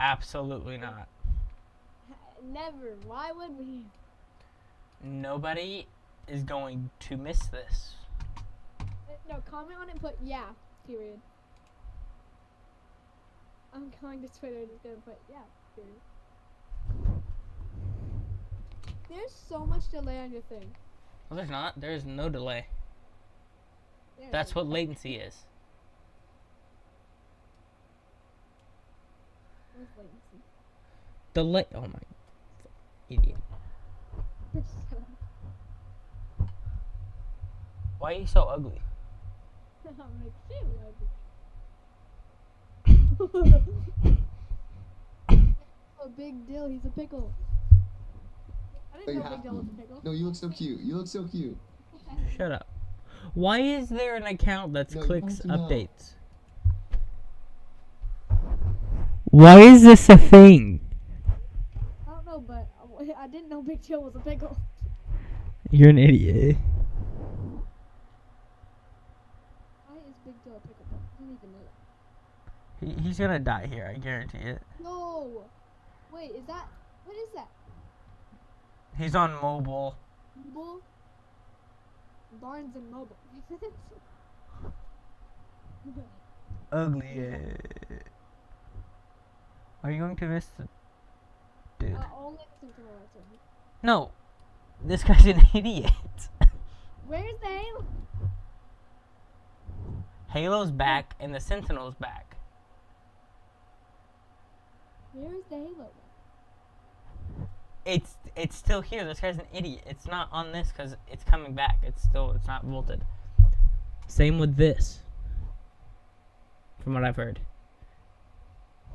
Absolutely not. Never. Why would we? Nobody is going to miss this. No, comment on it and put yeah, period. I'm going to Twitter and just gonna put yeah, period. There's so much delay on your thing. Well, there's not. There's no delay. There That's is. what latency is. What's latency? Delay. Oh my. Idiot. Why are you so ugly? I'm like, shit, a big deal, he's a pickle. I didn't know Big Deal was a pickle. No, you look so cute. You look so cute. Shut up. Why is there an account that clicks updates? Why is this a thing? I don't know, but I didn't know Big Deal was a pickle. You're an idiot. Why is Big Deal a pickle? I don't even know that. He's gonna die here, I guarantee it. No! Wait, is that... What is that? He's on mobile. Mobile? Barnes and Mobile. Ugly. Are you going to miss the dude? Only listen to my answer. No. This guy's an idiot. Where's the Halo? Halo's back and the Sentinel's back. Where's the Halo? It's still here. This guy's an idiot. It's not on this because it's coming back. It's not volted. Same with this. From what I've heard.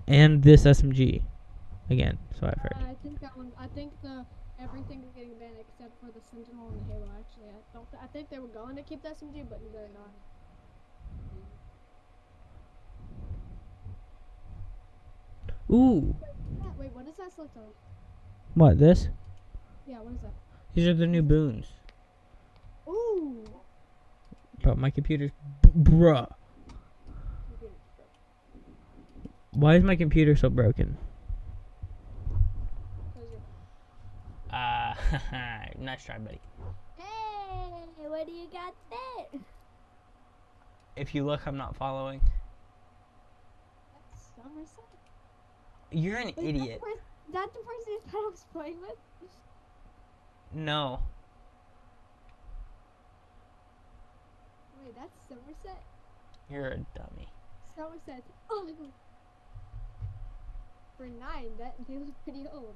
And this SMG. Again, so I've heard. I think that one. I think everything is getting banned except for the Sentinel and the Halo. Actually, I think they were going to keep the SMG, but they're not. Ooh. Wait, what does that look like? What, this? Yeah, what is that? These are the new boons. Ooh. But my computer's... Bruh. Why is my computer so broken? Nice try, buddy. Hey, what do you got there? If you look, I'm not following. That's Somerset. You're an idiot. Is that the person that I was playing with? No. Wait, that's Somerset? You're a dummy. Somerset. Oh my god. For 9, that he was pretty old.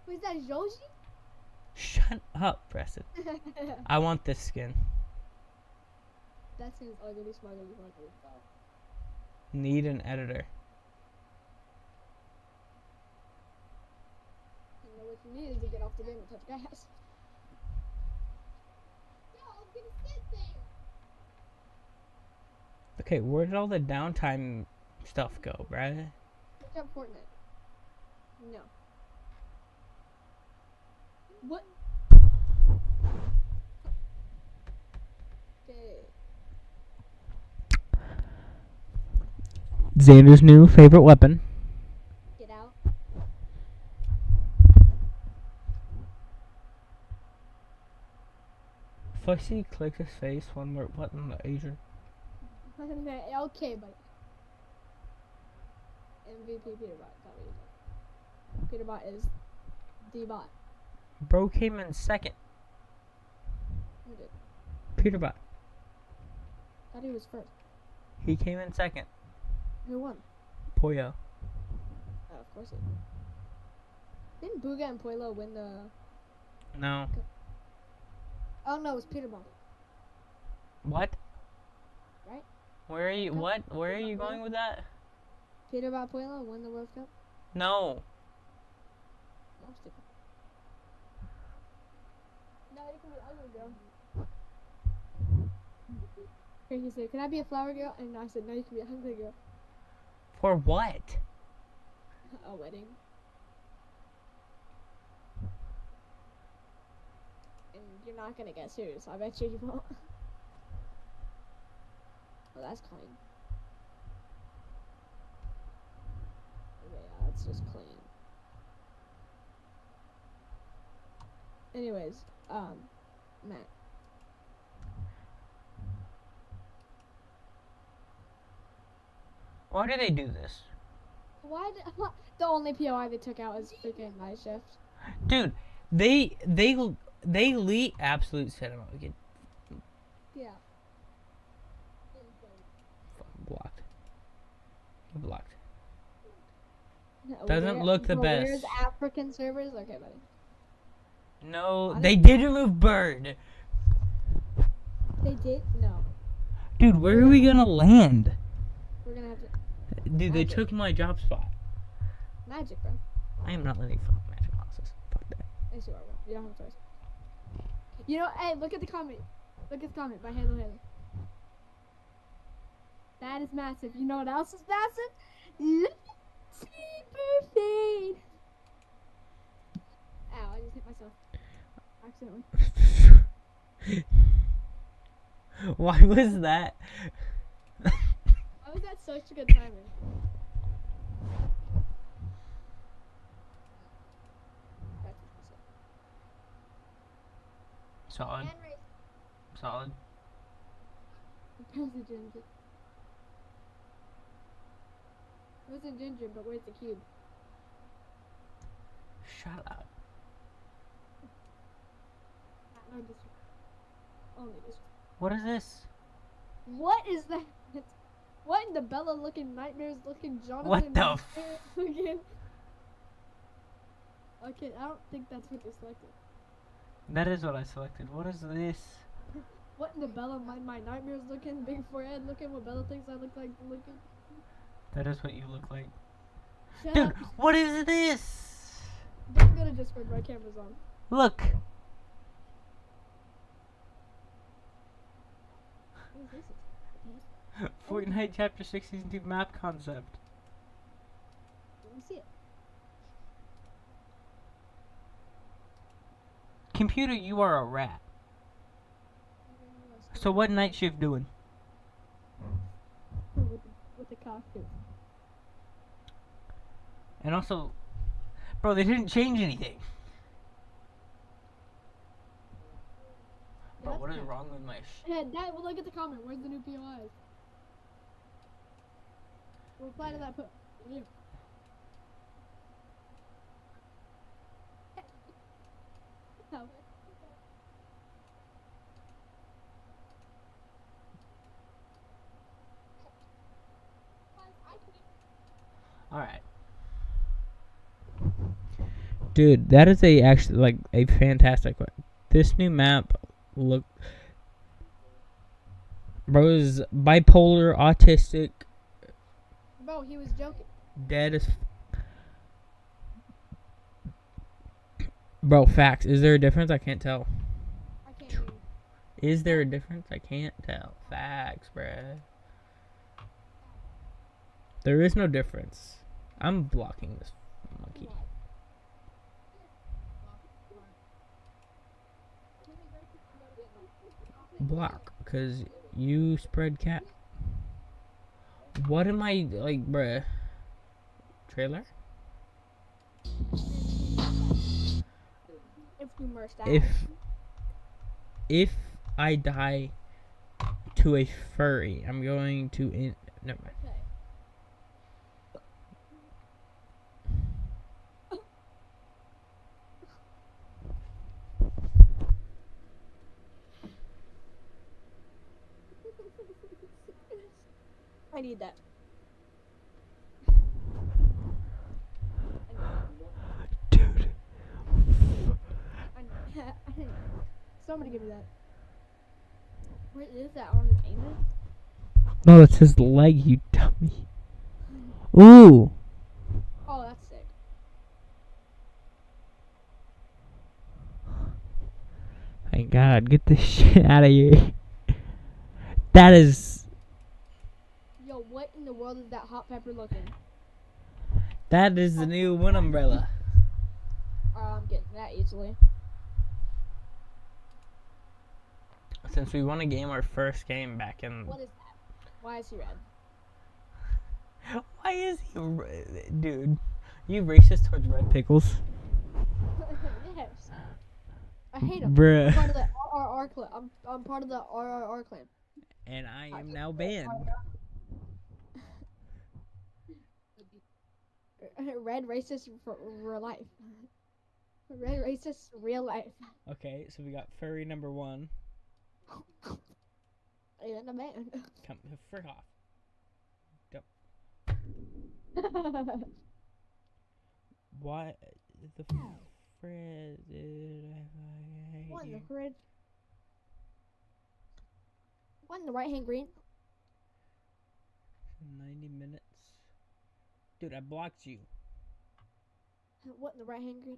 Wait, is that Joji? Shut up, Preston. I want this skin. That skin's ugly, smuggly. Need an editor. You know what you need is to get off the game and touch gas. Yo, I'm gonna sit there. Okay, where did all the downtime stuff go, bruh? Pick up Fortnite. No. What? Okay. Xander's new favorite weapon. Get out. If I see click his face one more button, Adrian. Okay, buddy. MVP Peterbot. Peterbot is the bot. Bro came in second. Who did? Peterbot. Thought he was first. He came in second. Who won? Poyo. Oh, of course he did. Didn't Booga and Puelo win the... No. Oh no, it was Peterbot. What? Right? Where are you? What? Where are you going with that? Peterbot Puelo won the World Cup? No. No, I'm stupid. No, you can be ugly girl. He said, "Can I be a flower girl?" And I said, "No, you can be a ugly girl." For what? A wedding. And you're not gonna get serious. I bet you won't. Oh, that's clean. Let's just clean. Anyways, Matt. Why do they do this? Why the only POI they took out is freaking night shift? Dude, they leak absolute cinema. Get Yeah. fucking blocked. Get blocked. No, Doesn't look the best. Where's African servers? Okay, buddy. No, they did remove Bird. They did? No. Dude, where are we gonna land? We're gonna have to. Dude, they Magic. took my job spot. Magic, bro. I am not letting fucking magic houses. Fuck that. Yes, you are, bro. You don't have a choice. You know, hey, look at the comment. Look at the comment by Halo Halo. That is massive. You know what else is massive? Super fade. Ow, I just hit myself. Accidentally. Why was that? Why was that such a good timing? Solid. Solid. It wasn't ginger. It wasn't ginger, but where's the cube? Shut up. No disrespect. Only disrespect. What is this? What is that? What in the Bella looking nightmares looking Jonathan? What the looking? Okay, I don't think that's what they selected. That is what I selected. What is this? What in the Bella my nightmares looking? Big forehead looking? What Bella thinks I look like looking? That is what you look like. Shut Dude, up. what is this? Don't go to Discord. My camera's on. Look. What is this? Fortnite Chapter 6 Season 2 map concept. Let me see it. Computer, you are a rat. So what night shift doing? With the costume. And also, bro, they didn't change anything. Bro, what is wrong with my Hey, Dad, well, look at the comment. Where's the new POIs? Reply to that. Yeah. No. Alright. Dude, that is actually like a fantastic one. This new map look, bro, is bipolar, autistic, Bro, he was joking. dead as bro, facts. Is there a difference? I can't tell. I can't hear you. Is there a difference? I can't tell. Facts, bruh. There is no difference. I'm blocking this monkey. Block, cause you spread cat. What am I like, bruh? Trailer? If we merged out. If I die to a furry, I'm going to never mind. Okay. I need that. Dude. I need somebody give me that. Where is that? On his anus? No, it's his leg, you dummy. Ooh. Oh, that's sick. Thank God, get this shit out of here. That is. Yo, what in the world is that hot pepper looking? That is the new wind umbrella. I'm getting that easily. Since we won a game, our first game back in. What is that? Why is he red? Why is he red? Dude, You racist towards red pickles? Yes. I hate them. Bruh. I'm part of the RRR clan. I'm part of the RRR clan. And I am now banned. Red racist for real life. Red racist real life. Okay, so we got furry number 1. And a man. Come, frick off. What the frick did I hate What in you? the fridge? What in the right hand green? 90 minutes. Dude, I blocked you. What in the right hand green?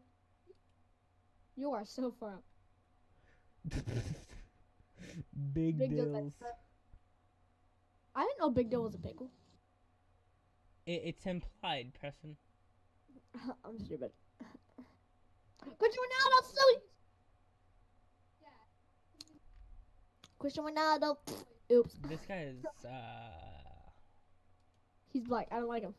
You are so far up. Big Big Dill, Dills. I didn't know Big Dill was a pickle. It's implied, Preston. I'm stupid. Cristiano Ronaldo, silly. Cristiano Ronaldo. Oops. This guy is, He's black. I don't like him.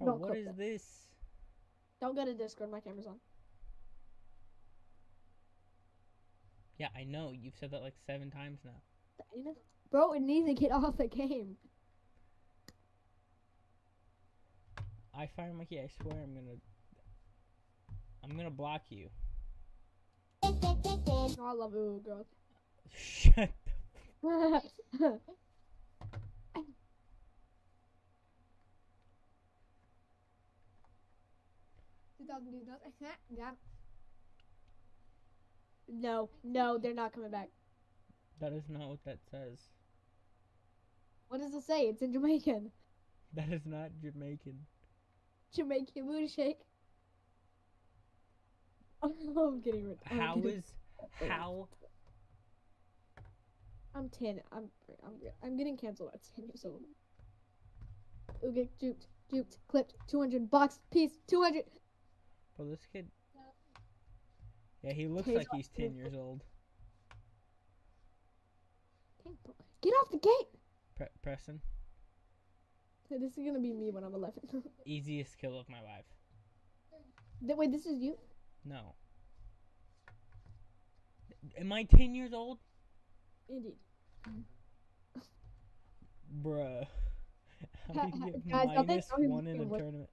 Oh, Don't what clip is that. this? Don't go to Discord. My camera's on. Yeah, I know. You've said that like 7 times now. Bro, it needs to get off the game. I Fire Monkey, I swear I'm gonna block you. Oh, I love ooh girls. Shut 2000. Yeah. No, they're not coming back. That is not what that says. What does it say? It's in Jamaican. That is not Jamaican. Jamaican booty shake. Oh, I'm getting rid. How? I'm 10. I'm getting canceled at 10 years old. Ooh, get duped, clipped. 200 bucks piece. 200. Well, this kid. Yeah, he looks Tastes like he's 10 years old. Get off the gate. Preston, This is gonna be me when I'm 11. easiest kill of my life. Wait, this is you? No. Am I 10 years old? Indeed. Bruh. How do you get Guys, I think -1 in a tournament?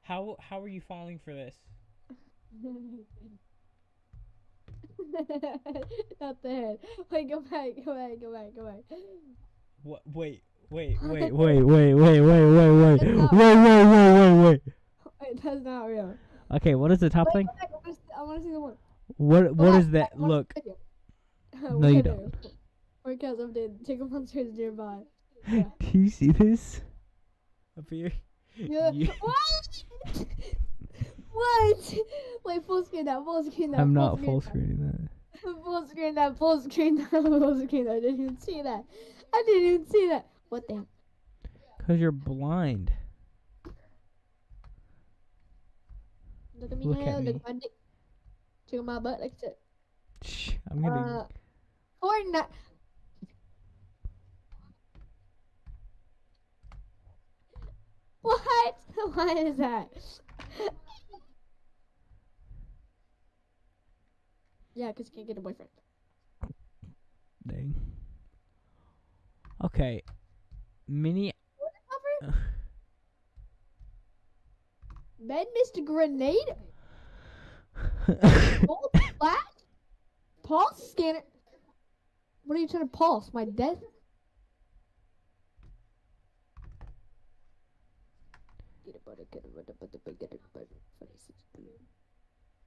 How are you falling for this? Not the head. Wait, go back. What? Wait. Wait, that's not real. Okay, what is the top thing? Go back. I wanna see the one. What is that? Look. No, you don't. Because I'm dead. Take a monsters nearby. Yeah. Do you see this? Up here? Yeah. Yeah. What? What? Wait, full screen that. I'm not full screening that. Full screen that. Full screen that. I didn't even see that. What the hell? Cause you're blind. Look at me Look now. at Look me. at my dick. Check out my butt like that. Shh, I'm gonna. Fortnite. What? What is that? Yeah, because you can't get a boyfriend. Dang. Okay. Mini. Cover? Ben missed a grenade? Gold flat? Pulse scanner? What are you trying to pulse? My death?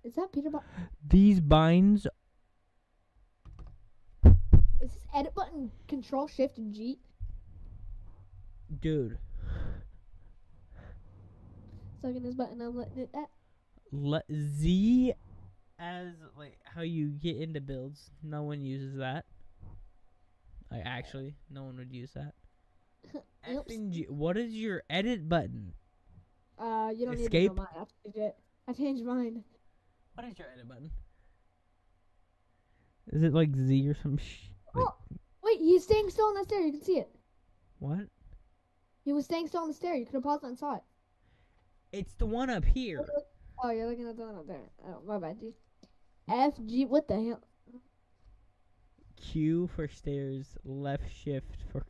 Is that Peter Butt? These binds. Is this edit button Control Shift and G? Dude. Sucking this button, I'm letting it that. Z as like how you get into builds. No one uses that. Actually, no one would use that. F Oops. and G. What is your edit button? You don't Escape? need to know mine. I changed it. I changed mine. What is your edit button? Is it like Z or some like, Oh, wait, he's staying still on the stair. You can see it. what? He was staying still on the stair. You could have paused it and saw it. It's the one up here. Oh, you're looking at the one up there. Oh, my bad, dude. F, G, what the hell? Q for stairs, left shift for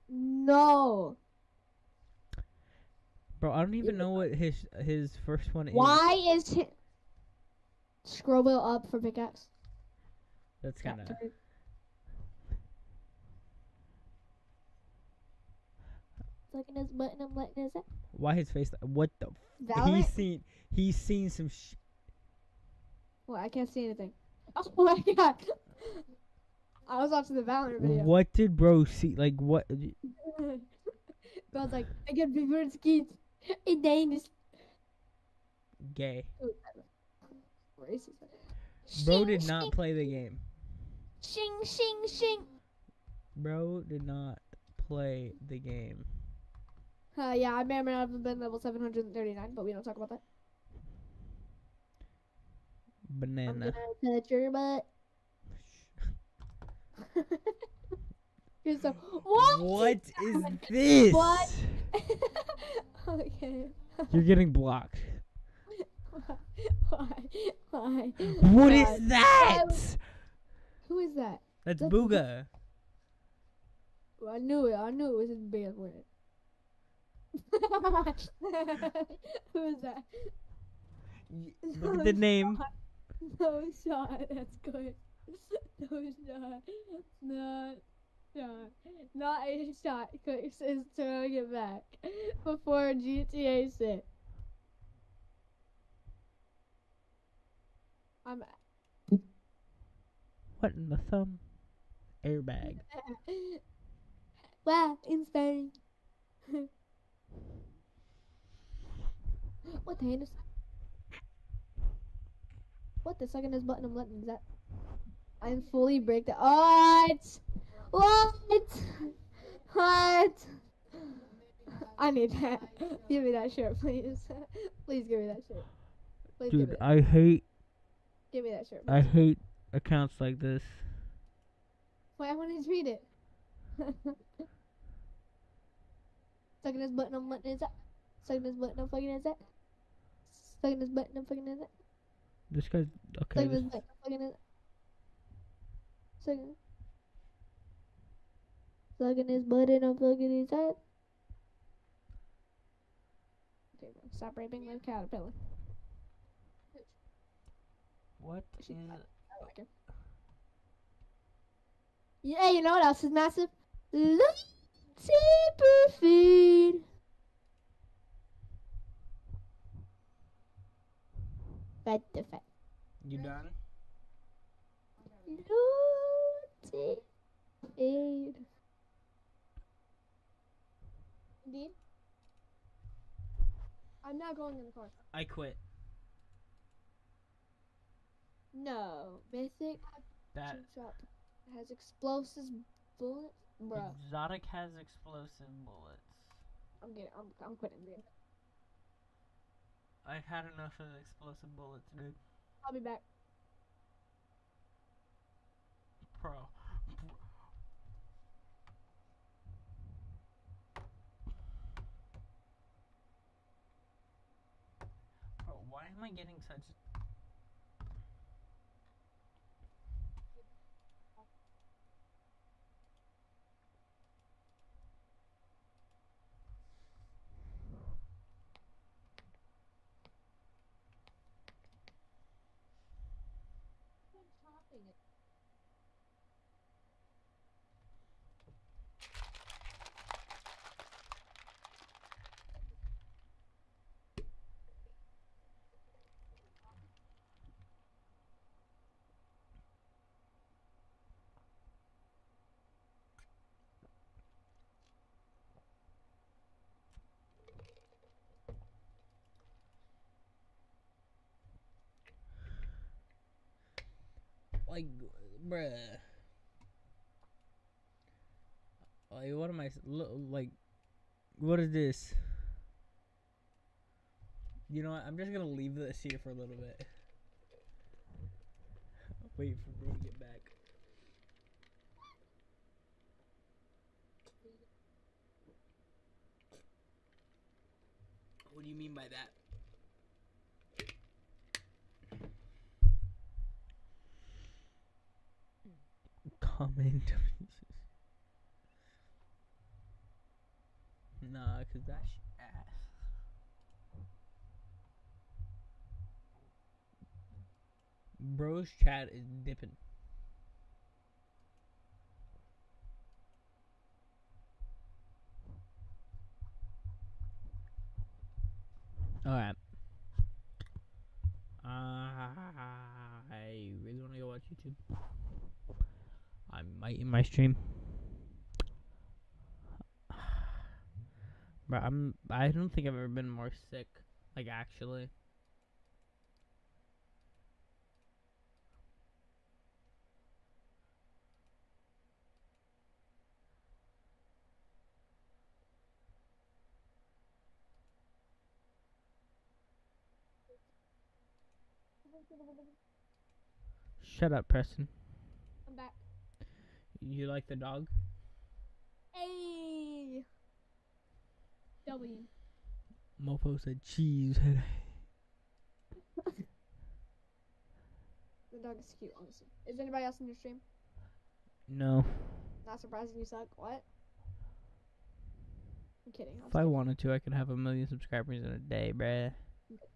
No. Bro, I don't even know what his first one is. Why is he... Scroll wheel up for pickaxe. That's kind of... Clicking his button, I'm letting his... Why his face... What the... Valorant? He's seen some Well, I can't see anything. Oh my god. I was watching the Valorant video. What did bro see? Like, what... Bill's like, I get favorite skis. In Danish. Gay. Racist. Bro did not play the game. Shing, shing, shing. Bro did not play the game. Yeah, I may or may not have been level 739, but we don't talk about that. Banana. I'm gonna touch your butt. You're so... What is this? What? Okay. You're getting blocked. Why? What is that? Who is that? That's Booga. I knew it. I knew it was his band word. Who is that? Look at the name. No shot. That's good. No shot. Not a shot. Cooks is throwing it back before GTA 6. What in the thumb? Airbag. Wow, insane. What the hell is... What the second is button I'm letting is that? I'm fully break the... What? What? I need that. Give me that shirt, please. Please give me that shirt. Please give me Dude, that. I hate Give me that shirt. I hate accounts like this. Wait, I want to read it. Sucking this button, I'm letting his that. Sucking this button, I'm fucking his that. Sucking this button, I'm fucking his that. This guy's okay. Sucking this button, I'm fucking his that. Sucking his button, I'm fucking his that. Okay, bro, stop raping my caterpillar. What is I like her. Yeah, you know what else is massive? Superfood. What the fuck? you done? Aid. Indeed. I'm not going in the car. I quit. No, Mythic That shop has explosive bullets, bro. exotic has explosive bullets. I'm quitting, dude. I've had enough of the explosive bullets, dude. I'll be back. Bro. Bro, why am I getting such... Like, bruh. Like, what am I... Like, what is this? You know what? I'm just gonna leave this here for a little bit. Wait for bro to What do you mean by that? Comment. Nah, cause that's ass. Bro's chat is dipping. Alright. I really want to go watch YouTube. I might in my stream. But I don't think I've ever been more sick. Like, actually. Shut up, Preston. I'm back. You like the dog? Hey. W. Mofo said cheese. The dog is cute, honestly. Is anybody else in your stream? No. Not surprising you suck. What? I'm kidding. If I wanted to, I could have 1 million subscribers in a day, bruh. Okay.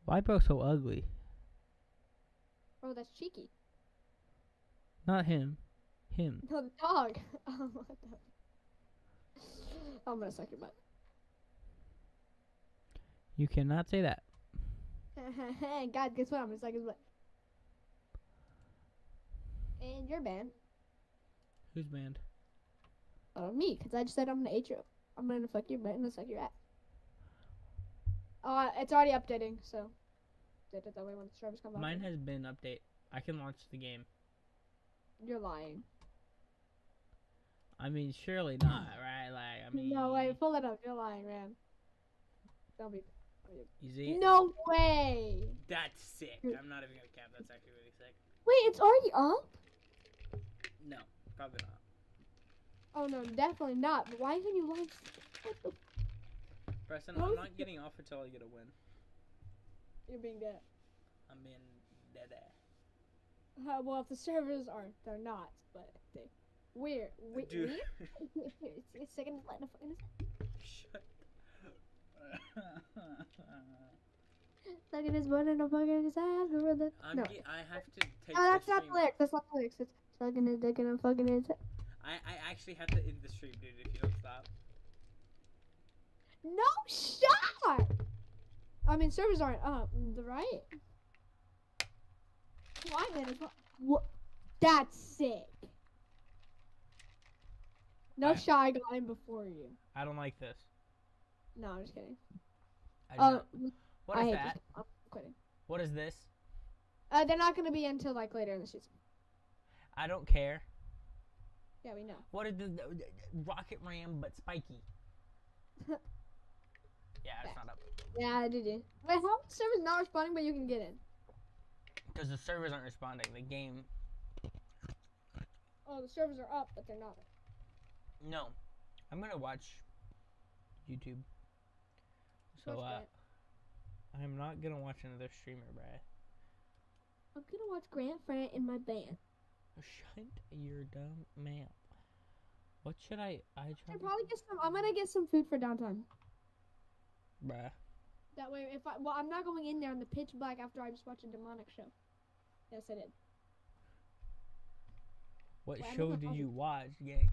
Why bro so ugly? Oh, that's cheeky. Not him. Him. No, the dog. Oh, what the... I'm gonna suck your butt. You cannot say that. God, guess what? I'm gonna suck his butt. And you're banned. Who's banned? Me, because I just said I'm gonna eat you. I'm gonna fuck your butt and suck your ass. It's already updating, so did it that way when the servers come back. Mine has been update. I can launch the game. You're lying. I mean, surely not, right? Like, I mean... No way, pull it up. You're lying, man. Don't be... You see? No way! That's sick. I'm not even gonna cap. That's actually really sick. Wait, it's already up? No, probably not. Oh no, definitely not. But why haven't you launched? What the? Preston, I'm not getting off until I get a win. You're being dead. I'm being dead. Well, if the servers aren't, they're not. But they, weird. Dude. Weird. It's a second line of fucking. Shut. Sucking his butt and a fucking his ass. No. I have to take. Oh, that's not the lyrics. That's not the lyrics. It's sucking his dick and a fucking his. I actually have to end the stream, dude. If you don't stop. No shot. I mean, servers aren't up, right? Why, man? It's not... What? That's sick. No shot. I got in before you. I don't like this. No, I'm just kidding. What is that? I'm quitting. What is this? They're not gonna be until like later in the season. I don't care. Yeah, we know. What is the rocket ram but spiky? Yeah, it's not up. Yeah, I did. Wait, how are the servers not responding, but you can get in? Because the servers aren't responding. The game. Oh, the servers are up, but they're not. No, I'm gonna watch YouTube. So I'm not gonna watch another streamer, bruh. I'm gonna watch Grant Frant in my band. Shut your dumb mouth. What should I try? I'm gonna get some food for downtime. Bruh. That way, I'm not going in there in the pitch black after I just watched a demonic show. Yes, I did. What show did you watch, gang?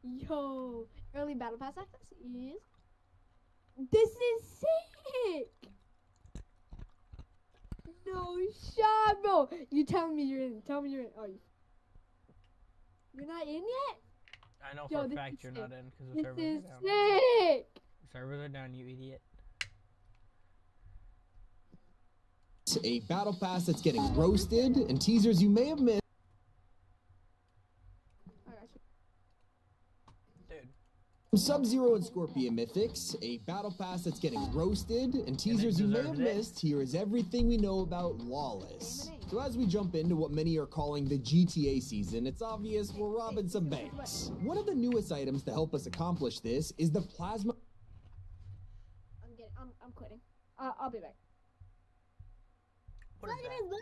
Yo, early battle pass access is. This is sick. No shot, bro. You tell me you're in. Tell me you're in. Oh, you're not in yet? I know for a fact you're not in because the servers this are is down. Sick. The servers are down, you idiot. A battle pass that's getting roasted and teasers you may have missed. I got you. Dude. Sub-Zero and Scorpion Mythics, a battle pass that's getting roasted and teasers you may have missed. Here is everything we know about Lawless. So as we jump into what many are calling the GTA season, it's obvious we're robbing some banks. One of the newest items to help us accomplish this is the plasma. I'm quitting. I'll be back. What is that?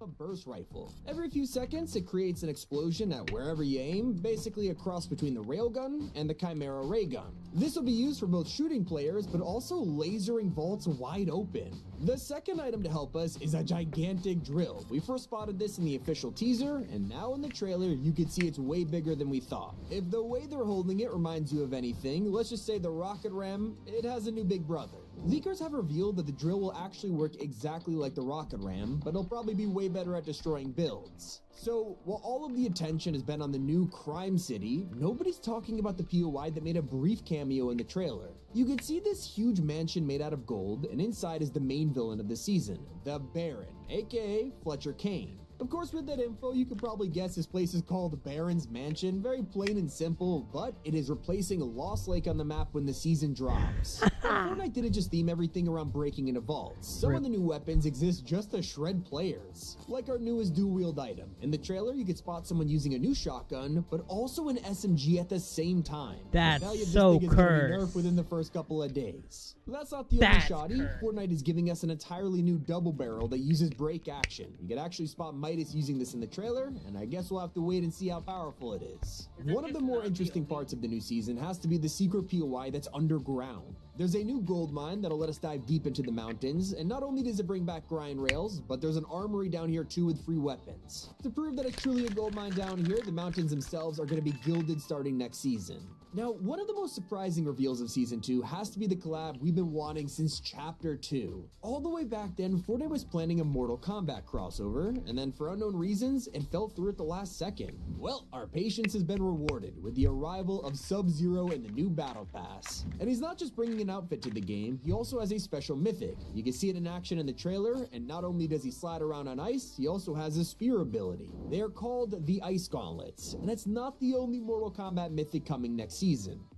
A burst rifle. Every few seconds, it creates an explosion at wherever you aim, basically a cross between the railgun and the Chimera ray gun. This will be used for both shooting players, but also lasering vaults wide open. The second item to help us is a gigantic drill. We first spotted this in the official teaser, and now in the trailer, you can see it's way bigger than we thought. If the way they're holding it reminds you of anything, let's just say the rocket ram, it has a new big brother. Leakers have revealed that the drill will actually work exactly like the rocket ram, but it'll probably be way better at destroying builds. So, while all of the attention has been on the new crime city, nobody's talking about the POI that made a brief cameo in the trailer. You can see this huge mansion made out of gold, and inside is the main villain of the season, the Baron, aka Fletcher Kane. Of course, with that info, you could probably guess this place is called Baron's Mansion. Very plain and simple, but it is replacing Lost Lake on the map when the season drops. Fortnite didn't just theme everything around breaking into vaults. Some of the new weapons exist just to shred players, like our newest dual-wield item. In the trailer, you could spot someone using a new shotgun, but also an SMG at the same time. That's the value of this so thing is gonna be cursed. nerfed within the first couple of days. But that's not the only That's shoddy. cursed. Fortnite is giving us an entirely new double barrel that uses break action. You could actually spot Midas using this in the trailer, and I guess we'll have to wait and see how powerful it is. One of the more interesting parts of the new season has to be the secret POI that's underground. There's a new gold mine that'll let us dive deep into the mountains, and not only does it bring back grind rails, but there's an armory down here too with free weapons. To prove that it's truly a gold mine down here, the mountains themselves are going to be gilded starting next season. Now, one of the most surprising reveals of Season 2 has to be the collab we've been wanting since Chapter 2. All the way back then, Fortnite was planning a Mortal Kombat crossover, and then for unknown reasons, it fell through at the last second. Well, our patience has been rewarded with the arrival of Sub-Zero and the new Battle Pass. And he's not just bringing an outfit to the game, he also has a special mythic. You can see it in action in the trailer, and not only does he slide around on ice, he also has a spear ability. They are called the Ice Gauntlets, and it's not the only Mortal Kombat mythic coming next season.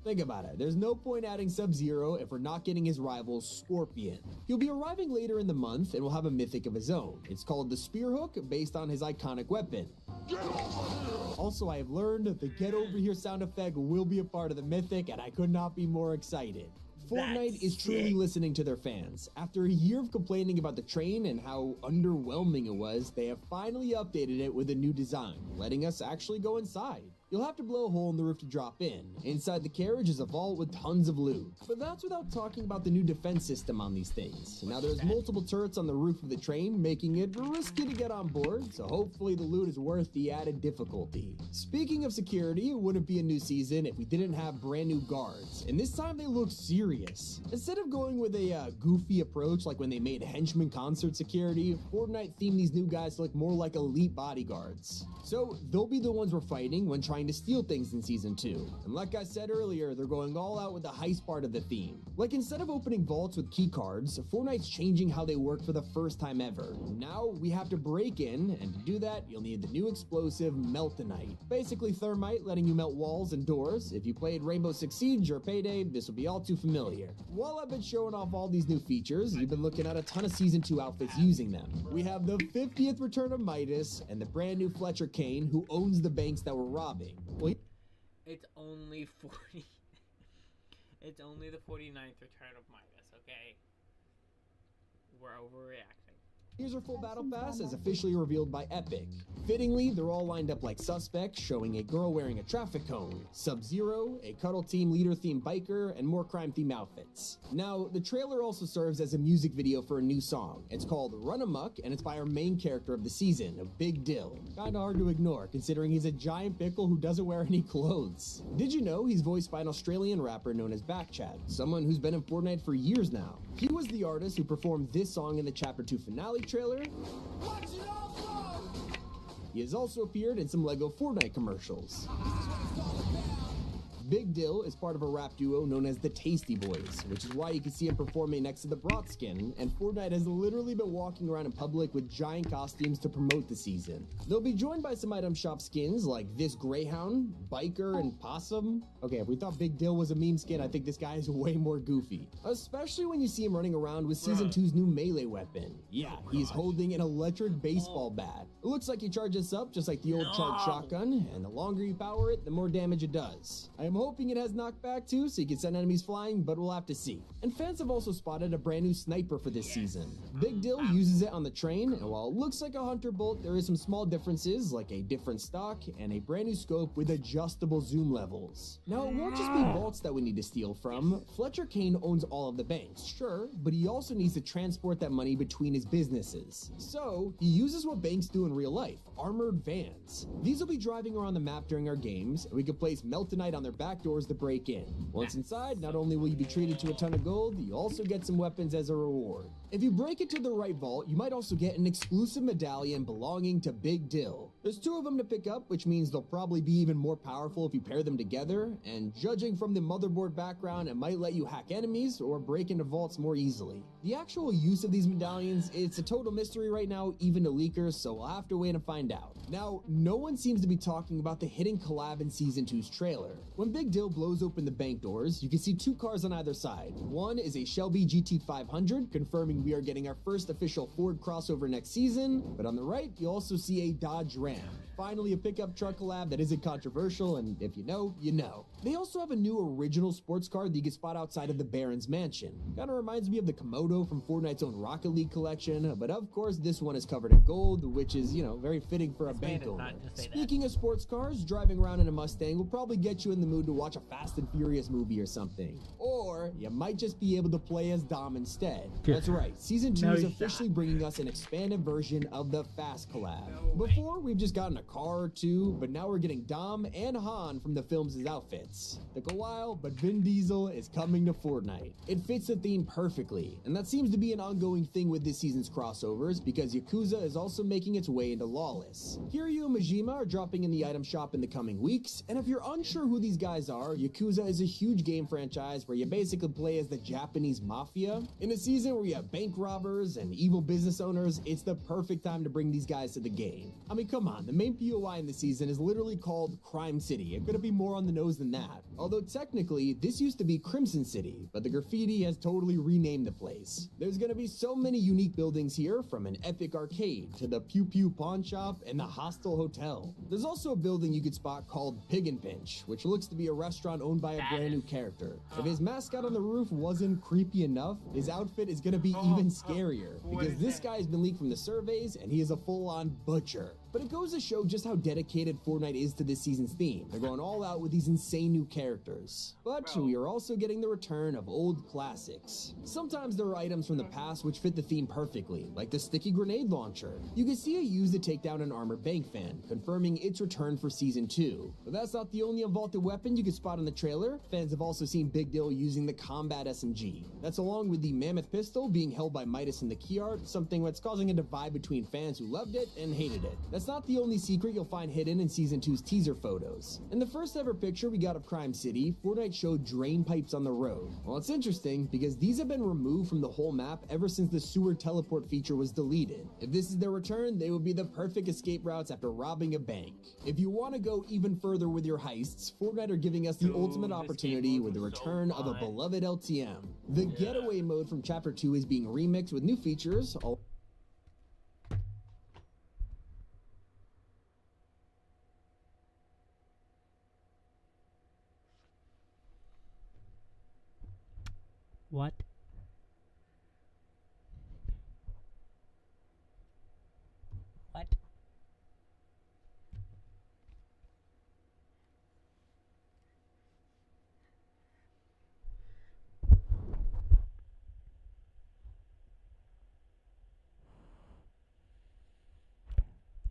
Think about it, there's no point adding Sub-Zero if we're not getting his rival Scorpion. He'll be arriving later in the month and will have a mythic of his own. It's called the Spear Hook, based on his iconic weapon. Also, I have learned that the Get Over Here sound effect will be a part of the mythic, and I could not be more excited. Fortnite That's is truly sick. listening to their fans. After a year of complaining about the train and how underwhelming it was, they have finally updated it with a new design, letting us actually go inside. You'll have to blow a hole in the roof to drop in. Inside the carriage is a vault with tons of loot. But that's without talking about the new defense system on these things. Now there's multiple turrets on the roof of the train, making it risky to get on board, so hopefully the loot is worth the added difficulty. Speaking of security, it wouldn't be a new season if we didn't have brand new guards, and this time they look serious. Instead of going with a goofy approach like when they made henchman concert security, Fortnite themed these new guys to look more like elite bodyguards. So they'll be the ones we're fighting when trying to steal things in Season 2. And like I said earlier, they're going all out with the heist part of the theme. Like instead of opening vaults with key cards, Fortnite's changing how they work for the first time ever. Now we have to break in, and to do that, you'll need the new explosive Meltonite. Basically thermite letting you melt walls and doors. If you played Rainbow Six Siege or Payday, this will be all too familiar. While I've been showing off all these new features, you've been looking at a ton of Season 2 outfits using them. We have the 50th return of Midas and the brand new Fletcher Kane, who owns the banks that we're robbing. Well, It's only 40. It's only the 49th return of Midas, okay? We're overreacting. here's our full battle pass as officially revealed by Epic. Fittingly, they're all lined up like suspects, showing a girl wearing a traffic cone, Sub-Zero, a cuddle team leader themed biker, and more crime themed outfits. Now, the trailer also serves as a music video for a new song. It's called Run Amok, and it's by our main character of the season, Big Dill. Kinda hard to ignore, considering he's a giant pickle who doesn't wear any clothes. Did you know he's voiced by an Australian rapper known as Backchat, someone who's been in Fortnite for years now? He was the artist who performed this song in the Chapter 2 finale trailer. He has also appeared in some LEGO Fortnite commercials. Big Dill is part of a rap duo known as the Tasty Boys, which is why you can see him performing next to the Brat skin, and Fortnite has literally been walking around in public with giant costumes to promote the season. They'll be joined by some item shop skins like this Greyhound, Biker, and Possum. Okay, if we thought Big Dill was a meme skin, I think this guy is way more goofy. Especially when you see him running around with Season 2's new melee weapon. Yeah, he's holding an electric baseball bat. It looks like he charges up just like the old charged shotgun, and the longer you power it, the more damage it does. I am hoping it has knockback too, so you can send enemies flying, but we'll have to see. And fans have also spotted a brand new sniper for this season. Big Dill uses it on the train, and while it looks like a hunter bolt, there is some small differences, like a different stock and a brand new scope with adjustable zoom levels. Now, it won't just be vaults that we need to steal from. Fletcher Kane owns all of the banks, sure, but he also needs to transport that money between his businesses. So, he uses what banks do in real life, armored vans. These will be driving around the map during our games, and we can place Meltonite on their back doors to break in. Once inside, not only will you be treated to a ton of gold, you also get some weapons as a reward. If you break into the right vault, you might also get an exclusive medallion belonging to Big Dill. There's 2 of them to pick up, which means they'll probably be even more powerful if you pair them together, and judging from the motherboard background, it might let you hack enemies or break into vaults more easily. The actual use of these medallions, it's a total mystery right now, even to leakers, so we'll have to wait and find out. Now, no one seems to be talking about the hidden collab in Season 2's trailer. When Big Dill blows open the bank doors, you can see 2 cars on either side. One is a Shelby GT500, confirming we are getting our first official Ford crossover next season, but on the right, you also see a Dodge Ram. Finally, a pickup truck collab that isn't controversial, and if you know, you know. They also have a new original sports car that you can spot outside of the Baron's mansion. Kinda reminds me of the Komodo from Fortnite's own Rocket League collection, but of course, this one is covered in gold, which is, you know, very fitting for a bank owner. Speaking of sports cars, driving around in a Mustang will probably get you in the mood to watch a Fast and Furious movie or something. Or, you might just be able to play as Dom instead. That's right, Season 2 is officially bringing us an expanded version of the Fast collab. Before, we've just gotten a car or 2, but now we're getting Dom and Han from the films as outfits. Took a while, but Vin Diesel is coming to Fortnite. It fits the theme perfectly, and that seems to be an ongoing thing with this season's crossovers, because Yakuza is also making its way into Lawless. Kiryu and Majima are dropping in the item shop in the coming weeks, and if you're unsure who these guys are, Yakuza is a huge game franchise where you basically play as the Japanese mafia. In a season where you have bank robbers and evil business owners, it's the perfect time to bring these guys to the game. I mean, come on, the main POI in the season is literally called Crime City. It couldn't be more on the nose than that. Although technically, this used to be Crimson City, but the graffiti has totally renamed the place. There's gonna be so many unique buildings here, from an epic arcade to the Pew Pew pawn shop and the Hostel Hotel. There's also a building you could spot called Pig and Pinch, which looks to be a restaurant owned by a brand new character. If his mascot on the roof wasn't creepy enough, his outfit is gonna be even scarier, because this guy has been leaked from the surveys and he is a full-on butcher. But it goes to show just how dedicated Fortnite is to this season's theme. They're going all out with these insane new characters. But we are also getting the return of old classics. Sometimes there are items from the past which fit the theme perfectly, like the sticky grenade launcher. You can see it used to take down an armored bank fan, confirming its return for Season 2. But that's not the only unvaulted weapon you can spot in the trailer. Fans have also seen Big Dill using the Combat SMG. That's along with the Mammoth pistol being held by Midas in the key art, something that's causing a divide between fans who loved it and hated it. That's not the only secret you'll find hidden in Season 2's teaser photos. In the first ever picture we got of Crime City, Fortnite showed drain pipes on the road. Well, it's interesting because these have been removed from the whole map ever since the sewer teleport feature was deleted. If this is their return, they would be the perfect escape routes after robbing a bank. If you want to go even further with your heists, Fortnite are giving us the ultimate opportunity with the return of a beloved LTM. The getaway mode from Chapter 2 is being remixed with new features. What? What?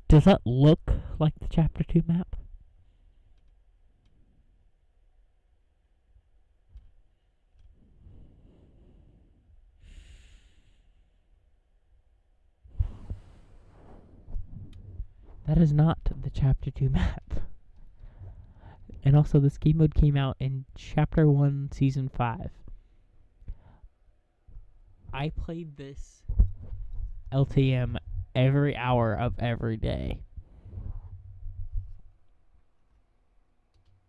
Does that look like the Chapter 2 map? That is not the Chapter 2 map. And also, this game mode came out in Chapter 1, Season 5. I played this LTM every hour of every day.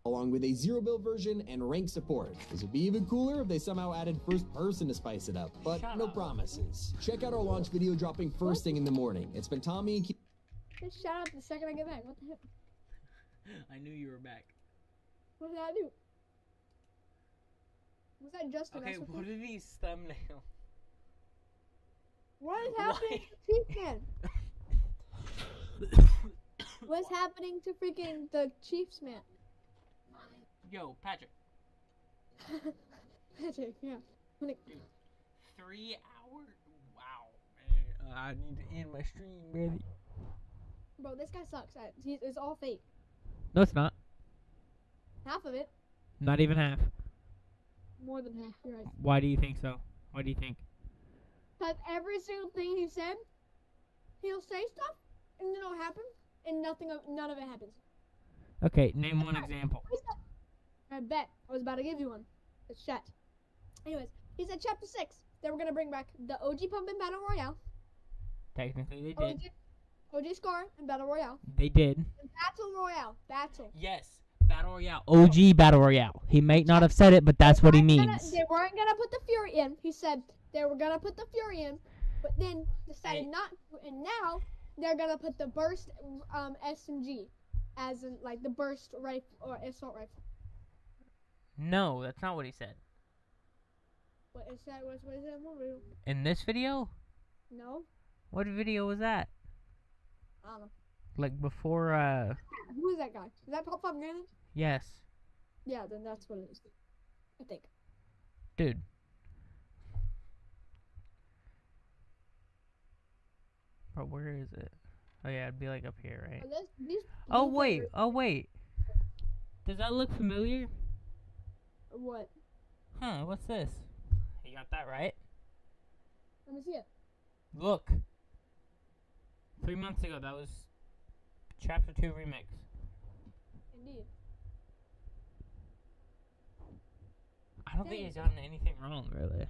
Along with a zero build version and rank support. This would be even cooler if they somehow added first person to spice it up, but Shut no up. promises. Check out our launch video dropping first thing in the morning. It's been Tommy and Just shout out the second I get back. What the heck? I knew you were back. What did I do? Was that just a Okay, mess with what me? are these thumbnails? What is happening to Chief Man? What's happening to freaking the Chiefs man? Yo, Patrick. Magic, yeah. 3 hours? Wow, man. I need to end my stream, baby. Bro, this guy sucks. It's all fake. No, it's not. Half of it. Not even half. More than half. You're right. Why do you think so? Why do you think? Because every single thing he said, he'll say stuff, and then it'll happen, and none of it happens. Okay, name one example. I bet. I was about to give you one. It's chat. Anyways, he said Chapter 6. They were going to bring back the OG Pump and Battle Royale. Technically, they did. OG Scar and Battle Royale. They did. And Battle Royale. Battle. Yes, Battle Royale. OG Battle Royale. He might not have said it, but that's what he means. They weren't going to put the Fury in. He said they were going to put the Fury in, but then decided not to, and now they're going to put the Burst SMG as in, like, the Burst rifle or assault rifle. No, that's not what he said. What is that? What is that? In this video? No. What video was that? I don't know. Like before, Who is that guy? Is that Top 5 Granite? yes. Yeah, then that's what it is. I think. Dude. Bro, where is it? Oh yeah, it'd be like up here, right? Oh wait, Does that look familiar? What? Huh, what's this? You got that right? Let me see it. Look. 3 months ago, that was Chapter 2 remix. Indeed. I don't think he's gotten anything wrong, really.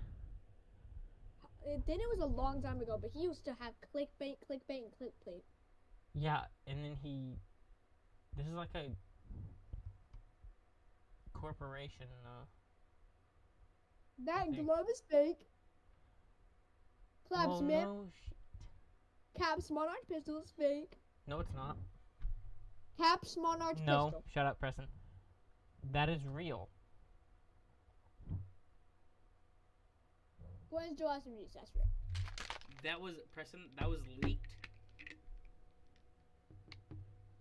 Then it was a long time ago, but he used to have clickbait, and clickbait. Yeah, and then this is like a corporation, That I think. glove is fake. Claps, oh, man. no, Cap's Monarch pistol is fake. no, it's not. Cap's Monarch No, pistol. shut up, Preston. That is real. When's Joe SMGs? That's real. That was, Preston, that was leaked.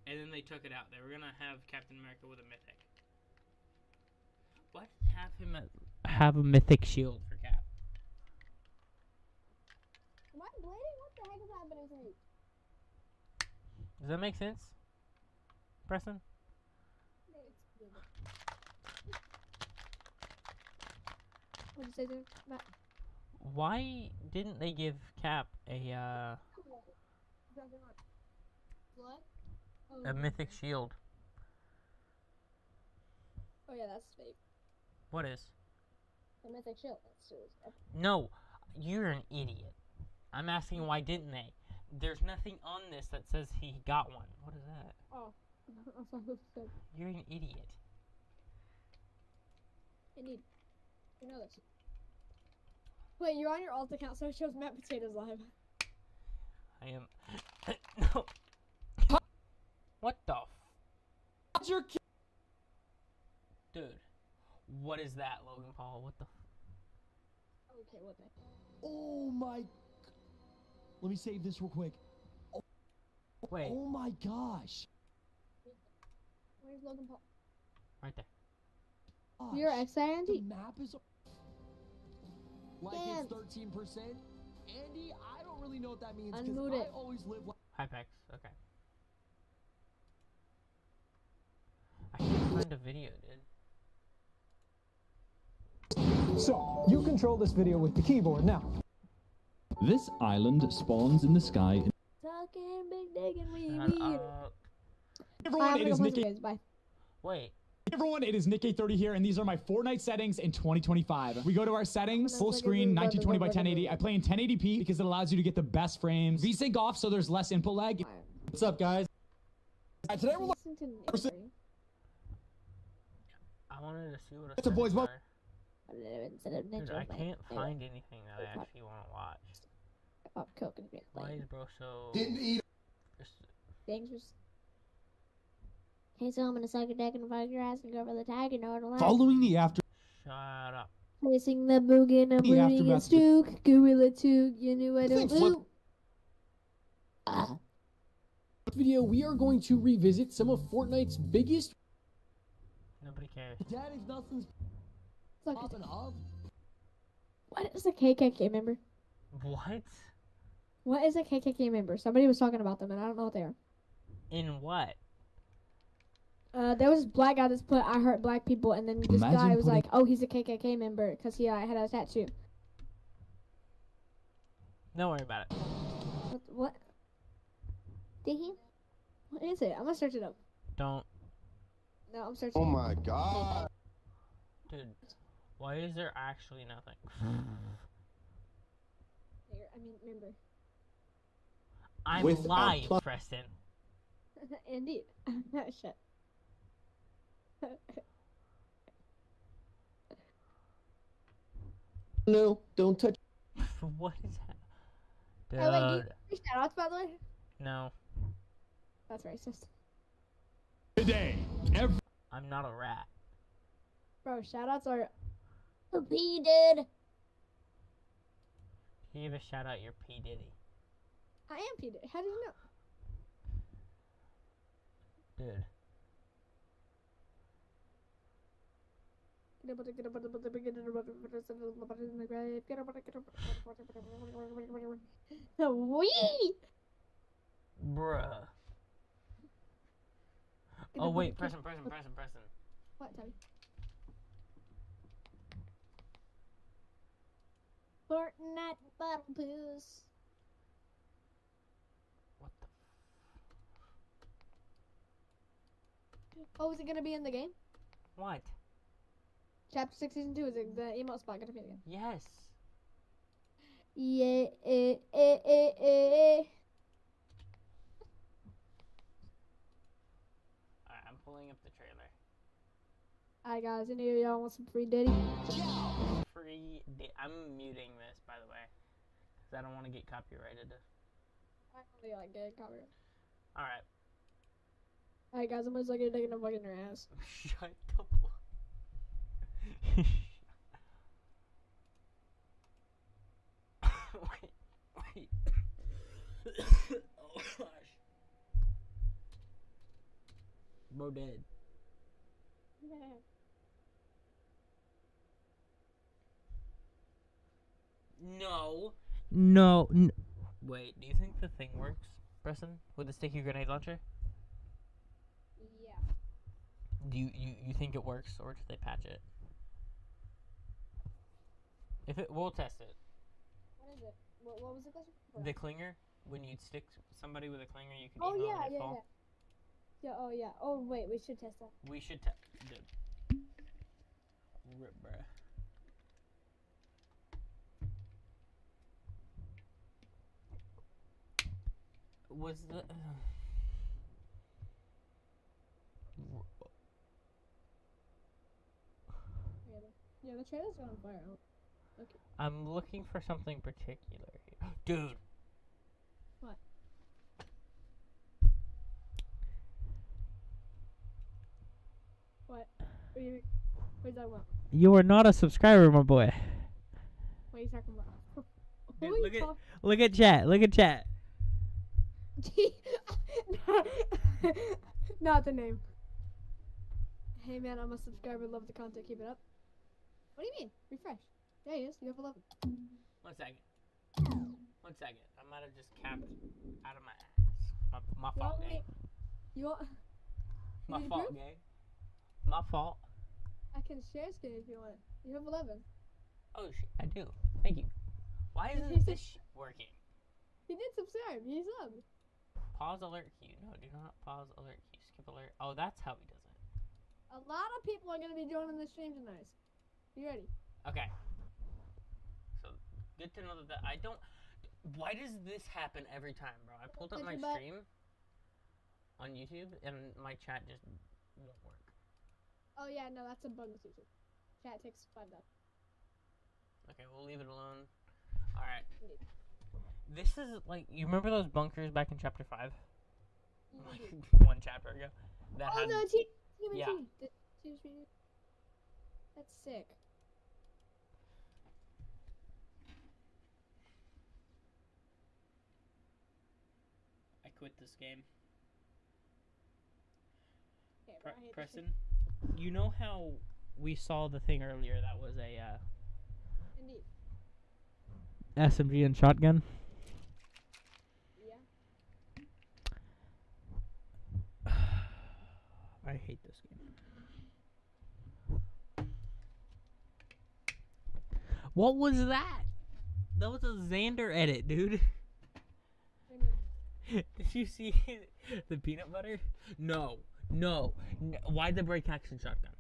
And then they took it out. They were gonna have Captain America with a mythic. Why did have him have a mythic shield for Cap? Am I bleeding? What the heck is happening to me? Does that make sense, Preston? What'd you say there, Matt? Why didn't they give Cap What? a mythic shield? Oh yeah, that's fake. What is? The mythic shield. That's serious. No, you're an idiot. I'm asking why didn't they? There's nothing on this that says he got one. What is that? Oh, I thought it said. You're an idiot. Indeed. You know this. Wait, you're on your alt account, so it shows Matt Potatoes live. I am. No. What the? your Dude. What is that, Logan Paul? What the? Okay, what the? Oh my. Let me save this real quick. Wait, Oh my gosh. Where's Logan Paul? right there. You're Gosh, the Andy. map is like Damn. it's 13%. Andy, I don't really know what that means because Unmute I it. always live like Hypex. Okay. I can't find a video, dude. So, you control this video with the keyboard now. This island spawns in the sky. Talking big dick and wee Shut wee. up. Everyone, I'm it gonna is go play Nikki. some games. Bye. Wait, Hey everyone, it is Nick830 here, and these are my Fortnite settings in 2025. We go to our settings, full screen, 1920 by 1080. I play in 1080p because it allows you to get the best frames. VSync off so there's less input lag. What's up, guys? Today we're Listen to Nick. I wanted to see what It's a boys' settings vote. are. Dude, I can't find anything that I actually want to watch. Pop Coke and Why is bro so... Didn't eat. dangerous. Okay, so I'm gonna suck your dick and fuck your ass and go for the tag, you know what I'm like? Following the after. Shut up. Chasing the boogin, I'm The booty and aftermath. stook, gorilla took, you knew I don't Thanks, look. do. Video, we are going to revisit some of Fortnite's biggest. Nobody cares. Daddy's nothing's Look, popping off. what is a KKK member? What? What is a KKK member? Somebody was talking about them and I don't know what they are. In what? There was this black guy that's put I hurt black people, and then this Imagine guy was putting- like, oh, he's a KKK member because he had a tattoo. Don't worry about it. What? Did he? What is it? I'm gonna search it up. Don't. No, I'm searching. Oh my god. Dude, why is there actually nothing? Member. I'm Without live, pl- Preston. Indeed. Shit. No, don't touch. What is that? Dude. Oh, wait, do you shout outs, by the way? No. That's racist. Today, I'm not a rat. Bro, shout outs are. He did. You give a shout out your P. Diddy. I am P. Diddy. How did you know? Dude. Wee! Bruh. Oh wait, Preston. What, Tubby? Fortnite battle booze. What the Oh, is it gonna be in the game? What? Chapter 6, Season 2, is it the emote spot gonna be again? Yes. Yeah, Alright, I'm pulling up the trailer. Alright guys, any of y'all want some free Diddy? I'm muting this, by the way. Because I don't want to get copyrighted. I don't really like getting copyright. Alright. Alright guys, I'm just like taking a fucking your ass. Shut the fuck. Wait. Oh gosh. Bro dead. No. Wait, do you think the thing works, Preston? With the sticky grenade launcher? Yeah. Do you think it works, or did they patch it? If it, we'll test it. What is it? What was the question? The clinger, when you stick somebody with a clinger, you can Oh emo yeah, and they yeah, fall. yeah. Yeah, oh yeah. Oh wait, we should test that. We should test. Rip, bruh. Was the Yeah, the trailer's on fire. Okay. I'm looking for something particular here. Dude. What? What? What are you talking about? You are not a subscriber, my boy. What are you talking about? Dude, Who are you look at chat. Look at chat. Not the name. Hey man, I'm a subscriber. Love the content. Keep it up. What do you mean? Refresh. There he is. You have 11. 1 second. 1 second. I might have just capped out of my ass. My fault, gang. You want? My need fault, proof? gang. My fault. I can share screen if you want. You have 11. Oh shit, I do. Thank you. Why isn't this shit working? He did subscribe. He subbed. Pause alert queue. No, do not pause alert queue. Skip alert. Oh, that's how he does it. A lot of people are gonna be joining the stream tonight. You ready? Okay. So good to know that I don't. Why does this happen every time, bro? I pulled up my stream on YouTube and my chat just won't work. Oh yeah, no, that's a bug with YouTube. Chat takes 5 though. Okay, we'll leave it alone. All right. This is like, you remember those bunkers back in chapter 5? Like 1 chapter ago. That Oh had, no, yeah. That's sick. I quit this game. Okay, bro, I hate this Preston, you know how we saw the thing earlier that was a Indeed. SMG and shotgun? Yeah. I hate this game. What was that? That was a Xander edit, dude. Did you see the peanut butter? No. Why the break action shotgun?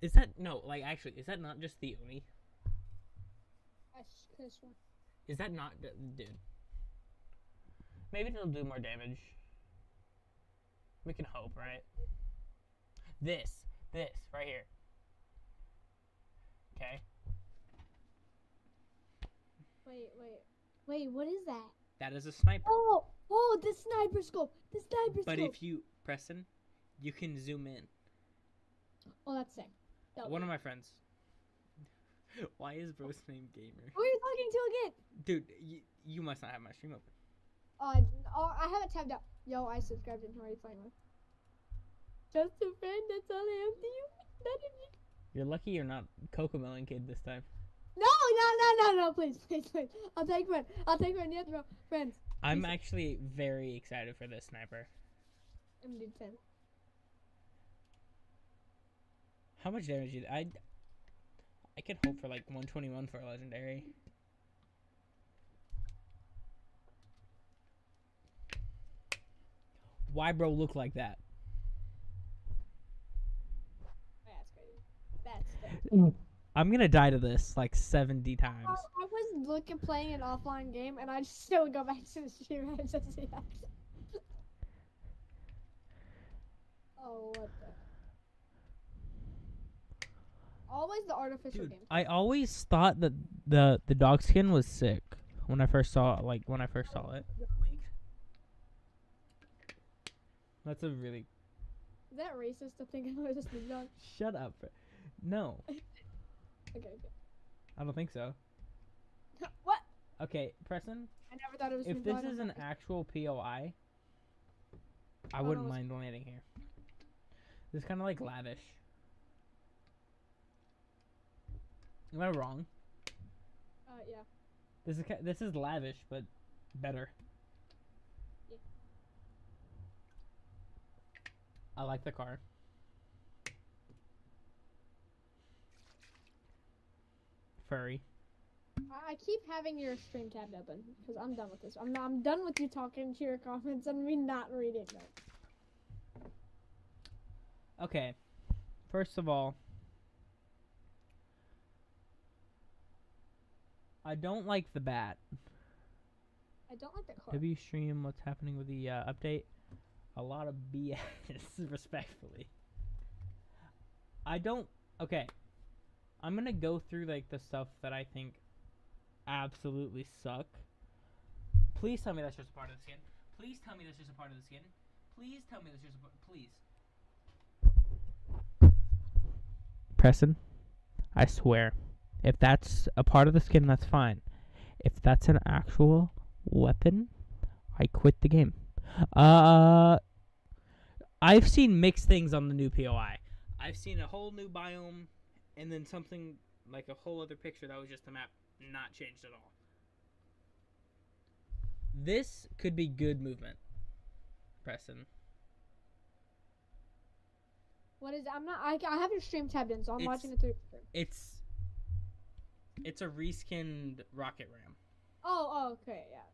Is that like actually? Is that not just the Oni? Is that not, dude? Maybe it'll do more damage. We can hope, right? This right here. Okay. Wait, what is that? That is a sniper. Oh, the sniper scope. The sniper But scope. if you, Preston, you can zoom in. Oh, that's sick. One of my friends. Why is bro's name Gamer? Who are you talking to again? Dude, you must not have my stream open. I have it tabbed up. Yo, I subscribed and who are you playing with? Just a friend, that's all I am to you. You're lucky you're not Cocomelon Kid this time. No, please. I'll take friend. You have to go. Friends. I'm actually very excited for this sniper. MD10. How much damage did I can hope for like 121 for a legendary. Why bro look like that? That's crazy. I'm gonna die to this like 70 times. I was playing an offline game and I just still go back to the stream and just see that. Oh, what the? Always the artificial Dude, game. I always thought that the dog skin was sick when I first saw it. It. That's a really. Is that racist to think I was just a dog? Shut up. No. Okay. I don't think so. What? Okay, Preston. I never thought it was. If this is an actual POI, I wouldn't mind landing here. This is kind of like lavish. Am I wrong? Yeah. This is lavish, but better. Yeah. I like the car. Furry. I keep having your stream tabbed open because I'm done with this. I'm done with you talking to your comments and me not reading them. Okay. First of all, I don't like the bat. I don't like the car. W stream, what's happening with the update? A lot of BS, respectfully. I don't. Okay. I'm gonna go through like the stuff that I think absolutely suck. Please tell me that's just a part of the skin. Please tell me that's just a part of the skin. Please tell me that's just a part. Please. Preston, I swear, if that's a part of the skin, that's fine. If that's an actual weapon, I quit the game. I've seen mixed things on the new POI. I've seen a whole new biome, and then something like a whole other picture that was just a map not changed at all. This could be good movement, Preston. What is it? I have your stream tabbed in, so I'm watching it through. It's a reskinned rocket ram. Oh, okay, yeah.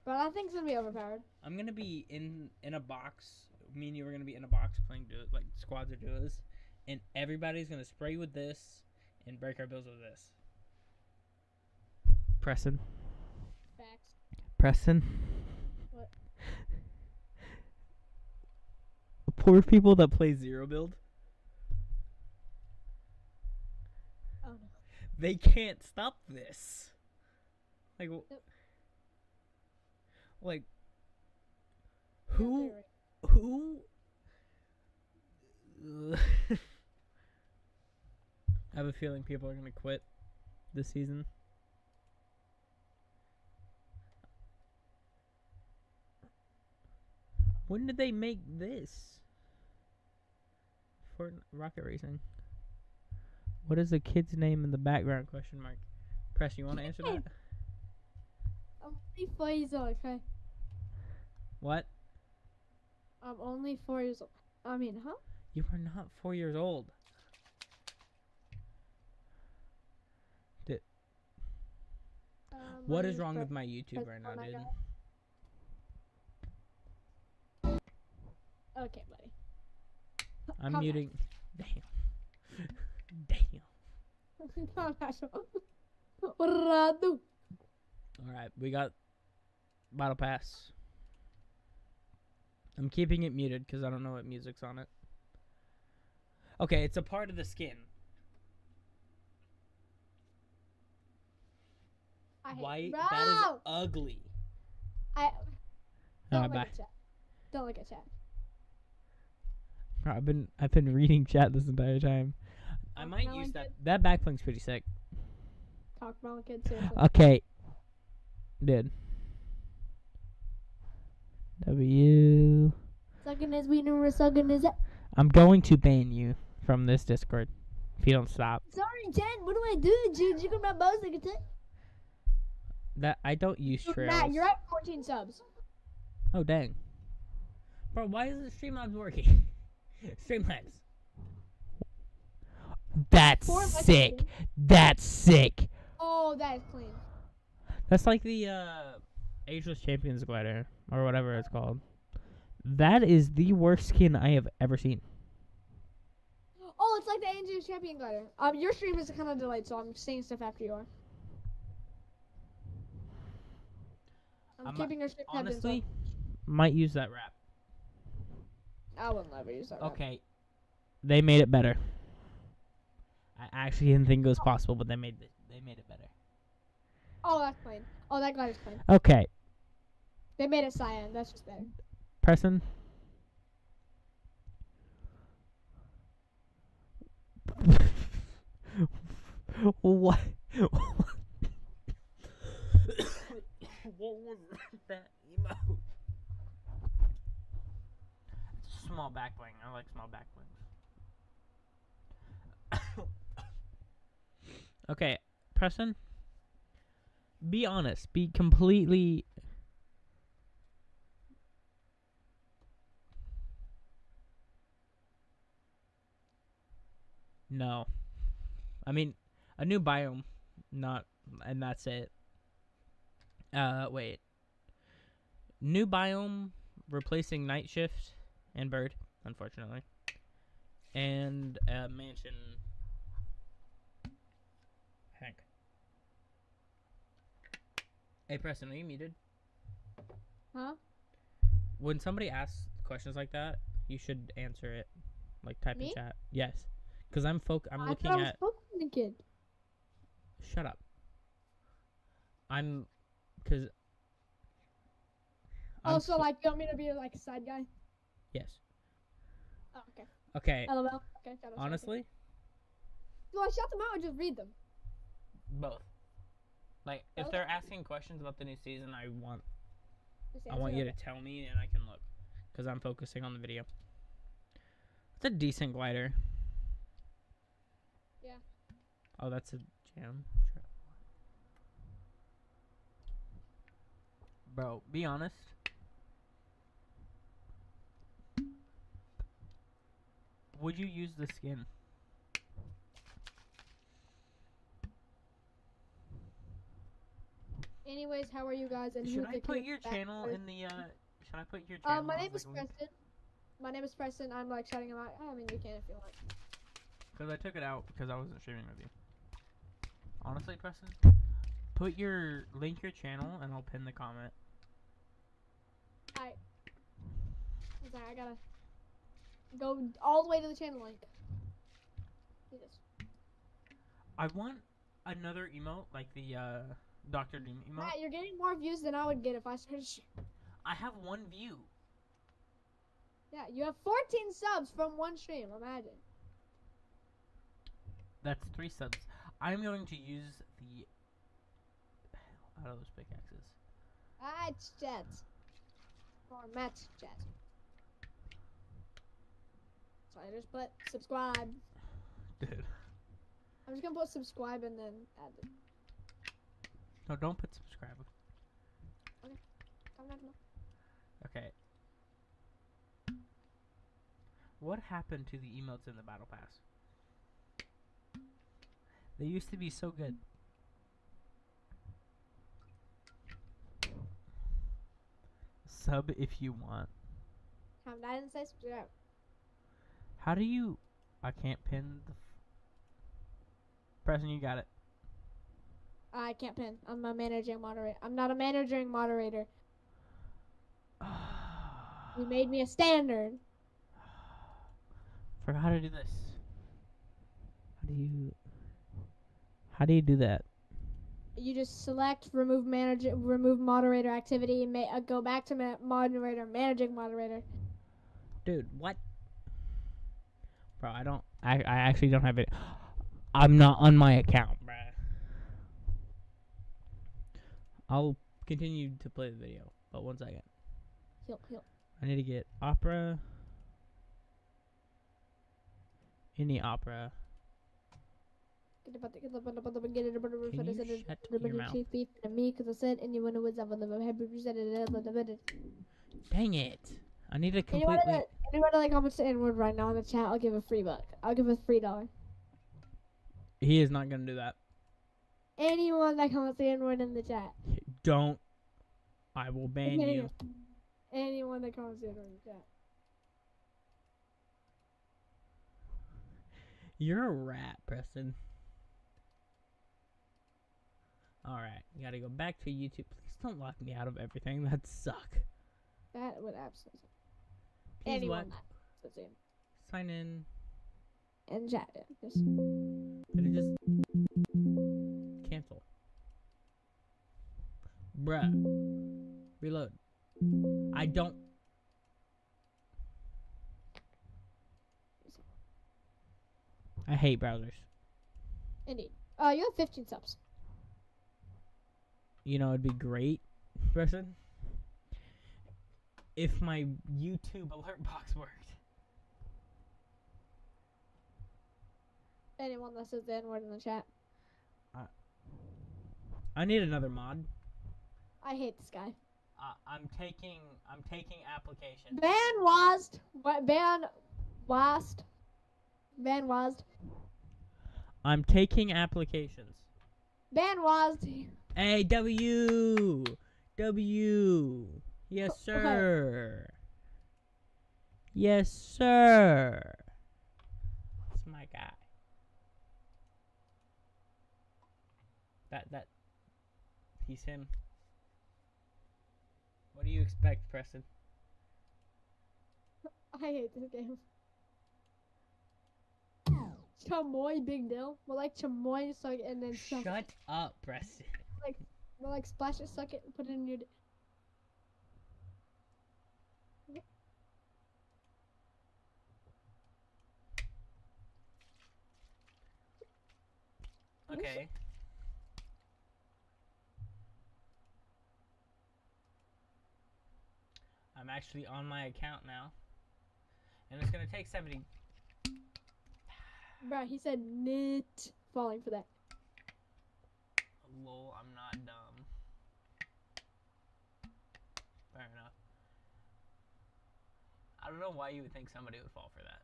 But I think it's gonna be overpowered. I'm gonna be in a box. Me and you are gonna be in a box playing like squads or duos, and everybody's gonna spray with this and break our bills with this. Preston. Facts. Preston. What? Poor people that play zero build. Oh no. They can't stop this. Like, Yep. like, Yeah, who, you're right. who? I have a feeling people are gonna quit this season. When did they make this? For rocket racing. What is the kid's name in the background? Question mark. Press, you want to answer that? I'm only 4 years old, okay? What? I'm only 4 years old. I mean, huh? You are not 4 years old. What is wrong with my YouTube right now, dude? Okay, buddy. I'm Calm muting. Damn. Damn. down. Radu. Alright, we got Battle Pass. I'm keeping it muted because I don't know what music's on it. Okay, it's a part of the skin. I hate White. Bro! That is ugly. Don't Alright, look bye. at chat. Don't look at chat. Bro, I've been reading chat this entire time. I might Melon use that. kid. That backblink's pretty sick. Talk about kids, seriously. Okay. Dude. W. Sucking his wiener, we're sucking his. I'm going to ban you from this Discord if you don't stop. Sorry, Jen. What do I do, dude? You can my boss like a That I don't use trails. Matt, you're at 14 subs. Oh dang. Bro, why isn't Streamlabs working? Streamlabs. That's Four sick. messages. That's sick. Oh, that is clean. That's like the Ageless Champions glider or whatever it's called. That is the worst skin I have ever seen. Oh, it's like the Angel Champion glider. Your stream is kind of delayed, so I'm saying stuff after you are. I'm keeping your stream tabs Honestly, in, might use that wrap. so I will never use that. Okay. They made it better. I actually didn't think it was possible, but they made it better. Oh, that's plain. Oh, that glider's plain. Okay. They made it cyan. That's just better. Person. What? What was that emote? It's a small back bling. I like small back blings. Okay, Preston. Be honest. Be completely. No. I mean, a new biome, not, and that's it. Wait. New biome replacing night shift and bird, unfortunately. And a mansion. Hank. Hey, Preston, are you muted? Huh? When somebody asks questions like that, you should answer it. Like, type Me? in chat. Yes. Because I'm I looking thought I was at... focusing the kid. Shut up. Because... Oh, so like you want me to be like a side guy? Yes. Oh, okay. Okay. LOL. Okay. Got it. Honestly, Do I shout them out or just read them? both. Like, if Okay. they're asking questions about the new season, I want Just you answer to it. tell me and I can look. Because I'm focusing on the video. It's a decent glider. Yeah. Oh, that's a jam. Bro, be honest. Would you use the skin? Anyways, how are you guys? And Should who's I the put kid your back channel first? in the should I put your channel? My as, name is like, a link? Preston. My name is Preston. I'm like shutting him out. I mean, you can if you want. Because I took it out because I wasn't streaming with you. Honestly, Preston, put your link your channel and I'll pin the comment. Alright. Sorry, I gotta go all the way to the channel link. Do this. I want another emote like the Dr. Doom emote. Matt, you're getting more views than I would get if I started. I have 1 view. Yeah, you have 14 subs from one stream. Imagine. That's 3 subs. I'm going to use the hell out of those pickaxes. It's Jets. Or Matt's Jet. So I just put subscribe. Dude. I'm just gonna put subscribe and then add it. No, don't put subscribe. Come down below. Okay. What happened to the emotes in the battle pass? They used to be so good. Sub if you want. I didn't say subscribe. How do you... I can't pin the... Preston, you got it. I can't pin. I'm a managing moderator. I'm not a managing moderator. You made me a standard. Forgot how to do this. How do you do that? You just select remove moderator activity and go back to moderator, managing moderator. Dude, what? Bro, I actually don't have it. I'm not on my account, bruh. I'll continue to play the video, but 1 second. Heal. I need to get opera. Any opera. Can you shut your mouth? Because I said anyone who was Dang it. I need to completely... Anybody that comments the N-word right now in the chat, I'll give a free buck. I'll give a $3. He is not going to do that. Anyone that comments the N-word in the chat. Don't. I will ban you. Anyone that comments the N-word in the chat. You're a rat, Preston. Alright, you gotta go back to YouTube. Please don't lock me out of everything. That'd suck. That would absolutely. Please Anyone what? that's in. Sign in. And chat. Just. Did it just cancel? Bruh. Reload. I don't. I hate browsers. Indeed. You have 15 subs. You know, it'd be great, Preston, if my YouTube alert box worked. Anyone that says the N-word in the chat. I need another mod. I hate this guy. I'm taking application. Ban Wast. What? Ban Wast. Ban Wast. I'm taking applications. Ban Wast. Hey, W. Yes, sir. Yes, sir. That's my guy. That. He's him. What do you expect, Preston? I hate this game. Chamoy, big deal. More like chamoy, suck it, and then stuff. Shut up, Preston. More like splash it, suck it, put it in your. Okay. I'm actually on my account now. And it's gonna take 70. Bruh, he said knit. Falling for that. Lol, I'm not dumb. Fair enough. I don't know why you would think somebody would fall for that.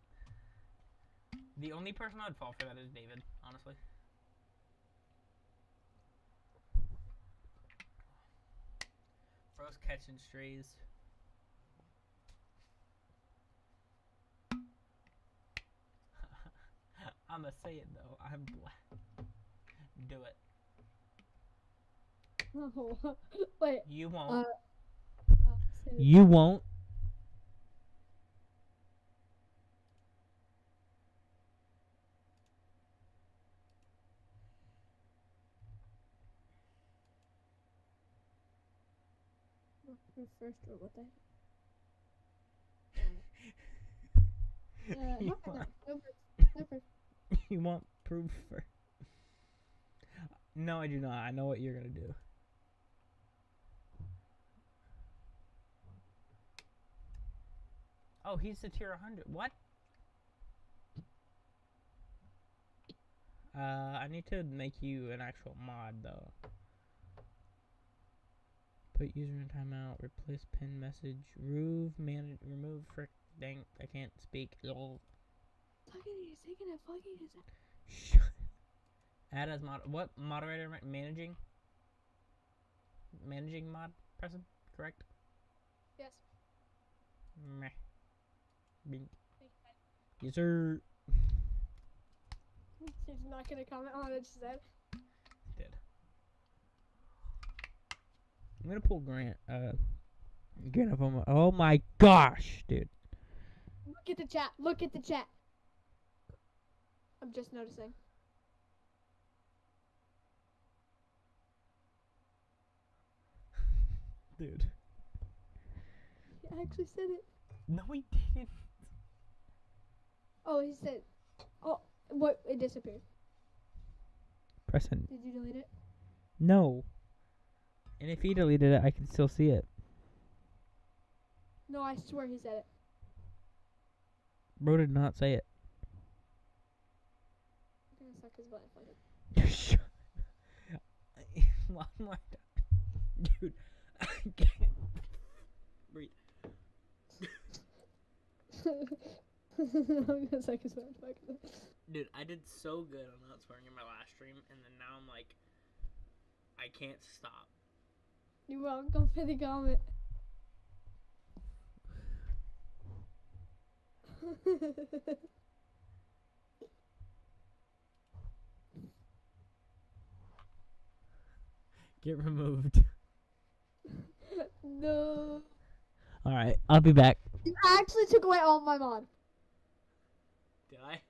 The only person I'd fall for that is David, honestly. Bro's catching strays. I'ma say it though. I'm black. Do it. Oh, wait. You won't. Say it. You won't. First or what the You no, want- no, no, no, You want proof for? No, I do not. I know what you're gonna do. Oh, he's the tier 100. What? I need to make you an actual mod though. Put user in timeout. Replace pin message. Remove frick. Dang, I can't speak. Lol. He's taking it. Fucking is it? Shut. Add as mod. What moderator am I managing? Managing mod person, correct? Yes. Meh. Bing. Yes, sir. He's not gonna comment on it. She said. Did. I'm gonna pull Grant. Grant up on my. Oh my gosh, dude. Look at the chat. Look at the chat. I'm just noticing. Dude. He actually said it. No, he didn't. Oh, he said. Oh, what? It disappeared. Preston. Did you delete it? No. And if he deleted it, I can still see it. No, I swear he said it. Bro did not say it. I'm gonna suck his butt if I did. Shut. One more time. Dude, I can't breathe. I'm gonna suck his butt if I did. Dude, I did so good on not swearing in my last stream, and then now I'm like, I can't stop. You're welcome for the comment. Get removed. No. Alright, I'll be back. You actually took away all my mod. Did I?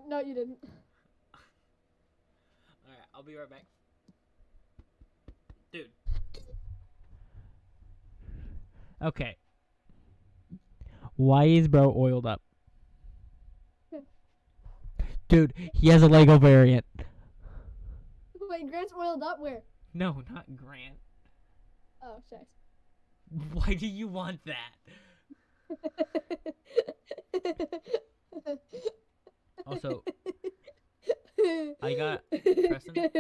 No, you didn't. Alright, I'll be right back. Dude. Okay. Why is bro oiled up? Dude, he has a Lego variant. Wait, Grant's oiled up where? No, not Grant. Oh, shucks. Why do you want that? Also, I got Preston.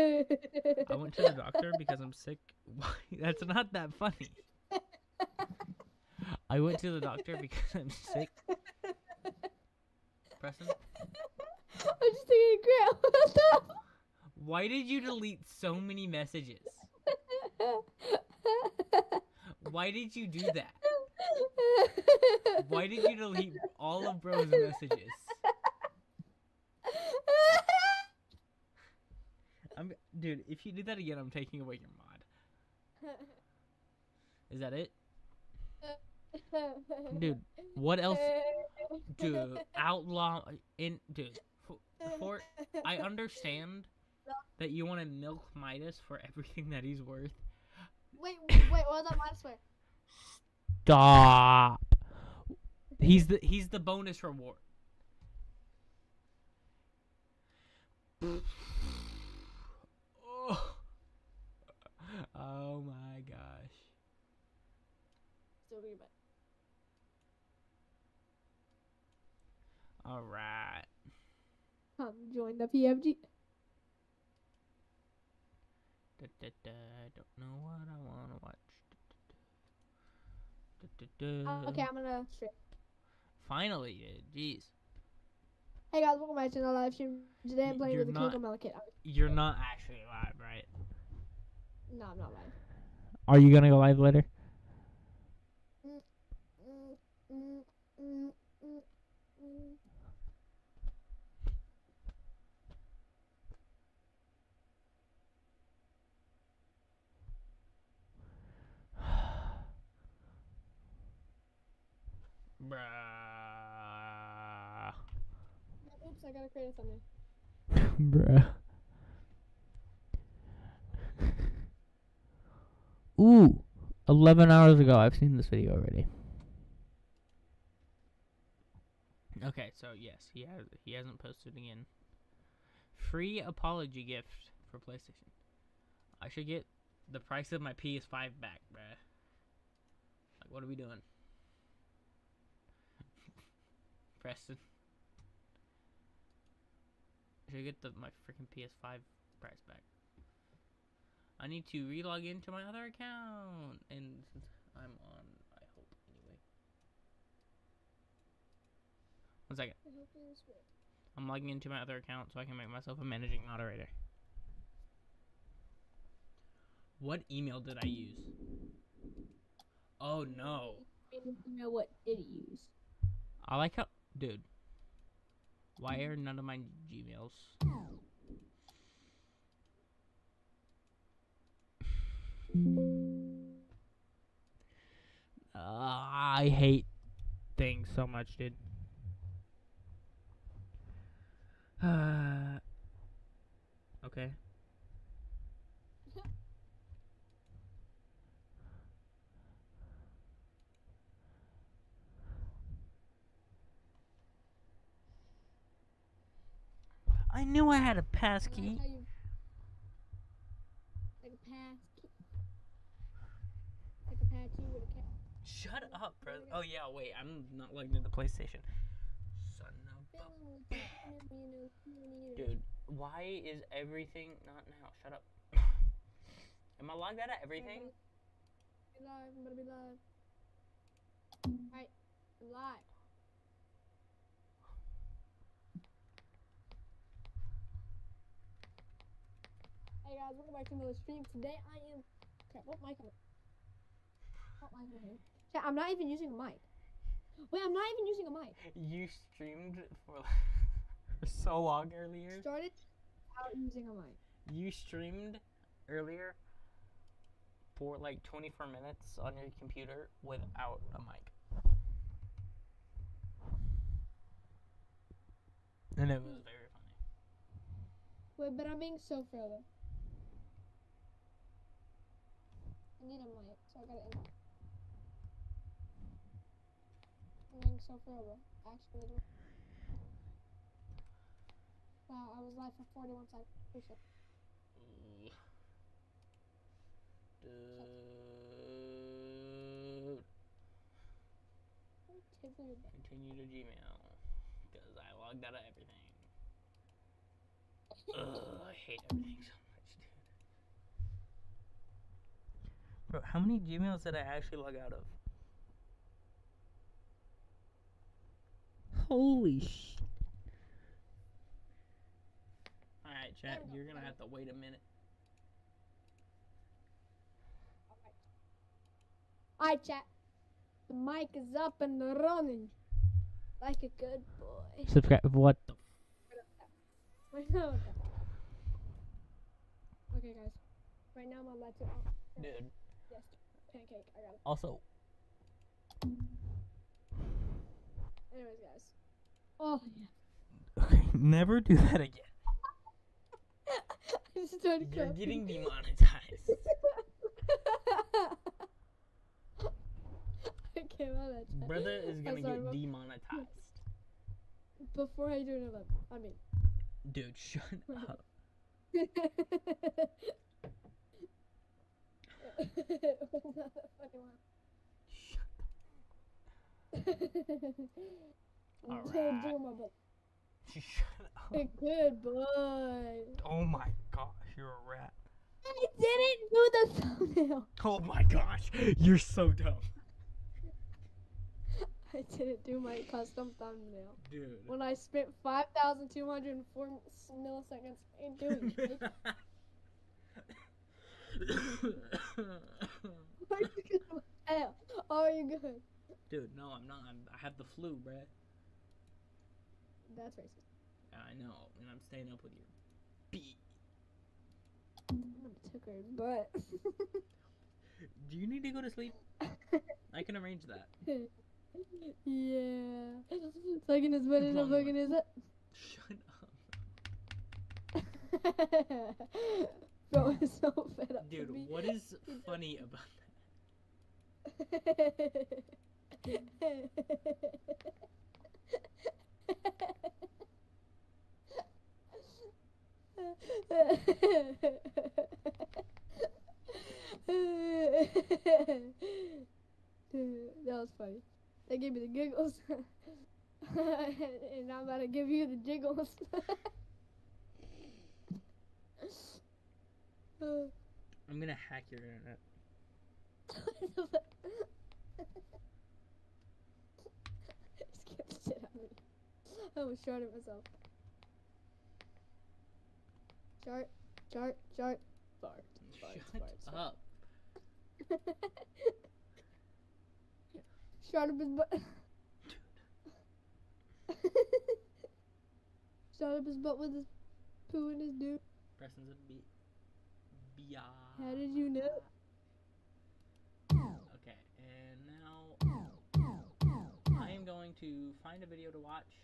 I went to the doctor because I'm sick. Why? That's not that funny. I went to the doctor because I'm sick. Preston, I'm just thinking of Grant. why did you delete so many messages? Why did you do that? Why did you delete all of bro's messages? Dude, if you do that again, I'm taking away your mod. Is that it? Dude, what else? Dude, outlaw dude. For I understand that you want to milk Midas for everything that he's worth. Wait, what was that last word? Stop. He's the bonus reward. Oh my gosh. Still be back. All right. Come join the PFG. Don't know what I want to watch. Okay, I'm gonna straight. Finally, jeez. Hey guys, welcome back to the live stream. Today I'm playing You're with the not- Coco Malakit. You're not actually live, right? No, I'm not live. Are you gonna go live later? Bruh. Oops, I gotta create something. Bruh. Ooh, 11 hours ago. I've seen this video already. Okay, so yes, he hasn't posted again. Free apology gift for PlayStation. I should get the price of my PS5 back, bruh. Like, what are we doing? Preston. I should get my freaking PS5 price back. I need to relog into my other account, and since I'm on, I hope anyway. 1 second. I'm logging into my other account so I can make myself a managing moderator. What email did I use? Oh no. Email what did he use? I like how, dude. Why are none of my Gmails? I hate things so much, dude. Okay. I knew I had a pass key. Like a pass key. Like a pass key with a cat. Shut up, bro. Oh yeah, wait. I'm not logged into PlayStation. Son of a... Dude, why is everything not now? Shut up. Am I logged out of everything? Be live. I'm gonna be live. Alright, I'm live. Hey guys, welcome back to another stream. Today I am. Crap, what mic am I? What mic am I? Chat, I'm not even using a mic. Wait, I'm not even using a mic. You streamed for so long earlier. Started without using a mic. You streamed earlier for like 24 minutes on your computer without a mic. And it was very funny. Wait, but I'm being so further. I need a mic, so I gotta enter. I'm being so further. Actually, wow, I was live for 41 seconds. Appreciate it. Dude. Continue to Gmail. Because I logged out of everything. Ugh, I hate everything so much, dude. Bro, how many Gmails did I actually log out of? Holy sh... Alright, chat, you're gonna have to wait a minute. Alright, chat. The mic is up and running. Like a good boy. Subscribe. What the Okay, guys. Right now, my lights are off. dude. Yes, pancake. I got it. Also, Anyways, guys. Oh, yeah. okay, never do that again. I just started You're coughing. getting demonetized. I came out of that chat. Brother is gonna I'm sorry, get Mom. demonetized. Before I do another, I mean. Dude, shut up. Alright. Shut up. Good boy. Oh my gosh, you're a rat. I didn't do the thumbnail. Oh my gosh, you're so dumb. I didn't do my custom thumbnail. Dude. When I spent 5,204 milliseconds in doing it. Are you good? Hell, are you good? Dude, no, I'm not. I have the flu, bruh. That's racist. I know, and I'm staying up with your beat. I'm gonna took her butt. Do you need to go to sleep? I can arrange that. Yeah. Sucking his butt and I'm fucking his up. Shut up. Bro is so fed up. Dude, with me. what is funny about That was funny. That gave me the giggles. And I'm about to give you the jiggles. I'm gonna hack your internet. Scared the shit out of me. I almost shot at myself. Chart. Fart. Shut up. Shot up his butt. Shot up his butt with his poo in his dude. Preston's a beat. How did you know? Okay, and now I am going to find a video to watch,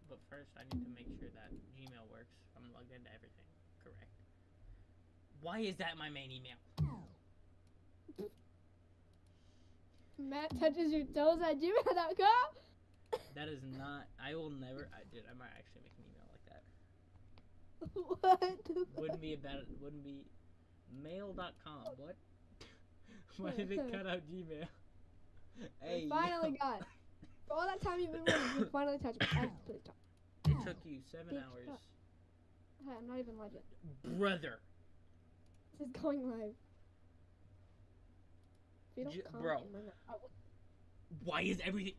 but first I need to make sure that Gmail works. I'm logged into everything. Correct. Why is that my main email? Matt touches your toes at gmail.com. That is not. I will never. I might actually make an email like that. What? Wouldn't be mail.com. What? Why did it cut out Gmail? Hey. We finally got it. For all that time you've been waiting, you finally touched me. Please stop. It took you 7 Bitch, hours. stop. Hey, I'm not even live yet. Brother. This is going live. If you don't comment Bro. in my mouth, I will- Why is everything?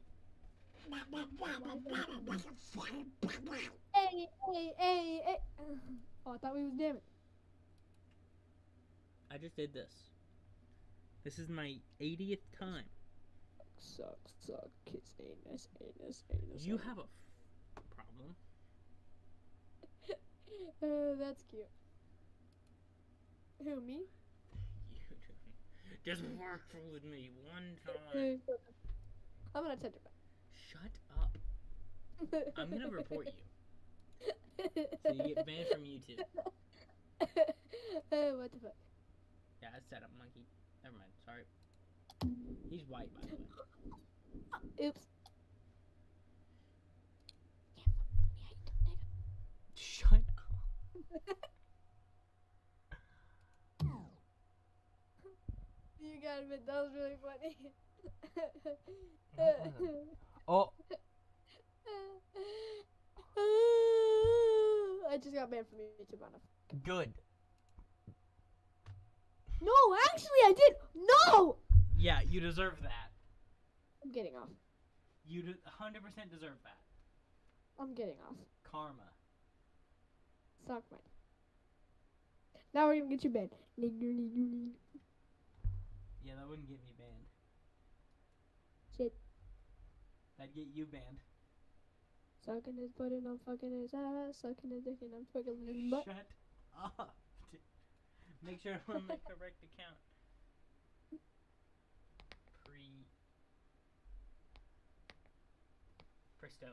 Hey. Oh, I thought we was jamming. I just did this. This is my 80th time. Suck, kiss, anus. You have a problem. That's cute. Who, me? You do. Just work with me one time. I'm gonna touch it back. Shut up. I'm gonna report you. So you get banned from YouTube. What the fuck? Yeah, I set up monkey. Never mind. Sorry. He's white, by the way. Oops. Shut up. You gotta admit, that was really funny. Oh. I just got banned from YouTube on a. Good. No, actually, I did. No. Yeah, you deserve that. I'm getting off. You 100% deserve that. I'm getting off. Karma. Suck my. Now we're gonna get you banned. Nigger. Yeah, that wouldn't get me banned. Shit. That'd get you banned. Sucking his butt and I'm fucking his ass. Sucking his dick and I'm twiggling his butt. Shut up. Make sure I'm on the correct account. Presto.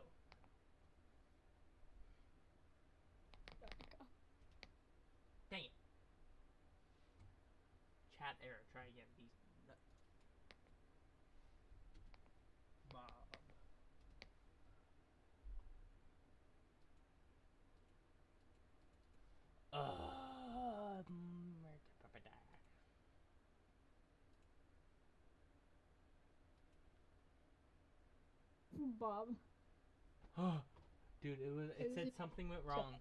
Dang it. Chat error. Try again. Bob. Bob. Dude, it said something went wrong,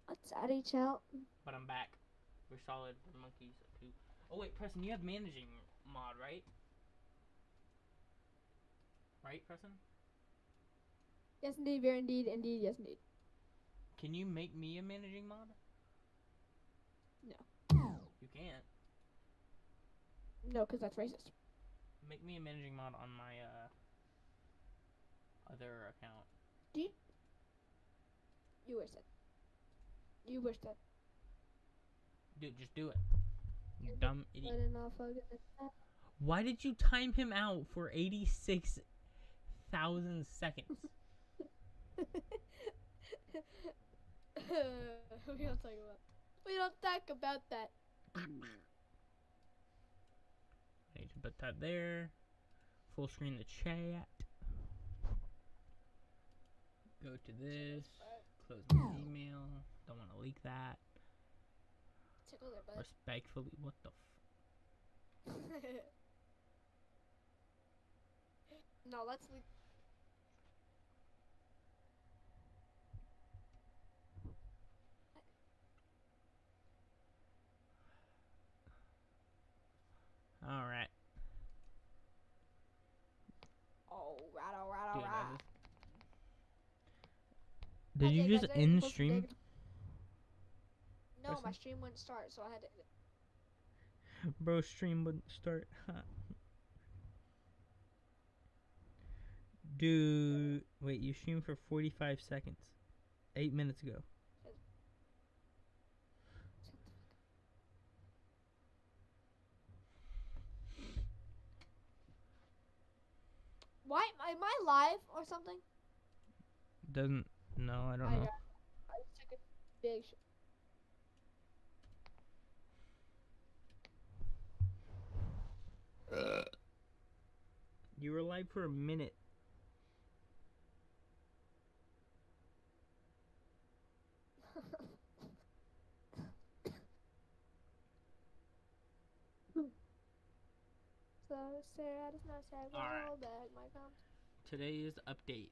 What's that, HL? but I'm back. We're solid for monkeys too. Oh wait, Preston, you have managing mod, right? Right, Preston? Yes, indeed. Very indeed. Indeed. Yes, indeed. Can you make me a managing mod? No. You can't. No, because that's racist. Make me a managing mod on my other account. You wish that. You wish that. Dude, just do it. You dumb idiot. But enough of it. Why did you time him out for 86,000 seconds? We don't talk about. We don't talk about that. I need to put that there. Full screen the chat. Go to this. Close my email. Don't want to leak that. Tickle their butt. Respectfully, what the No, let's leave. Alright. All right. Dude, did you just end stream? No, my stream wouldn't start, so I had to. Bro, stream wouldn't start. Dude, wait, you streamed for 45 seconds. 8 minutes ago. Why am I live or something? Doesn't, no, I don't know. I just took a big You were live for a minute. So sad, it's not sad. Alright. Back my comments. Today's update.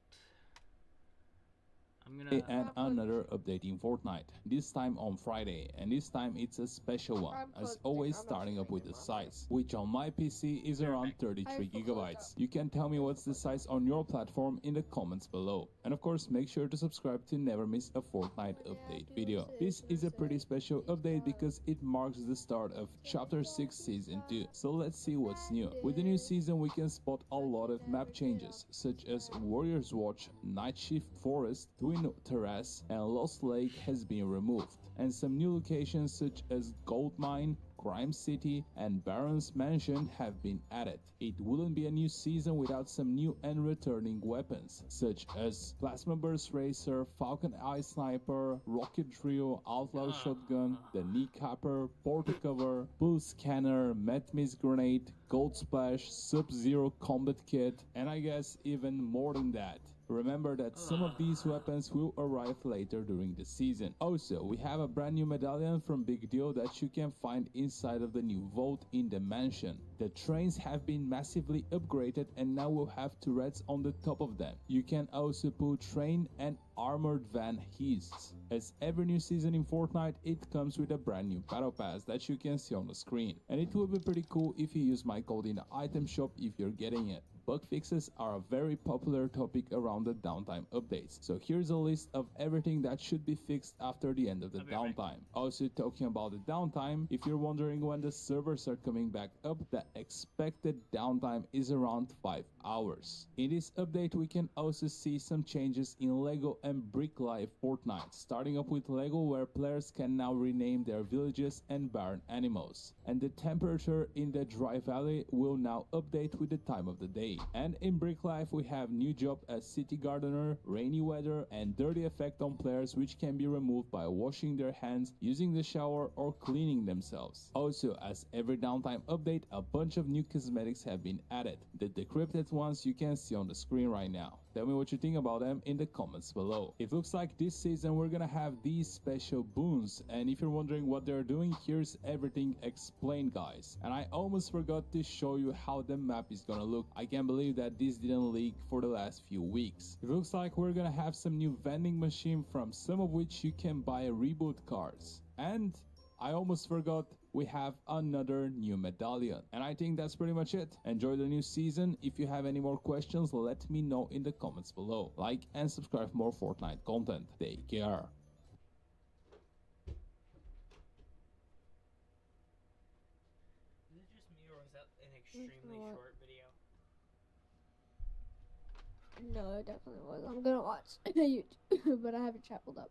I'm And gonna. another update in Fortnite, this time on Friday, and this time it's a special one, as always starting up with the size, which on my PC is around 33 gigabytes. You can tell me what's the size on your platform in the comments below. And of course, make sure to subscribe to never miss a Fortnite update video. This is a pretty special update because it marks the start of Chapter 6 Season 2. So let's see what's new. With the new season we can spot a lot of map changes, such as Warrior's Watch, Night Shift Forest, Twin Terrace and Lost Lake has been removed, and some new locations such as Gold Mine, Crime City and Baron's Mansion have been added. It wouldn't be a new season without some new and returning weapons, such as Plasma Burst Racer, Falcon Eye Sniper, Rocket Trio, Outlaw Shotgun, the Kneecapper, Portacover, Pulse Scanner, Metmis Grenade, Gold Splash, Sub-Zero Combat Kit, and I guess even more than that. Remember that some of these weapons will arrive later during the season. Also, we have a brand new medallion from Big Deal that you can find inside of the new vault in the mansion. The trains have been massively upgraded and now will have turrets on the top of them. You can also pull train and armored van heists. As every new season in Fortnite, it comes with a brand new battle pass that you can see on the screen. And it will be pretty cool if you use my code in the item shop if you're getting it. Bug fixes are a very popular topic around the downtime updates. So here's a list of everything that should be fixed after the end of the downtime. Also talking about the downtime, if you're wondering when the servers are coming back up, the expected downtime is around 5 hours. In this update we can also see some changes in LEGO and Brick Life Fortnite, starting up with LEGO where players can now rename their villages and barn animals. And the temperature in the dry valley will now update with the time of the day. And in Brick Life we have new job as City Gardener, rainy weather and dirty effect on players which can be removed by washing their hands, using the shower or cleaning themselves. Also, as every downtime update, a bunch of new cosmetics have been added. The decrypted ones you can see on the screen right now. Tell me what you think about them in the comments below. It looks like this season we're gonna have these special boons, and if you're wondering what they're doing, here's everything explained, guys. And I almost forgot to show you how the map is gonna look. I can't believe that this didn't leak for the last few weeks. It looks like we're gonna have some new vending machine, from some of which you can buy reboot cards. And I almost forgot, we have another new medallion. And I think that's pretty much it. Enjoy the new season. If you have any more questions, let me know in the comments below. Like and subscribe for more Fortnite content. Take care. Is it just me or is that really what? short video. No, it definitely was. I'm gonna watch YouTube, but I have it chapeled up.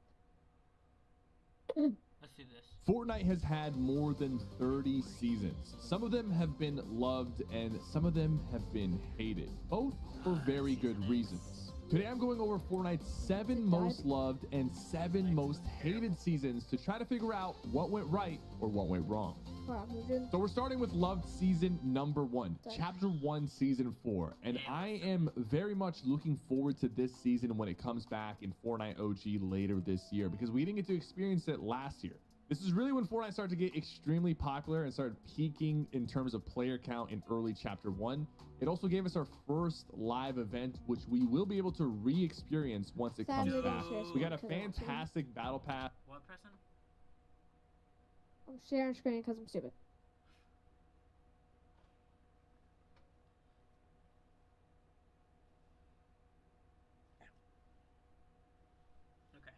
Let's do this. Fortnite has had more than 30 seasons. Some of them have been loved and some of them have been hated, both for very good reasons. Today I'm going over Fortnite's 7 most loved and 7 most hated seasons to try to figure out what went right or what went wrong. So we're starting with loved season number 1, chapter 1, season 4. And I am very much looking forward to this season when it comes back in Fortnite OG later this year, because we didn't get to experience it last year. This is really when Fortnite started to get extremely popular and started peaking in terms of player count in early chapter 1. It also gave us our first live event, which we will be able to re-experience once it comes back. We got a fantastic battle pass. What, Preston? I'm sharing screen because I'm stupid. Okay.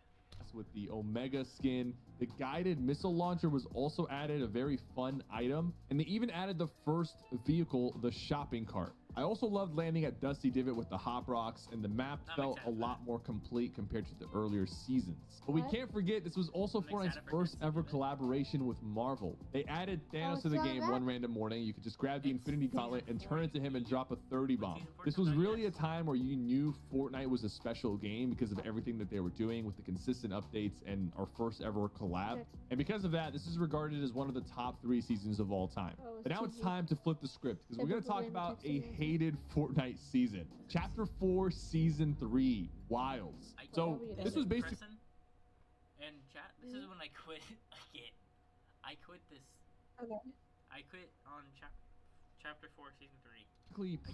With the Omega skin, the guided missile launcher was also added, a very fun item, and they even added the first vehicle, the shopping cart. I also loved landing at Dusty Divot with the hop rocks, and the map felt a lot more complete compared to the earlier seasons. But we can't forget, this was also Fortnite's first ever collaboration with Marvel. They added Thanos to the game one random morning. You could just grab the Infinity Gauntlet and turn it to him and drop a 30 bomb. This was really a time where you knew Fortnite was a special game because of everything that they were doing with the consistent updates and our first ever collab. And because of that, this is regarded as one of the top 3 seasons of all time. But now it's time to flip the script, because we're going to talk about a hated Fortnite season. Chapter 4, Season 3, Wilds. So this was basically... And chat, this is when I quit again. I quit this. Okay. I quit on chapter 4, Season 3.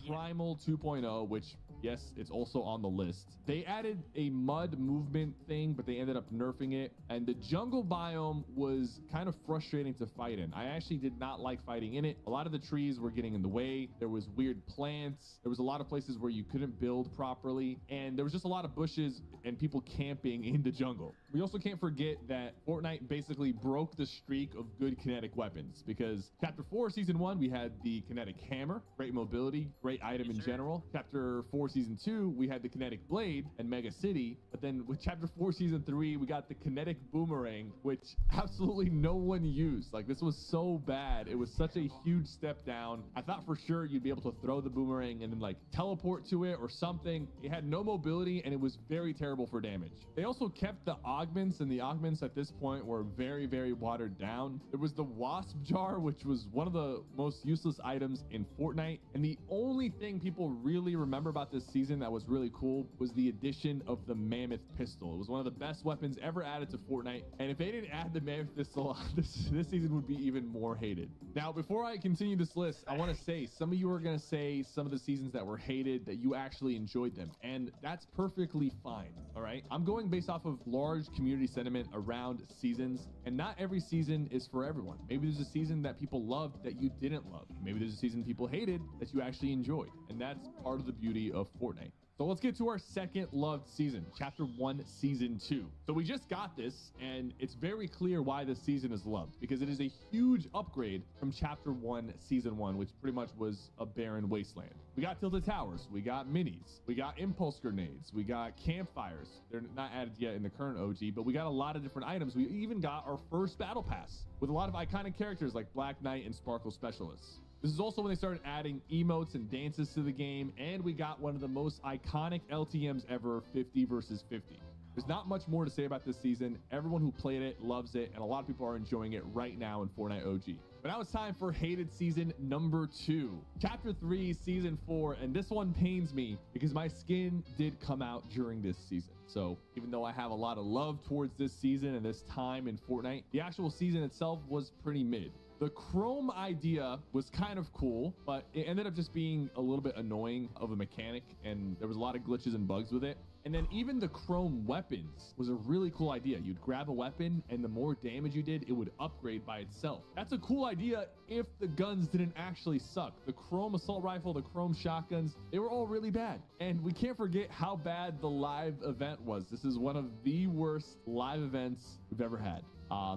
Primal 2.0, which, yes, it's also on the list. They added a mud movement thing, but they ended up nerfing it. And the jungle biome was kind of frustrating to fight in. I actually did not like fighting in it. A lot of the trees were getting in the way. There was weird plants. There was a lot of places where you couldn't build properly. And there was just a lot of bushes and people camping in the jungle. We also can't forget that Fortnite basically broke the streak of good kinetic weapons, because chapter 4, season 1, we had the kinetic hammer, great mobility, great item in general. Chapter 4, season 2, we had the kinetic blade and Mega City. But then with chapter 4, season 3, we got the kinetic boomerang, which absolutely no one used. Like, this was so bad. It was such a huge step down. I thought for sure you'd be able to throw the boomerang and then like teleport to it or something. It had no mobility and it was very terrible for damage. They also kept the augments, and the augments at this point were very, very watered down. There was the wasp jar, which was one of the most useless items in Fortnite. And the only thing people really remember about this season that was really cool was the addition of the mammoth pistol. It was one of the best weapons ever added to Fortnite. And if they didn't add the mammoth pistol, this season would be even more hated. Now, before I continue this list, I want to say some of you are going to say some of the seasons that were hated that you actually enjoyed them. And that's perfectly fine. All right. I'm going based off of large community sentiment around seasons, and not every season is for everyone. Maybe there's a season that people loved that you didn't love. Maybe there's a season people hated that you actually enjoyed, and that's part of the beauty of Fortnite. So let's get to our second loved season, chapter 1, season 2. So we just got this, and it's very clear why this season is loved, because it is a huge upgrade from chapter 1, season 1, which pretty much was a barren wasteland. We got tilted towers, we got minis, we got impulse grenades, we got campfires. They're not added yet in the current OG, but we got a lot of different items. We even got our first battle pass with a lot of iconic characters like Black Knight and Sparkle Specialists. This is also when they started adding emotes and dances to the game, and we got one of the most iconic LTMs ever, 50 versus 50. There's not much more to say about this season. Everyone who played it loves it, and a lot of people are enjoying it right now in Fortnite OG. But now it's time for hated season number 2, chapter 3, season 4, and this one pains me because my skin did come out during this season. So even though I have a lot of love towards this season and this time in Fortnite, the actual season itself was pretty mid. The chrome idea was kind of cool, but it ended up just being a little bit annoying of a mechanic, and there was a lot of glitches and bugs with it. And then even the chrome weapons was a really cool idea. You'd grab a weapon, and the more damage you did, it would upgrade by itself. That's a cool idea if the guns didn't actually suck. The chrome assault rifle, the chrome shotguns, they were all really bad. And we can't forget how bad the live event was. This is one of the worst live events we've ever had.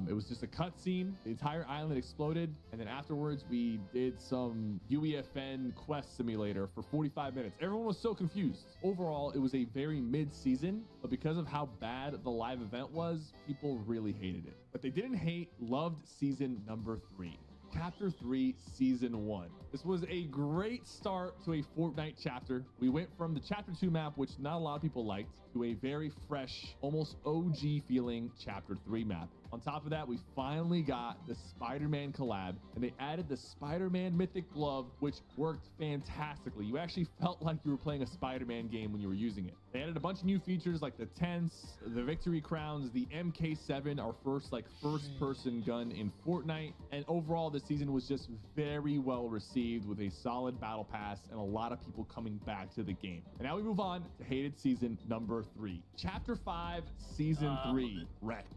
It was just a cutscene. The entire island exploded, and then afterwards we did some UEFN quest simulator for 45 minutes. Everyone was so confused. Overall, it was a very mid-season, but because of how bad the live event was, people really hated it. But they didn't hate, loved season number 3. Chapter 3, Season 1. This was a great start to a Fortnite chapter. We went from the Chapter 2 map, which not a lot of people liked, to a very fresh, almost OG feeling Chapter 3 map. On top of that, we finally got the Spider-Man collab, and they added the Spider-Man Mythic Glove, which worked fantastically. You actually felt like you were playing a Spider-Man game when you were using it. They added a bunch of new features like the tents, the victory crowns, the MK7, our first first-person gun in Fortnite, and overall this season was just very well received with a solid battle pass and a lot of people coming back to the game. And now we move on to hated season number 3. Chapter 5, Season 3, Wrecked.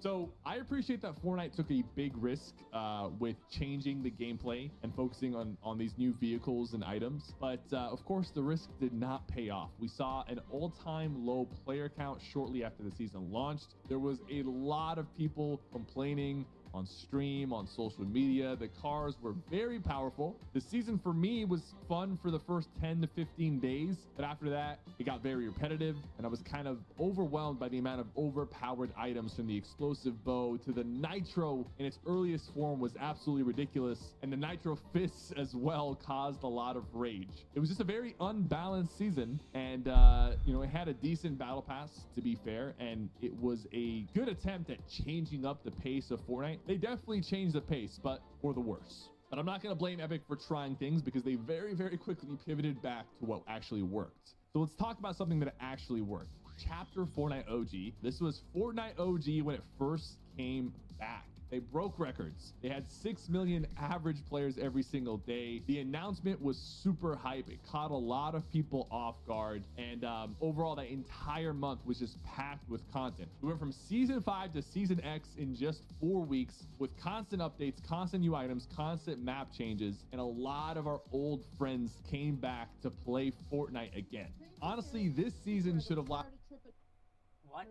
So I appreciate that Fortnite took a big risk with changing the gameplay and focusing on these new vehicles and items. But of course, the risk did not pay off. We saw an all-time low player count shortly after the season launched. There was a lot of people complaining on stream, on social media. The cars were very powerful. The season for me was fun for the first 10 to 15 days, but after that, it got very repetitive, and I was kind of overwhelmed by the amount of overpowered items, from the explosive bow to the nitro in its earliest form was absolutely ridiculous, and the nitro fists as well caused a lot of rage. It was just a very unbalanced season, and it had a decent battle pass, to be fair, and it was a good attempt at changing up the pace of Fortnite. They definitely changed the pace, but for the worse. But I'm not going to blame Epic for trying things, because they very, very quickly pivoted back to what actually worked. So let's talk about something that actually worked. Chapter Fortnite OG. This was Fortnite OG when it first came back. They broke records. They had 6 million average players every single day. The announcement was super hype. It caught a lot of people off guard. And overall, that entire month was just packed with content. We went from Season 5 to Season X in just 4 weeks, with constant updates, constant new items, constant map changes. And a lot of our old friends came back to play Fortnite again. Honestly, this season should have lasted. What?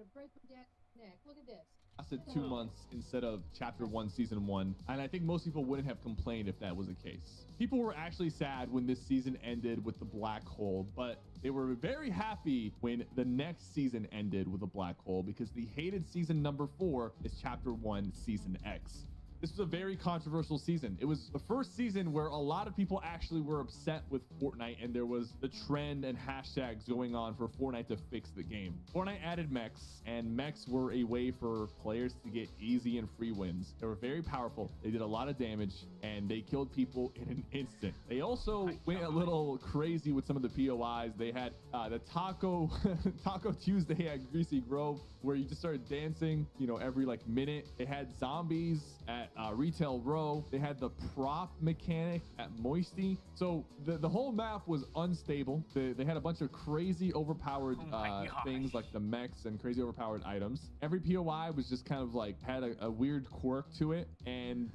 Look at this. Lasted 2 months instead of Chapter 1, Season 1, and I think most people wouldn't have complained if that was the case. People were actually sad when this season ended with the black hole, but they were very happy when the next season ended with a black hole, because the hated season number 4 is Chapter 1, Season X. This was a very controversial season. It was the first season where a lot of people actually were upset with Fortnite, and there was the trend and hashtags going on for Fortnite to fix the game. Fortnite added mechs, and mechs were a way for players to get easy and free wins. They were very powerful. They did a lot of damage, and they killed people in an instant. They also went a little crazy with some of the POIs. They had the Taco Tuesday at Greasy Grove, where you just started dancing, every minute. They had zombies at Retail Row. They had the prop mechanic at Moisty. So the whole map was unstable. They had a bunch of crazy overpowered things like the mechs and crazy overpowered items. Every POI was just kind of had a weird quirk to it, and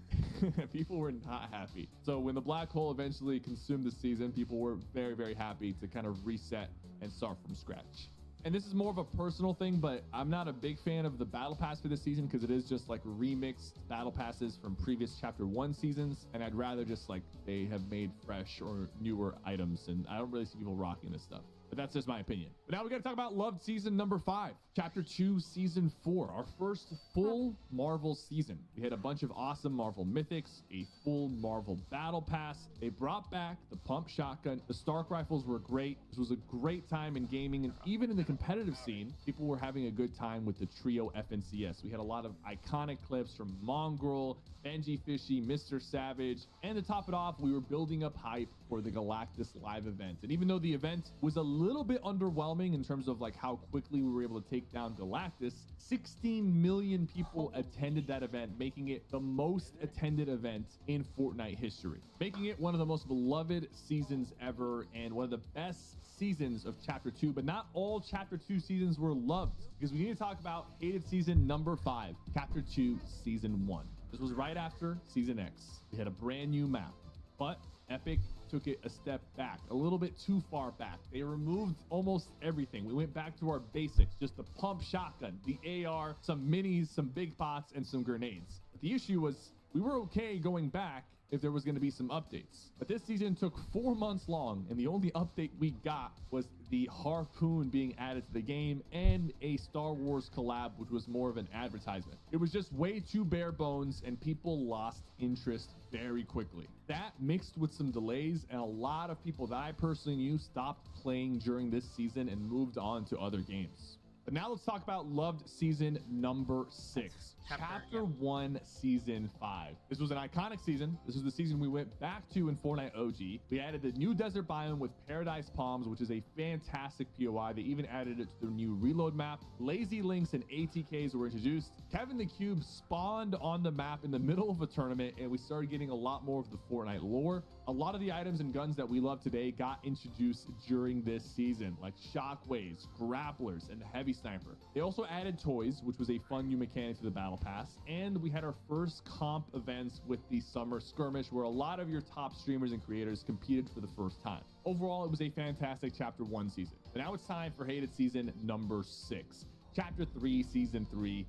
people were not happy. So when the black hole eventually consumed the season, people were very, very happy to kind of reset and start from scratch. And this is more of a personal thing, but I'm not a big fan of the battle pass for this season, because it is just remixed battle passes from previous Chapter 1 seasons, and I'd rather just they have made fresh or newer items, and I don't really see people rocking this stuff. But that's just my opinion. But now we got to talk about loved season number 5, Chapter 2, Season 4, our first full Marvel season. We had a bunch of awesome Marvel mythics, a full Marvel battle pass. They brought back the pump shotgun. The Stark rifles were great. This was a great time in gaming, and even in the competitive scene, people were having a good time with the trio FNCS. We had a lot of iconic clips from Mongrel, Benji Fishy, Mr. Savage, and to top it off, we were building up hype for the Galactus live event. And even though the event was a little bit underwhelming in terms of how quickly we were able to take down Galactus, 16 million people attended that event, making it the most attended event in Fortnite history, making it one of the most beloved seasons ever and one of the best seasons of Chapter 2. But not all Chapter 2 seasons were loved, because we need to talk about hated season number 5, Chapter 2, Season 1. This was right after Season X. We had a brand new map, but Epic took it a step back, a little bit too far back. They removed almost everything. We went back to our basics, just the pump shotgun, the AR, some minis, some big pots, and some grenades. But the issue was we were okay going back if there was going to be some updates. But this season took 4 months long, and the only update we got was the harpoon being added to the game and a Star Wars collab, which was more of an advertisement. It was just way too bare bones, and people lost interest very quickly. That mixed with some delays, and a lot of people that I personally knew stopped playing during this season and moved on to other games. But now let's talk about loved season number 6. Chapter 1, Season 5. This was an iconic season. This was the season we went back to in Fortnite OG. We added the new desert biome with Paradise Palms, which is a fantastic POI. They even added it to the new reload map. Lazy Links and ATKs were introduced. Kevin the Cube spawned on the map in the middle of a tournament, and we started getting a lot more of the Fortnite lore. A lot of the items and guns that we love today got introduced during this season, like shockwaves, grapplers, and the heavy sniper. They also added toys, which was a fun new mechanic to the battle pass, and we had our first comp events with the summer skirmish, where a lot of your top streamers and creators competed for the first time. Overall, it was a fantastic chapter 1 season. But now it's time for hated season number 6, chapter 3, season 3,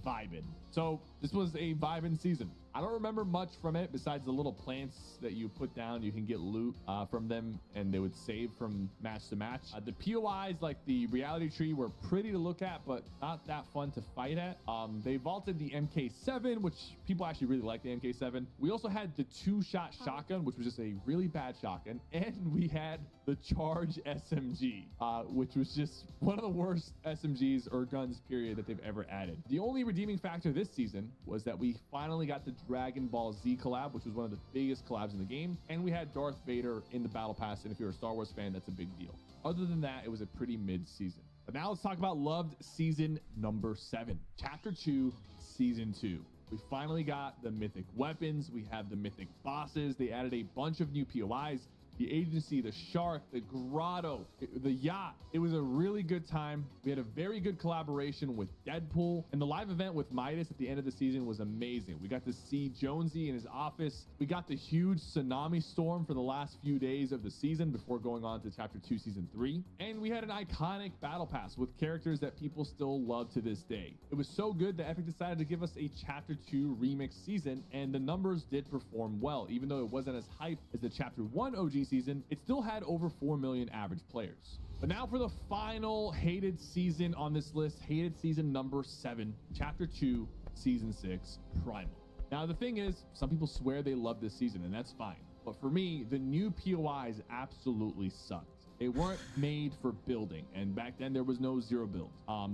vibin'. So this was a vibin' season. I don't remember much from it besides the little plants that you put down. You can get loot from them, and they would save from match to match. The POIs, like the reality tree, were pretty to look at, but not that fun to fight at. They vaulted the MK7, which people actually really like the MK7. We also had the 2-shot shotgun, which was just a really bad shotgun. And we had the Charge SMG, which was just one of the worst SMGs or guns, period, that they've ever added. The only redeeming factor this season was that we finally got the Dragon Ball Z collab, which was one of the biggest collabs in the game, and we had Darth Vader in the battle pass, and if you're a Star Wars fan, that's a big deal. Other than that, it was a pretty mid-season. But now let's talk about loved season number 7, chapter 2, season 2. We finally got the mythic weapons. We have the mythic bosses. They added a bunch of new POIs. The agency, the shark, the grotto, the yacht. It was a really good time. We had a very good collaboration with Deadpool, and the live event with Midas at the end of the season was amazing. We got to see Jonesy in his office. We got the huge tsunami storm for the last few days of the season before going on to chapter 2, season 3. And we had an iconic battle pass with characters that people still love to this day. It was so good that Epic decided to give us a chapter 2 remix season, and the numbers did perform well. Even though it wasn't as hype as the chapter 1 OG season, it still had over 4 million average players. But now for the final hated season on this list, hated season number 7, chapter 2, season 6, Primal. Now the thing is, some people swear they love this season, and that's fine. But for me, the new POIs absolutely sucked. They weren't made for building, and back then there was no zero build.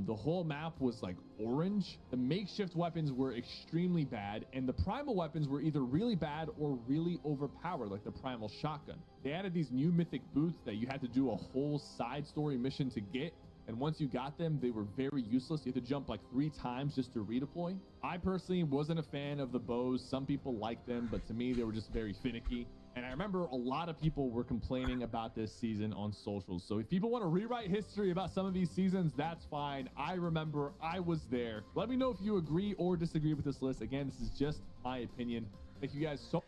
The whole map was like orange. The makeshift weapons were extremely bad, and the primal weapons were either really bad or really overpowered, like the primal shotgun. They added these new mythic boots that you had to do a whole side story mission to get, and once you got them, they were very useless. You had to jump like 3 times just to redeploy. I personally wasn't a fan of the bows. Some people liked them, but to me, they were just very finicky. And I remember a lot of people were complaining about this season on socials. So if people want to rewrite history about some of these seasons, that's fine. I remember, I was there. Let me know if you agree or disagree with this list. Again, this is just my opinion. Thank you guys so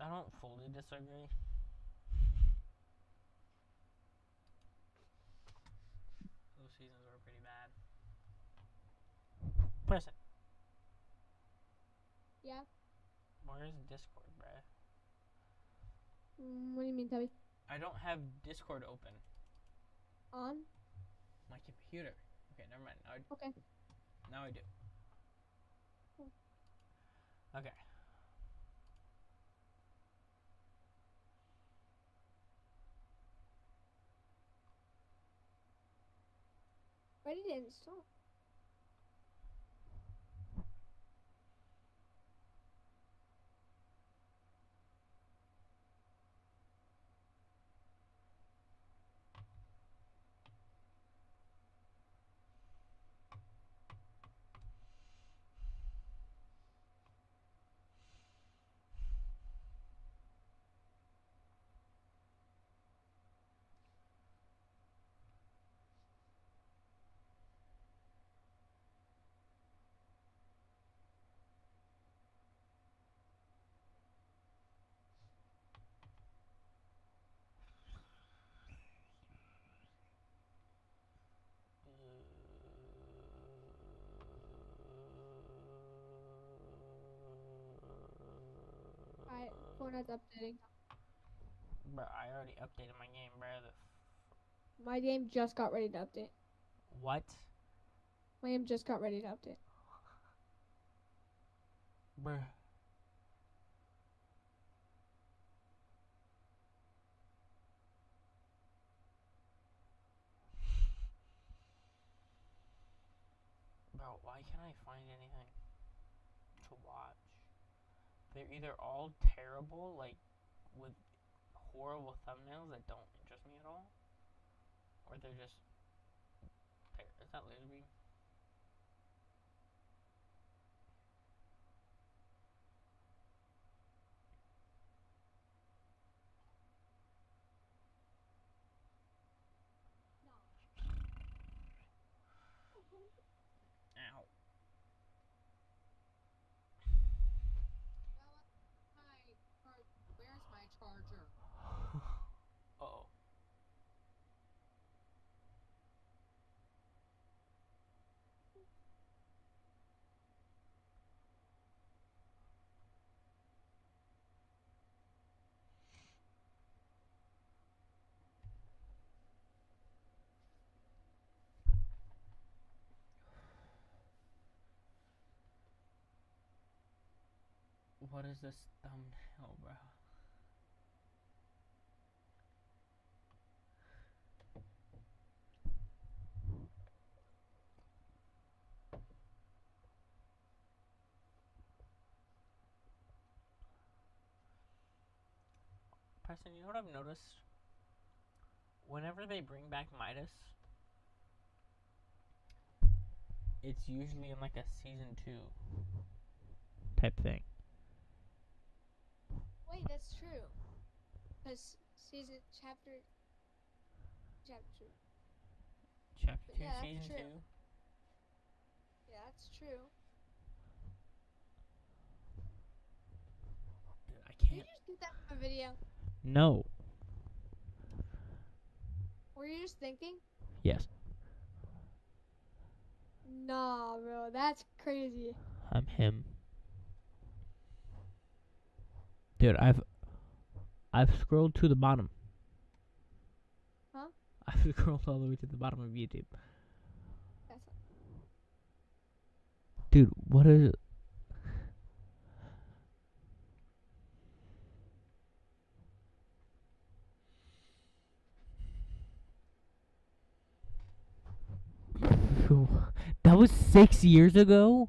I don't fully disagree. Those seasons were pretty bad. Press it. Yeah. Where's Discord, bruh? What do you mean, Tubby? I don't have Discord open. On? My computer. Okay, never mind. Okay. Now I do. Okay. Ready to install. Fortnite's updating. Bro, I already updated my game, bro. My game just got ready to update. What? My game just got ready to update. Bruh. Bro, why can't I find anything to watch? They're either all terrible, like, with horrible thumbnails that don't interest me at all, or they're just... Is that laser beam? Ow. Where's my charger? Uh-oh. What is this thumbnail, bro? Preston, you know what I've noticed? Whenever they bring back Midas, it's usually in like a season 2 type thing. Wait, that's true. Because chapter 2. Chapter 2, Yeah, that's season true. 2. Yeah, that's true. Dude, I Did you can't. just get that from a video? No. Were you just thinking? Yes. Nah, bro, that's crazy. I'm him. Dude, I've scrolled to the bottom. Huh? I've scrolled all the way to the bottom of YouTube. That's Dude, what is it? That was 6 years ago?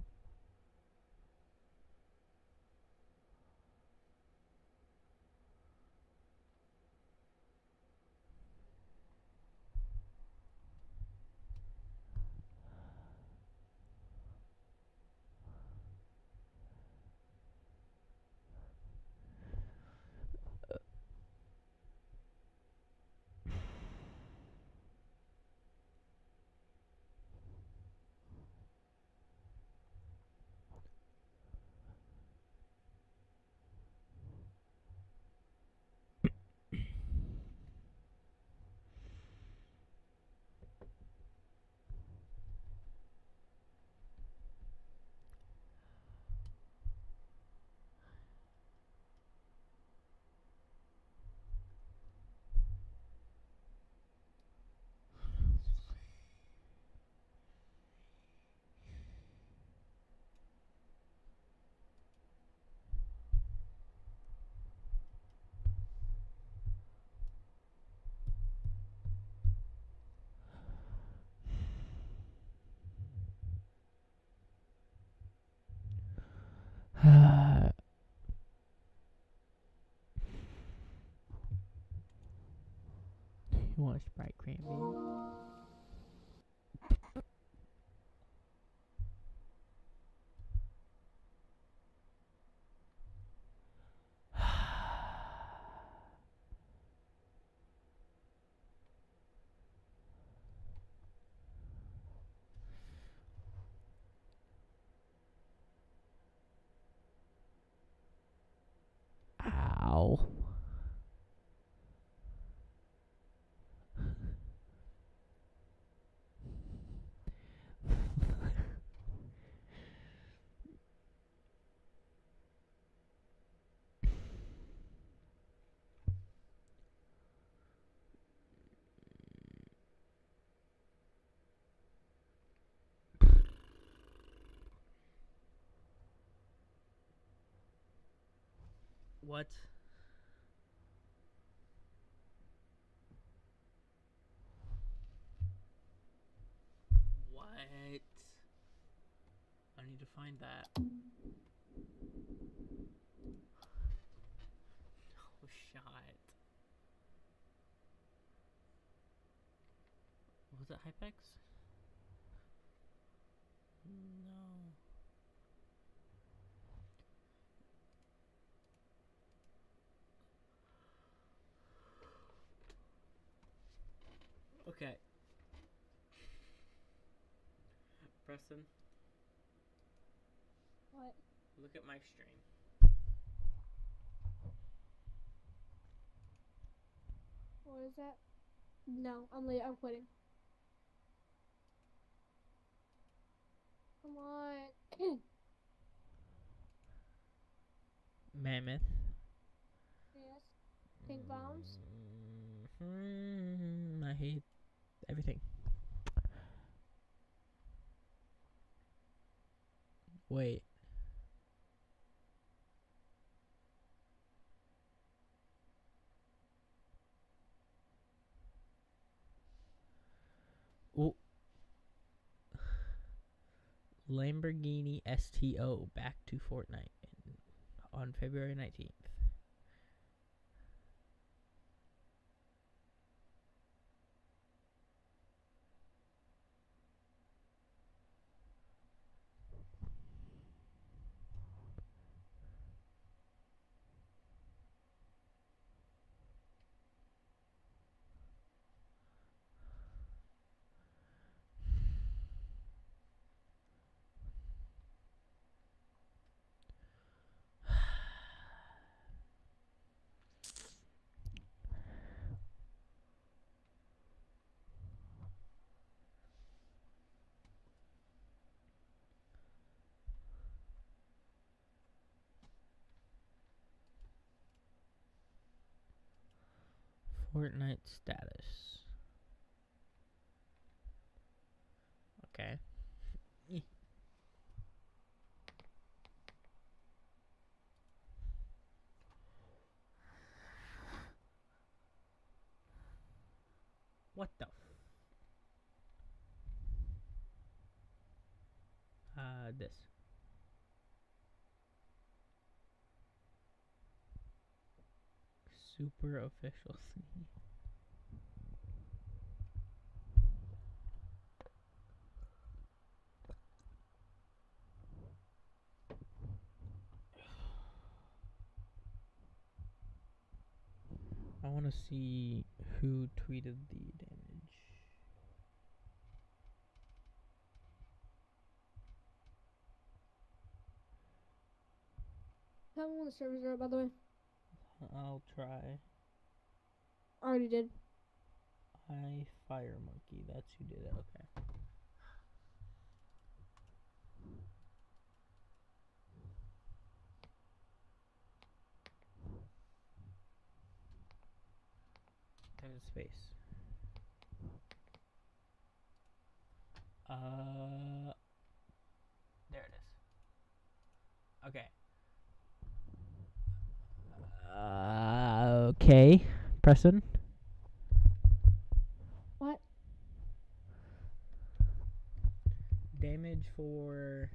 You want Sprite cranberry? Ow. What? What? I need to find that. Oh, shot. Was it Hypex? No. Okay. Preston, What? look at my stream. What is that? No, I'm quitting. Come on. Mammoth. Yes. Pink bombs. I hate everything. Wait. Ooh. Lamborghini STO back to Fortnite on February 19th. Fortnite status. Okay. What the? This. Super official. I want to see who tweeted the damage. Tell me when the servers are up, by the way. I'll try. Already did. I Fire Monkey. That's who did it. Okay. There's a space. There it is. Okay. Okay. Preston. What? Damage for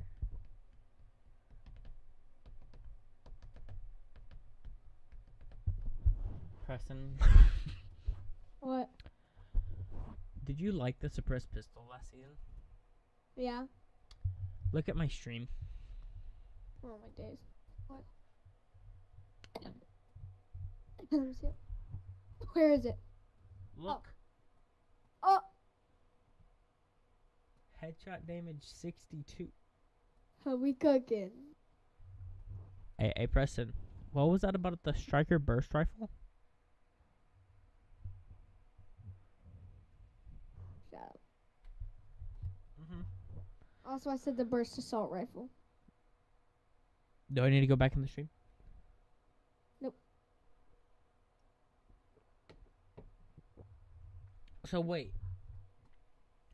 Preston. What? Did you like the suppressed pistol last season? Yeah. Look at my stream. Oh my days. What? Let me see it. Where is it? Look. Oh! Headshot damage 62. How we cooking? Hey, Preston. What was that about the striker burst rifle? Shut up. Mm-hmm. Also, I said the burst assault rifle. Do I need to go back in the stream? Nope. So wait.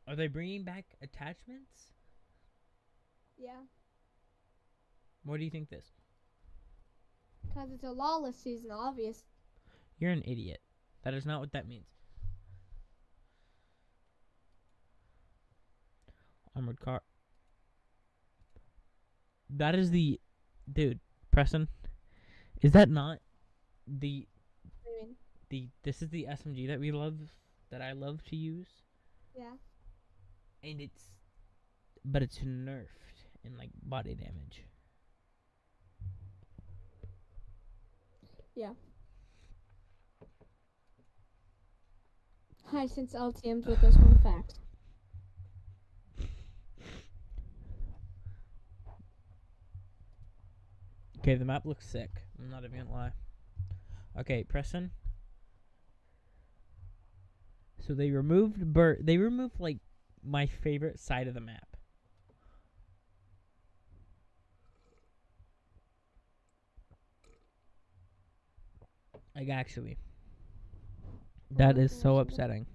Are they bringing back attachments? Yeah. What do you think this? Because it's a lawless season, obvious. You're an idiot. That is not what that means. Armored car. That is the... Dude, Preston. Is that not the... I mean, This is the SMG that we love... That I love to use. yeah. And it's... But it's nerfed in, like, body damage. Yeah. Hi, since LTM's with this one fact. Okay, the map looks sick. I'm not even gonna lie. Okay, Preston. So they removed they removed like my favorite side of the map. Like actually. That is so upsetting.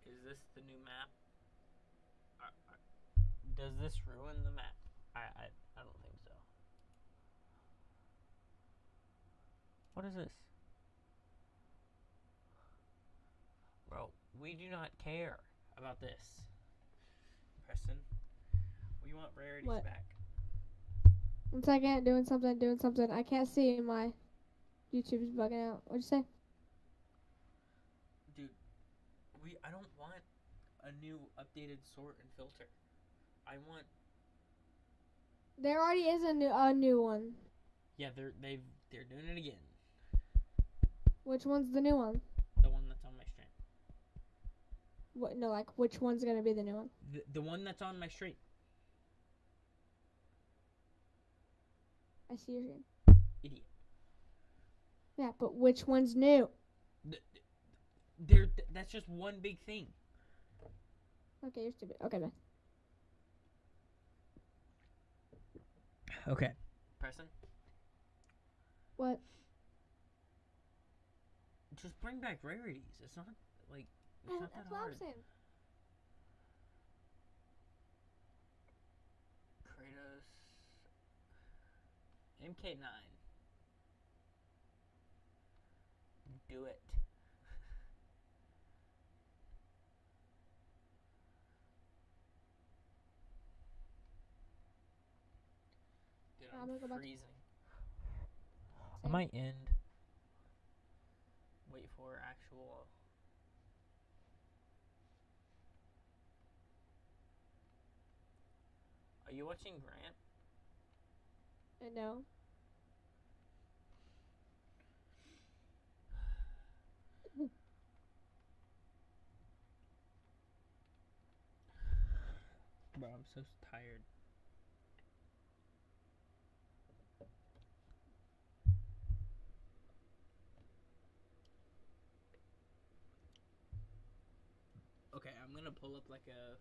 Is this the new map? Does this ruin the map? I don't think so. What is this? Bro, we do not care about this. Preston, we want rarities What? back. 1 second, doing something. I can't see my YouTube's bugging out. What'd you say? Dude, I don't want a new updated sort and filter. I want... There already is a new one. Yeah, they're doing it again. Which one's the new one? The one that's on my stream. What? No, like which one's gonna be the new one? The one that's on my stream. I see your screen. Idiot. Yeah, but which one's new? That's just one big thing. Okay, you're stupid. Okay, bye. Okay. Preston? What? Just bring back rarities. It's not like it's not that That's what hard. I'm saying. Kratos MK9. Do it. Dude, I'm gonna go back. freezing. I might end. Wait for actual. Are you watching Grant? No. Bro, I'm so tired. Okay, I'm gonna pull up like a...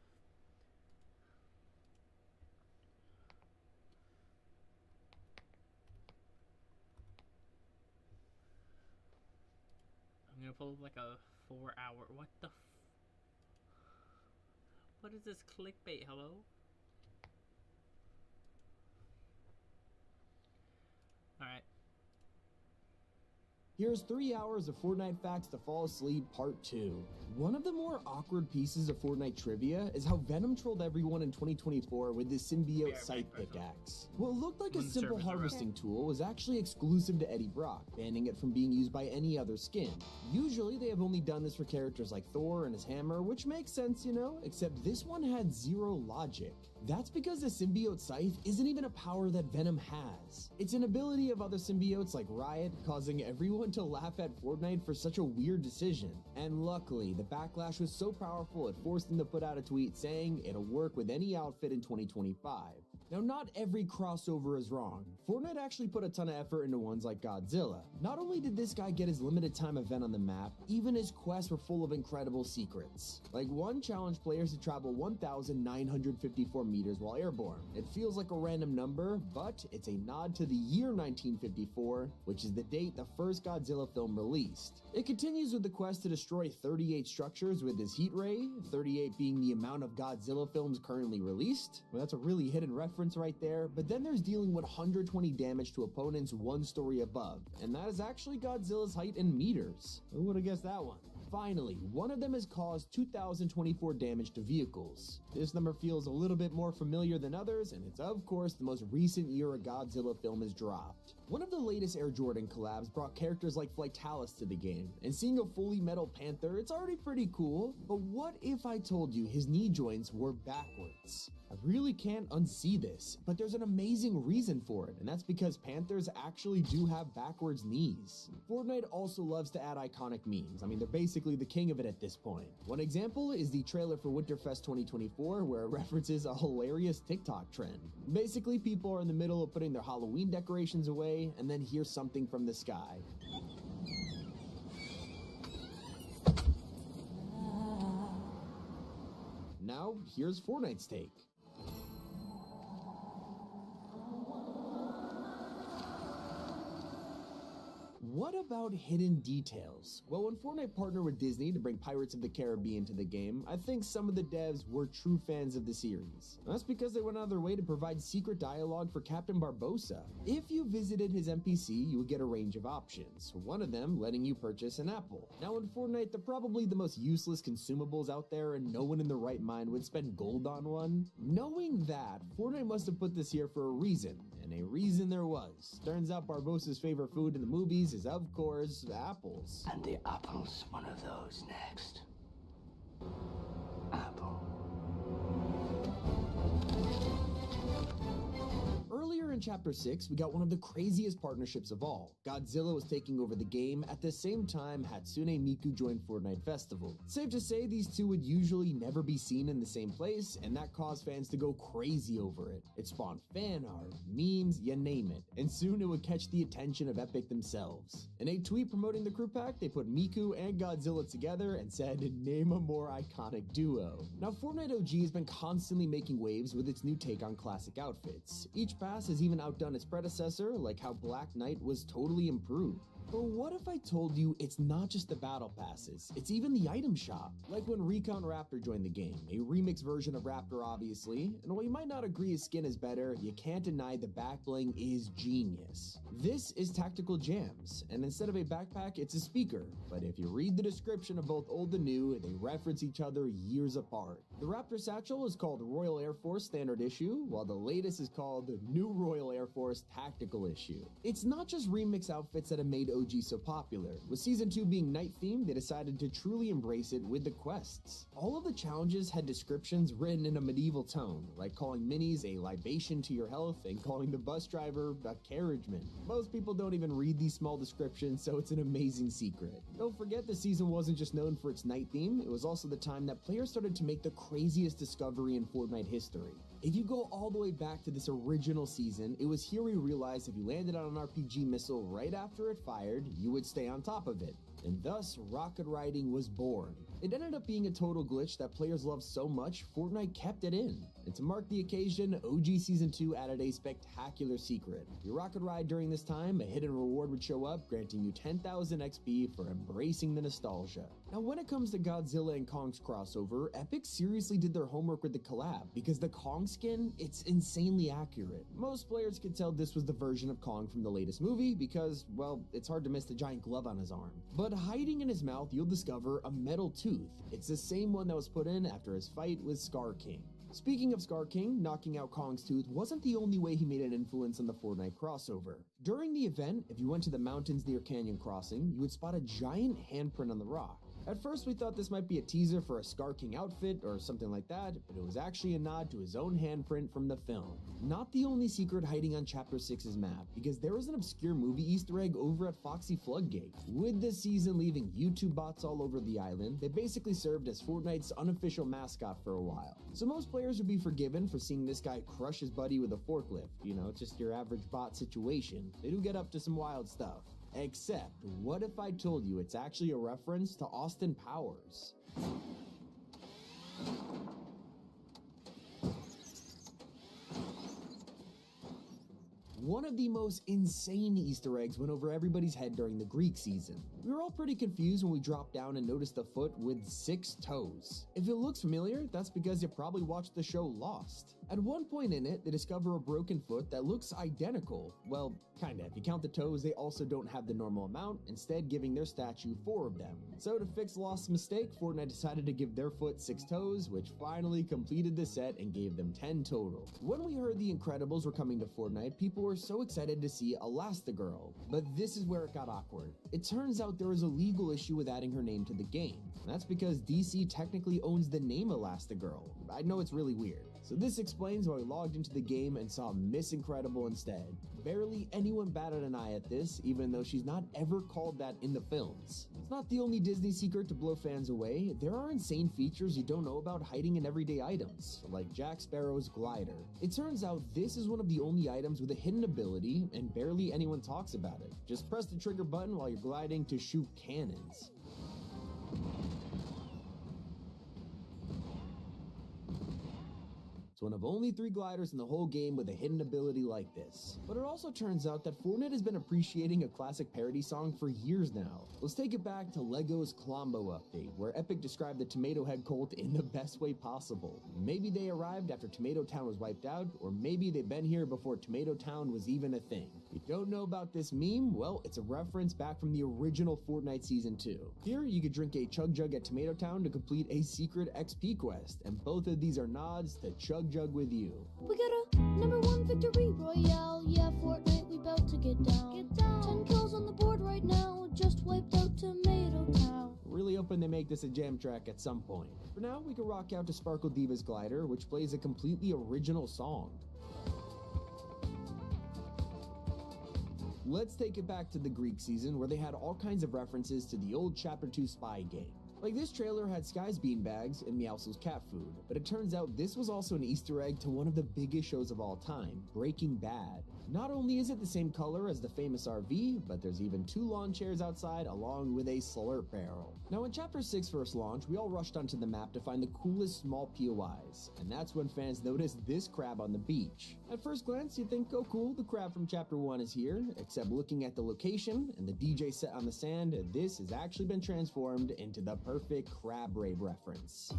I'm gonna pull up like a 4-hour... What the f... What is this clickbait, hello? Alright. Here's 3 hours of Fortnite facts to fall asleep, part 2. One of the more awkward pieces of Fortnite trivia is how Venom trolled everyone in 2024 with his symbiote scythe pickaxe. What looked like a simple harvesting tool was actually exclusive to Eddie Brock, banning it from being used by any other skin. Usually they have only done this for characters like Thor and his hammer, which makes sense, you know, except this one had zero logic. That's because the symbiote scythe isn't even a power that Venom has. It's an ability of other symbiotes like Riot, causing everyone to laugh at Fortnite for such a weird decision. And luckily, the backlash was so powerful it forced them to put out a tweet saying it'll work with any outfit in 2025. Now, not every crossover is wrong. Fortnite actually put a ton of effort into ones like Godzilla. Not only did this guy get his limited time event on the map, even his quests were full of incredible secrets. Like one challenged players to travel 1,954 meters while airborne. It feels like a random number, but it's a nod to the year 1954, which is the date the first Godzilla film released. It continues with the quest to destroy 38 structures with his heat ray, 38 being the amount of Godzilla films currently released. Well, that's a really hidden reference right there, but then there's dealing 120 damage to opponents one story above, and that is actually Godzilla's height in meters. Who would have guessed that one? Finally, one of them has caused 2,024 damage to vehicles. This number feels a little bit more familiar than others, and it's of course the most recent year a Godzilla film has dropped. One of the latest Air Jordan collabs brought characters like Flytalis to the game, and seeing a fully metal panther, it's already pretty cool, but what if I told you his knee joints were backwards? I really can't unsee this, but there's an amazing reason for it, and that's because panthers actually do have backwards knees. Fortnite also loves to add iconic memes. I mean, they're basically the king of it at this point. One example is the trailer for Winterfest 2024, where it references a hilarious TikTok trend. Basically, people are in the middle of putting their Halloween decorations away, and then hear something from the sky. Now, here's Fortnite's take. What about hidden details? Well, when Fortnite partnered with Disney to bring Pirates of the Caribbean to the game, I think some of the devs were true fans of the series. That's because they went out of their way to provide secret dialogue for Captain Barbossa. If you visited his NPC, you would get a range of options, one of them letting you purchase an apple. Now in Fortnite, they're probably the most useless consumables out there, and no one in their right mind would spend gold on one. Knowing that, Fortnite must have put this here for a reason, and a reason there was. Turns out Barbossa's favorite food in the movies is, of course, apples. And the apple's one of those next. Apple. Earlier in Chapter 6, we got one of the craziest partnerships of all. Godzilla was taking over the game, at the same time Hatsune Miku joined Fortnite Festival. Safe to say these two would usually never be seen in the same place, and that caused fans to go crazy over it. It spawned fan art, memes, you name it, and soon it would catch the attention of Epic themselves. In a tweet promoting the crew pack, they put Miku and Godzilla together and said, name a more iconic duo. Now Fortnite OG has been constantly making waves with its new take on classic outfits. Each pass has even outdone its predecessor, like how Black Knight was totally improved. But what if I told you it's not just the battle passes, it's even the item shop? Like when Recon Raptor joined the game, a remix version of Raptor obviously, and while you might not agree his skin is better, you can't deny the back bling is genius. This is Tactical Jams, and instead of a backpack, it's a speaker. But if you read the description of both old and new, they reference each other years apart. The Raptor satchel is called Royal Air Force Standard Issue, while the latest is called New Royal Air Force Tactical Issue. It's not just remix outfits that have made OG so popular. With Season 2 being night themed, they decided to truly embrace it with the quests. All of the challenges had descriptions written in a medieval tone, like calling minis a libation to your health and calling the bus driver a carriageman. Most people don't even read these small descriptions, so it's an amazing secret. Don't forget the season wasn't just known for its night theme, it was also the time that players started to make the craziest discovery in Fortnite history. If you go all the way back to this original season, it was here we realized if you landed on an RPG missile right after it fired, you would stay on top of it. And thus, rocket riding was born. It ended up being a total glitch that players loved so much, Fortnite kept it in. And to mark the occasion, OG Season 2 added a spectacular secret. You rocket ride during this time, a hidden reward would show up, granting you 10,000 XP for embracing the nostalgia. Now when it comes to Godzilla and Kong's crossover, Epic seriously did their homework with the collab, because the Kong skin, it's insanely accurate. Most players could tell this was the version of Kong from the latest movie, because, well, it's hard to miss the giant glove on his arm. But hiding in his mouth, you'll discover a metal tooth. It's the same one that was put in after his fight with Scar King. Speaking of Scar King, knocking out Kong's tooth wasn't the only way he made an influence on the Fortnite crossover. During the event, if you went to the mountains near Canyon Crossing, you would spot a giant handprint on the rock. At first we thought this might be a teaser for a Scar King outfit or something like that, but it was actually a nod to his own handprint from the film. Not the only secret hiding on Chapter 6's map, because there was an obscure movie Easter egg over at Foxy Floodgate. With this season leaving YouTube bots all over the island, they basically served as Fortnite's unofficial mascot for a while. So most players would be forgiven for seeing this guy crush his buddy with a forklift. You know, it's just your average bot situation. They do get up to some wild stuff. Except, what if I told you it's actually a reference to Austin Powers? One of the most insane Easter eggs went over everybody's head during the Greek season. We were all pretty confused when we dropped down and noticed a foot with 6 toes. If it looks familiar, that's because you probably watched the show Lost. At one point in it, they discover a broken foot that looks identical. Well, kinda. If you count the toes, they also don't have the normal amount, instead giving their statue 4 of them. So to fix Lost's mistake, Fortnite decided to give their foot 6 toes, which finally completed the set and gave them 10 total. When we heard the Incredibles were coming to Fortnite, people were so excited to see Elastigirl. But this is where it got awkward. It turns out there was a legal issue with adding her name to the game. That's because DC technically owns the name Elastigirl. I know it's really weird. So this explains why we logged into the game and saw Miss Incredible instead. Barely anyone batted an eye at this, even though she's not ever called that in the films. It's not the only Disney secret to blow fans away. There are insane features you don't know about hiding in everyday items, like Jack Sparrow's glider. It turns out this is one of the only items with a hidden ability, and barely anyone talks about it. Just press the trigger button while you're gliding to shoot cannons. It's one of only 3 gliders in the whole game with a hidden ability like this. But it also turns out that Fortnite has been appreciating a classic parody song for years now. Let's take it back to LEGO's Colombo update, where Epic described the Tomato Head cult in the best way possible. Maybe they arrived after Tomato Town was wiped out, or maybe they've been here before Tomato Town was even a thing. If you don't know about this meme, well, it's a reference back from the original Fortnite Season 2. Here, you could drink a Chug Jug at Tomato Town to complete a secret XP quest, and both of these are nods to Chug Jug with you. We got a #1 victory royale. Yeah, Fortnite, we bout to get down. 10 kills on the board right now. Just wiped out Tomato Town. Really hoping they make this a jam track at some point. For now, we can rock out to Sparkle Diva's glider, which plays a completely original song. Let's take it back to the Greek season, where they had all kinds of references to the old Chapter 2 spy game. Like this trailer had Sky's beanbags and Meowscles cat food, but it turns out this was also an Easter egg to one of the biggest shows of all time, Breaking Bad. Not only is it the same color as the famous RV, but there's even 2 lawn chairs outside along with a slurp barrel. Now when Chapter 6 first launched, we all rushed onto the map to find the coolest small POIs, and that's when fans noticed this crab on the beach. At first glance, you think, oh cool, the crab from Chapter 1 is here, except looking at the location and the DJ set on the sand, this has actually been transformed into the perfect crab rave reference.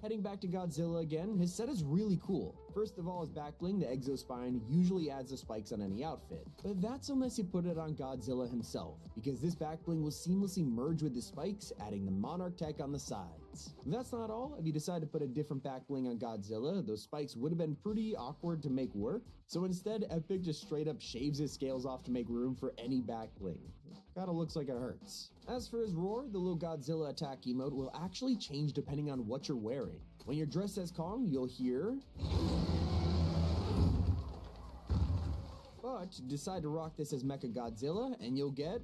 Heading back to Godzilla again, his set is really cool. First of all, his back bling, the exospine, usually adds the spikes on any outfit. But that's unless you put it on Godzilla himself, because this back bling will seamlessly merge with the spikes, adding the Monarch tech on the sides. If that's not all, if you decide to put a different back bling on Godzilla, those spikes would have been pretty awkward to make work. So instead, Epic just straight up shaves his scales off to make room for any back bling. Kinda looks like it hurts. As for his roar, the little Godzilla attack emote will actually change depending on what you're wearing. When you're dressed as Kong, you'll hear... But decide to rock this as Mecha Godzilla, and you'll get...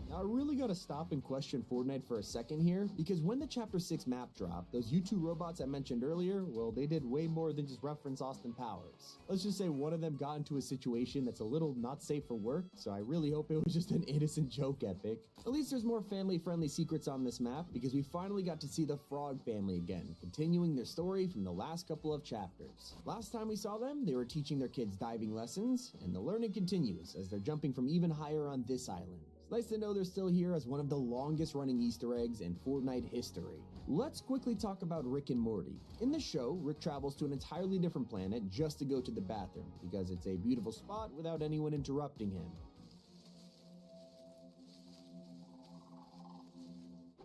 Now, I really gotta stop and question Fortnite for a second here, because when the Chapter 6 map dropped, those U2 robots I mentioned earlier, well, they did way more than just reference Austin Powers. Let's just say one of them got into a situation that's a little not safe for work, so I really hope it was just an innocent joke, Epic. At least there's more family-friendly secrets on this map, because we finally got to see the Frog family again, continuing their story from the last couple of chapters. Last time we saw them, they were teaching their kids diving lessons, and the learning continues as they're jumping from even higher on this island. Nice to know they're still here as one of the longest running Easter eggs in Fortnite history. Let's quickly talk about Rick and Morty. In the show, Rick travels to an entirely different planet just to go to the bathroom, because it's a beautiful spot without anyone interrupting him.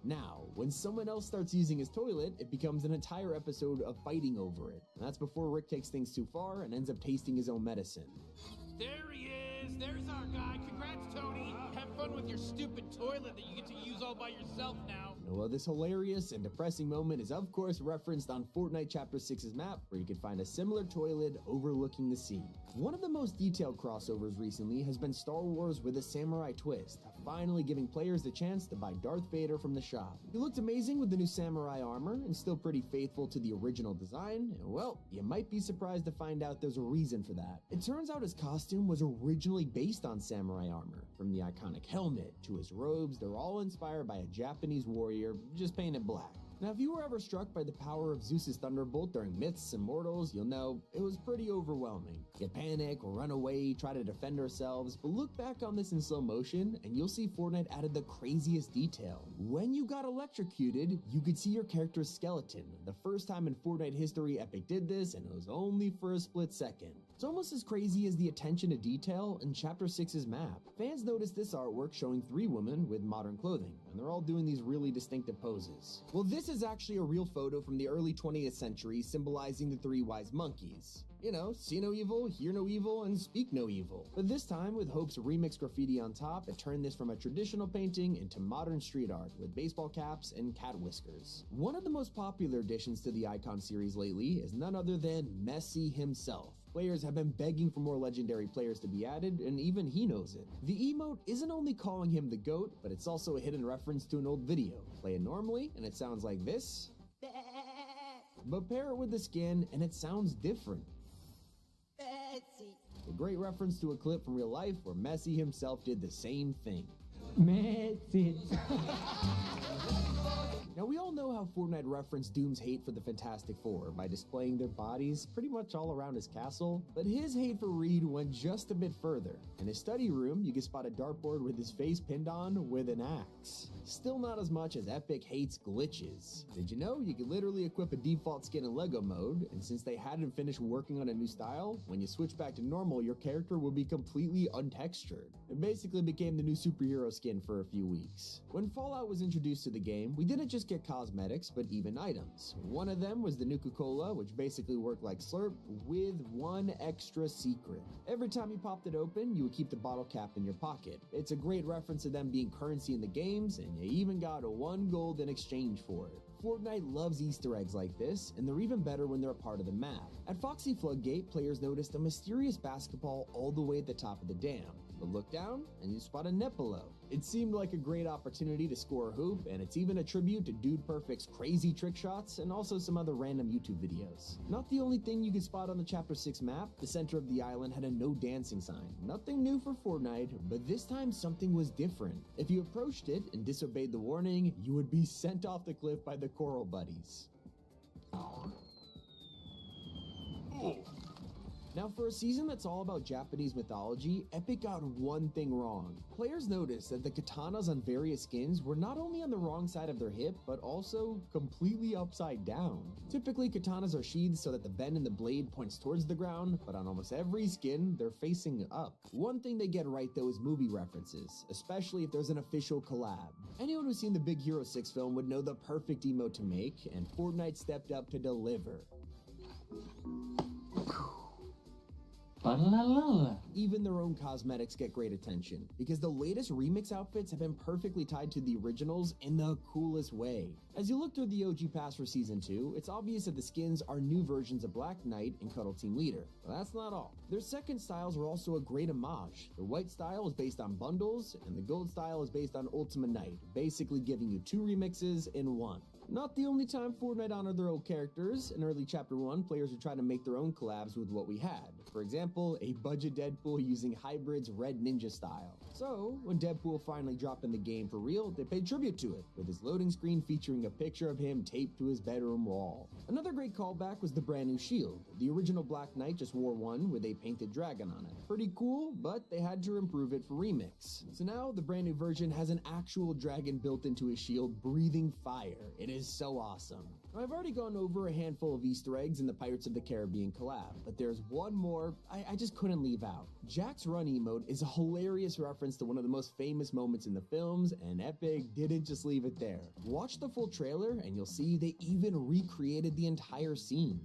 Now, when someone else starts using his toilet, it becomes an entire episode of fighting over it. And that's before Rick takes things too far and ends up tasting his own medicine. There he is. There's our guy. Congrats, Tony. Have fun with your stupid toilet that you get to use all by yourself now. Well, this hilarious and depressing moment is of course referenced on Fortnite Chapter 6's map, where you can find a similar toilet overlooking the sea. One of the most detailed crossovers recently has been Star Wars with a samurai twist, finally giving players the chance to buy Darth Vader from the shop. He looked amazing with the new samurai armor and still pretty faithful to the original design, and well, you might be surprised to find out there's a reason for that. It turns out his costume was originally based on samurai armor. From the iconic helmet to his robes, they're all inspired by a Japanese warrior, just painted black. Now, if you were ever struck by the power of Zeus's thunderbolt during Myths and Mortals, you'll know it was pretty overwhelming. You panic, run away, try to defend ourselves, but look back on this in slow motion and you'll see Fortnite added the craziest detail. When you got electrocuted, you could see your character's skeleton. The first time in Fortnite history Epic did this, and it was only for a split second. It's almost as crazy as the attention to detail in Chapter 6's map. Fans noticed this artwork showing 3 women with modern clothing, and they're all doing these really distinctive poses. Well, this is actually a real photo from the early 20th century symbolizing the 3 wise monkeys. You know, see no evil, hear no evil, and speak no evil. But this time, with Hope's remix graffiti on top, it turned this from a traditional painting into modern street art with baseball caps and cat whiskers. One of the most popular additions to the Icon series lately is none other than Messi himself. Players have been begging for more legendary players to be added, and even he knows it. The emote isn't only calling him the GOAT, but it's also a hidden reference to an old video. Play it normally, and it sounds like this. But pair it with the skin, and it sounds different. A great reference to a clip from real life where Messi himself did the same thing. Messi. Now, we all know how Fortnite referenced Doom's hate for the Fantastic Four by displaying their bodies pretty much all around his castle, but his hate for Reed went just a bit further. In his study room, you can spot a dartboard with his face pinned on with an axe. Still not as much as Epic hates glitches. Did you know you could literally equip a default skin in LEGO mode, and since they hadn't finished working on a new style, when you switch back to normal, your character will be completely untextured. It basically became the new superhero skin for a few weeks. When Fallout was introduced to the game, we didn't just get cosmetics, but even items. One of them was the Nuka-Cola, which basically worked like Slurp, with one extra secret. Every time you popped it open, you would keep the bottle cap in your pocket. It's a great reference to them being currency in the games, and you even got a 1 gold in exchange for it. Fortnite loves Easter eggs like this, and they're even better when they're a part of the map. At Foxy Floodgate, players noticed a mysterious basketball all the way at the top of the dam. But look down, and you spot a net below. It seemed like a great opportunity to score a hoop, and it's even a tribute to Dude Perfect's crazy trick shots and also some other random YouTube videos. Not the only thing you could spot on the Chapter 6 map, the center of the island had a no dancing sign. Nothing new for Fortnite, but this time something was different. If you approached it and disobeyed the warning, you would be sent off the cliff by the Coral Buddies. Now, for a season that's all about Japanese mythology, Epic got one thing wrong. Players noticed that the katanas on various skins were not only on the wrong side of their hip, but also completely upside down. Typically, katanas are sheathed so that the bend in the blade points towards the ground, but on almost every skin, they're facing up. One thing they get right, though, is movie references, especially if there's an official collab. Anyone who's seen the Big Hero 6 film would know the perfect emote to make, and Fortnite stepped up to deliver. Even their own cosmetics get great attention, because the latest remix outfits have been perfectly tied to the originals in the coolest way. As you look through the OG pass for Season 2, it's obvious that the skins are new versions of Black Knight and Cuddle Team Leader, but that's not all. Their second styles are also a great homage. The white style is based on bundles, and the gold style is based on Ultimate Knight, basically giving you 2 remixes in one. Not the only time Fortnite honored their old characters. In early Chapter 1, players would try to make their own collabs with what we had. For example, a budget Deadpool using Hybrid's Red Ninja style. So, when Deadpool finally dropped in the game for real, they paid tribute to it, with his loading screen featuring a picture of him taped to his bedroom wall. Another great callback was the brand new shield. The original Black Knight just wore one with a painted dragon on it. Pretty cool, but they had to improve it for remix. So now, the brand new version has an actual dragon built into his shield, breathing fire. It is so awesome. Now, I've already gone over a handful of Easter eggs in the Pirates of the Caribbean collab, but there's one more I just couldn't leave out. Jack's Run emote is a hilarious reference to one of the most famous moments in the films, and Epic didn't just leave it there. Watch the full trailer and you'll see they even recreated the entire scene.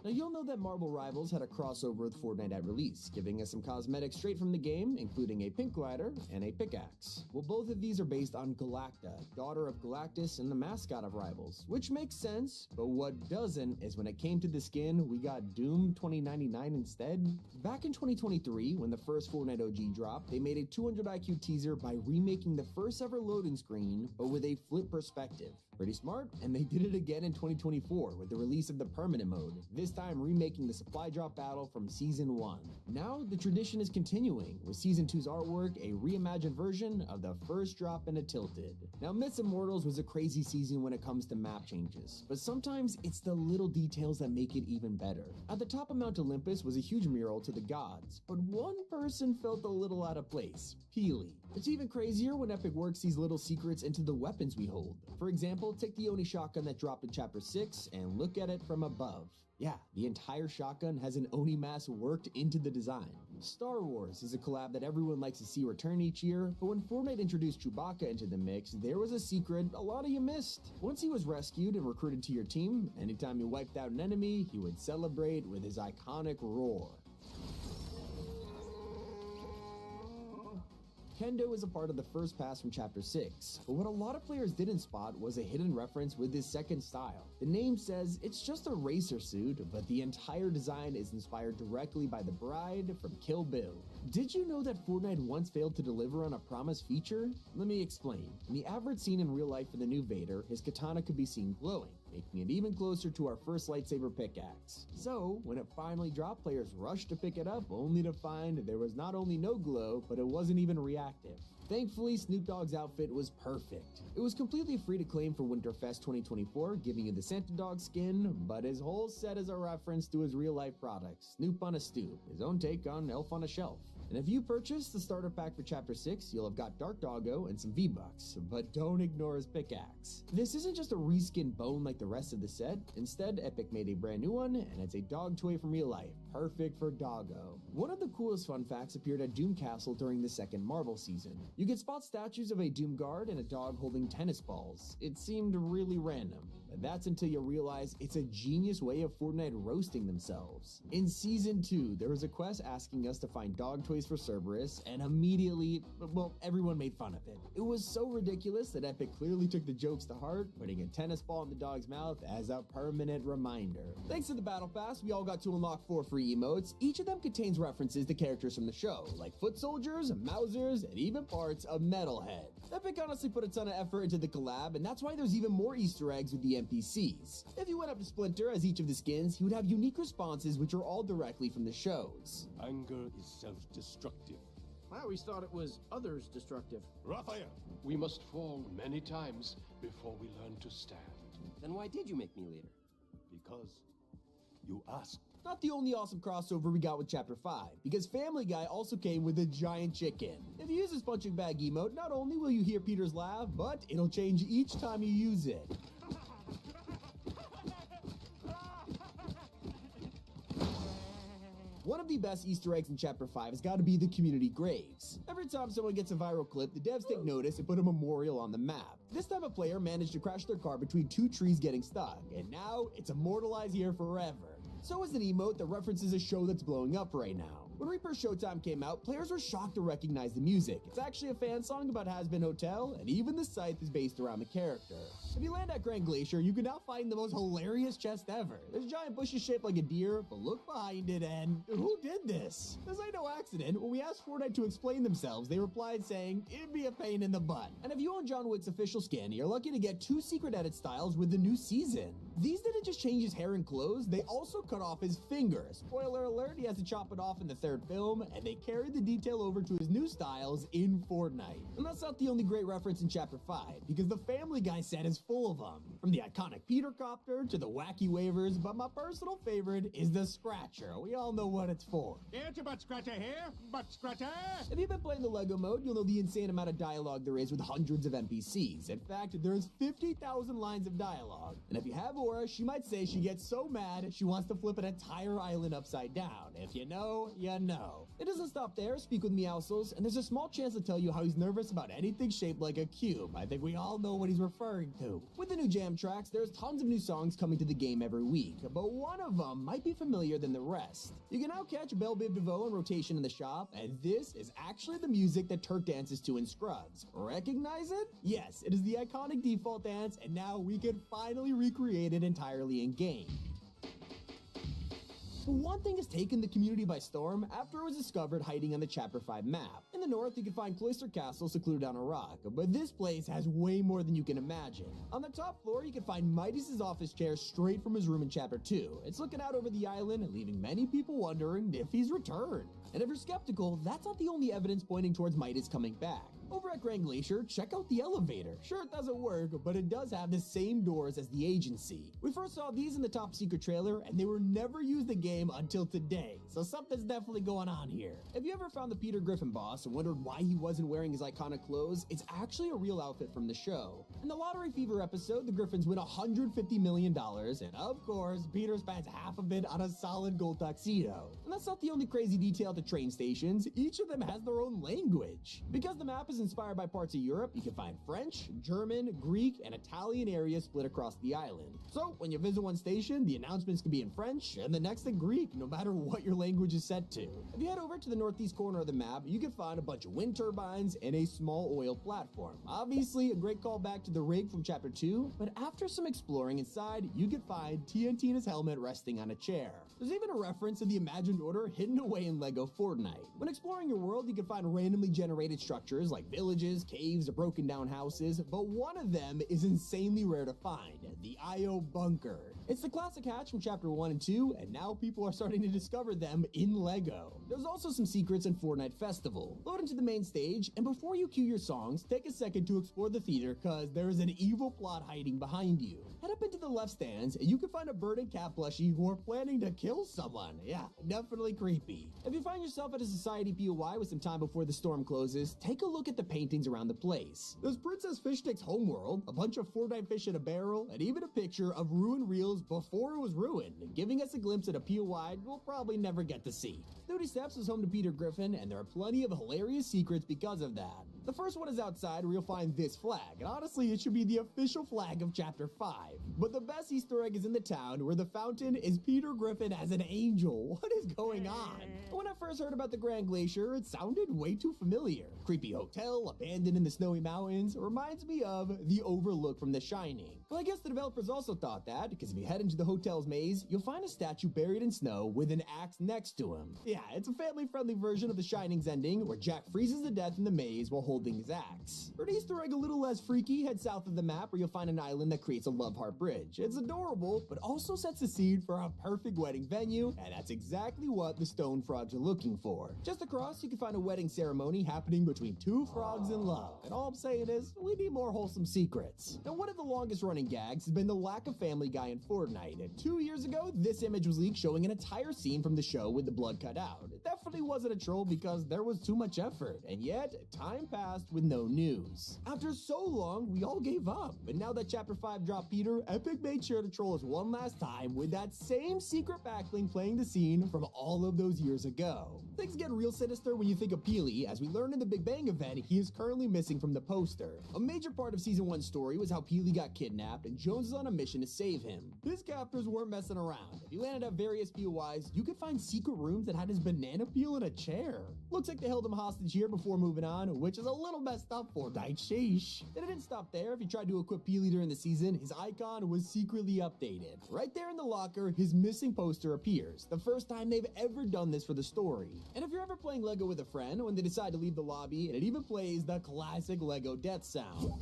Now you'll know that Marvel Rivals had a crossover with Fortnite at release, giving us some cosmetics straight from the game, including a pink glider and a pickaxe. Well, both of these are based on Galacta, daughter of Galactus and the mascot of Rivals, which makes sense, but what doesn't is when it came to the skin, we got Doom 2099 instead. Back in 2023, when the first Fortnite OG dropped, they made a 200 IQ teaser by remaking the first ever loading screen, but with a flip perspective. Pretty smart, and they did it again in 2024 with the release of the permanent mode, this time remaking the supply drop battle from Season 1. Now, the tradition is continuing, with Season 2's artwork a reimagined version of the first drop in a Tilted. Now, Myths Immortals was a crazy season when it comes to map changes, but sometimes it's the little details that make it even better. At the top of Mount Olympus was a huge mural to the gods, but one person felt a little out of place, Peely. It's even crazier when Epic works these little secrets into the weapons we hold. For example, take the Oni shotgun that dropped in Chapter 6 and look at it from above. Yeah, the entire shotgun has an Oni mask worked into the design. Star Wars is a collab that everyone likes to see return each year, but when Fortnite introduced Chewbacca into the mix, there was a secret a lot of you missed. Once he was rescued and recruited to your team, anytime you wiped out an enemy, he would celebrate with his iconic roar. Kendo is a part of the first pass from Chapter 6, but what a lot of players didn't spot was a hidden reference with his second style. The name says it's just a racer suit, but the entire design is inspired directly by the bride from Kill Bill. Did you know that Fortnite once failed to deliver on a promised feature? Let me explain. In the average scene in real life for the new Vader, his katana could be seen glowing, making it even closer to our first lightsaber pickaxe. So, when it finally dropped, players rushed to pick it up, only to find there was not only no glow, but it wasn't even reactive. Thankfully, Snoop Dogg's outfit was perfect. It was completely free to claim for Winterfest 2024, giving you the Santa Dog skin, but his whole set is a reference to his real-life products, Snoop on a Stoop, his own take on Elf on a Shelf. And if you purchase the starter pack for Chapter 6, you'll have got Dark Doggo and some V-Bucks, but don't ignore his pickaxe. This isn't just a reskin bone like the rest of the set. Instead, Epic made a brand new one, and it's a dog toy from real life, perfect for Doggo. One of the coolest fun facts appeared at Doom Castle during the second Marvel season. You could spot statues of a Doom guard and a dog holding tennis balls. It seemed really random, but that's until you realize it's a genius way of Fortnite roasting themselves. In Season 2, there was a quest asking us to find dog toys for Cerberus, and immediately, well, everyone made fun of it. It was so ridiculous that Epic clearly took the jokes to heart, putting a tennis ball in the dog's mouth as a permanent reminder. Thanks to the Battle Pass, we all got to unlock 4 free emotes. Each of them contains references to characters from the show, like foot soldiers, Mousers, and even parts of Metalhead. Epic honestly put a ton of effort into the collab, and that's why there's even more Easter eggs with the NPCs. If you went up to Splinter as each of the skins, he would have unique responses which are all directly from the shows. Anger is self-destructive. I always thought it was others destructive. Raphael! We must fall many times before we learn to stand. Then why did you make me leader? Because you asked. Not the only awesome crossover we got with Chapter 5, because Family Guy also came with a giant chicken. If you use this punching bag emote, not only will you hear Peter's laugh, but it'll change each time you use it. One of the best Easter eggs in Chapter 5 has got to be the community graves. Every time someone gets a viral clip, the devs take notice and put a memorial on the map. This time a player managed to crash their car between 2 trees getting stuck, and now it's immortalized here forever. So is an emote that references a show that's blowing up right now. When Reaper Showtime came out, players were shocked to recognize the music. It's actually a fan song about Has-Been Hotel, and even the scythe is based around the character. If you land at Grand Glacier, you can now find the most hilarious chest ever. There's giant bushes shaped like a deer, but look behind it and who did this? This ain't no accident. When we asked Fortnite to explain themselves, they replied saying, it'd be a pain in the butt. And if you own John Wick's official skin, you're lucky to get 2 secret edit styles with the new season. These didn't just change his hair and clothes, they also cut off his fingers. Spoiler alert, he has to chop it off in the 3rd film, and they carried the detail over to his new styles in Fortnite. And that's not the only great reference in Chapter 5, because the Family Guy set is full of them. From the iconic Peter Copter to the wacky waivers, but my personal favorite is the Scratcher. We all know what it's for. Here's your butt scratcher here, butt scratcher! If you've been playing the LEGO mode, you'll know the insane amount of dialogue there is with hundreds of NPCs. In fact, there's 50,000 lines of dialogue. And if you have Aura, she might say she gets so mad she wants to flip an entire island upside down. If you know, you ya know. It doesn't stop there. Speak with Meowscles, and there's a small chance to tell you how he's nervous about anything shaped like a cube. I think we all know what he's referring to. With the new jam tracks, there's tons of new songs coming to the game every week, but one of them might be familiar than the rest. You can now catch Belle Biv DeVoe in rotation in the shop, and this is actually the music that Turk dances to in Scrubs. Recognize it? Yes, it is the iconic default dance, and now we can finally recreate it entirely in-game. But one thing has taken the community by storm after it was discovered hiding on the Chapter 5 map. In the north, you can find Cloister Castle secluded on a rock, but this place has way more than you can imagine. On the top floor, you can find Midas' office chair straight from his room in Chapter 2. It's looking out over the island, leaving many people wondering if he's returned. And if you're skeptical, that's not the only evidence pointing towards Midas coming back. Over at Grand Glacier, check out the elevator. Sure, it doesn't work, but it does have the same doors as the agency. We first saw these in the top secret trailer, and they were never used in the game until today, so something's definitely going on here. If you ever found the Peter Griffin boss and wondered why he wasn't wearing his iconic clothes, it's actually a real outfit from the show. In the Lottery Fever episode, the Griffins win $150 million, and of course, Peter spends half of it on a solid gold tuxedo. And that's not the only crazy detail at the train stations. Each of them has their own language. Because the map is inspired by parts of Europe, you can find French, German, Greek, and Italian areas split across the island. So when you visit one station, the announcements can be in French and the next in Greek, no matter what your language is set to. If you head over to the northeast corner of the map, you can find a bunch of wind turbines and a small oil platform. Obviously, a great callback to the rig from Chapter 2, but after some exploring inside, you can find TNTina's helmet resting on a chair. There's even a reference to the Imagined Order hidden away in LEGO Fortnite. When exploring your world, you can find randomly generated structures like villages, caves, or broken down houses, but one of them is insanely rare to find, the IO Bunker. It's the classic hatch from Chapter 1 and 2, and now people are starting to discover them in LEGO. There's also some secrets in Fortnite Festival. Load into the main stage, and before you cue your songs, take a second to explore the theater, cause there is an evil plot hiding behind you. Head up into the left stands, and you can find a bird and cat plushie who are planning to kill someone. Yeah, definitely creepy. If you find yourself at a society POI with some time before the storm closes, take a look at the paintings around the place. There's Princess Fishstick's homeworld, a bunch of Fortnite fish in a barrel, and even a picture of ruined reels before it was ruined, giving us a glimpse at a POI we'll probably never get to see. Snooty Steps is home to Peter Griffin, and there are plenty of hilarious secrets because of that. The first one is outside where you'll find this flag, and honestly it should be the official flag of Chapter 5. But the best Easter egg is in the town where the fountain is Peter Griffin as an angel. What is going on? When I first heard about the Grand Glacier, it sounded way too familiar. Creepy hotel, abandoned in the snowy mountains, reminds me of the Overlook from The Shining. Well, I guess the developers also thought that, because if you head into the hotel's maze, you'll find a statue buried in snow with an axe next to him. Yeah, it's a family-friendly version of The Shining's ending, where Jack freezes to death in the maze while holding his axe. For an Easter egg a little less freaky, head south of the map where you'll find an island that creates a love heart bridge. It's adorable, but also sets the scene for a perfect wedding venue, and that's exactly what the stone frogs are looking for. Just across, you can find a wedding ceremony happening between two frogs in love, and all I'm saying is, we need more wholesome secrets. Now, one of the longest running gags has been the lack of Family Guy in Fortnite, and 2 years ago, this image was leaked showing an entire scene from the show with the blood cut out. It definitely wasn't a troll because there was too much effort, and yet, time passed with no news. After so long, we all gave up, but now that Chapter 5 dropped Peter, Epic made sure to troll us one last time with that same secret backlink playing the scene from all of those years ago. Things get real sinister when you think of Peely. As we learned in the Big Bang event, he is currently missing from the poster. A major part of Season 1's story was how Peely got kidnapped and Jones is on a mission to save him. His captors weren't messing around. If you landed at various POIs, you could find secret rooms that had his banana peel in a chair. Looks like they held him hostage here before moving on, which is a little messed up for Fortnite, sheesh. And it didn't stop there. If you tried to equip Peely during the season, his icon was secretly updated. Right there in the locker, his missing poster appears. The first time they've ever done this for the story. And if you're ever playing LEGO with a friend, when they decide to leave the lobby, and it even plays the classic LEGO death sound.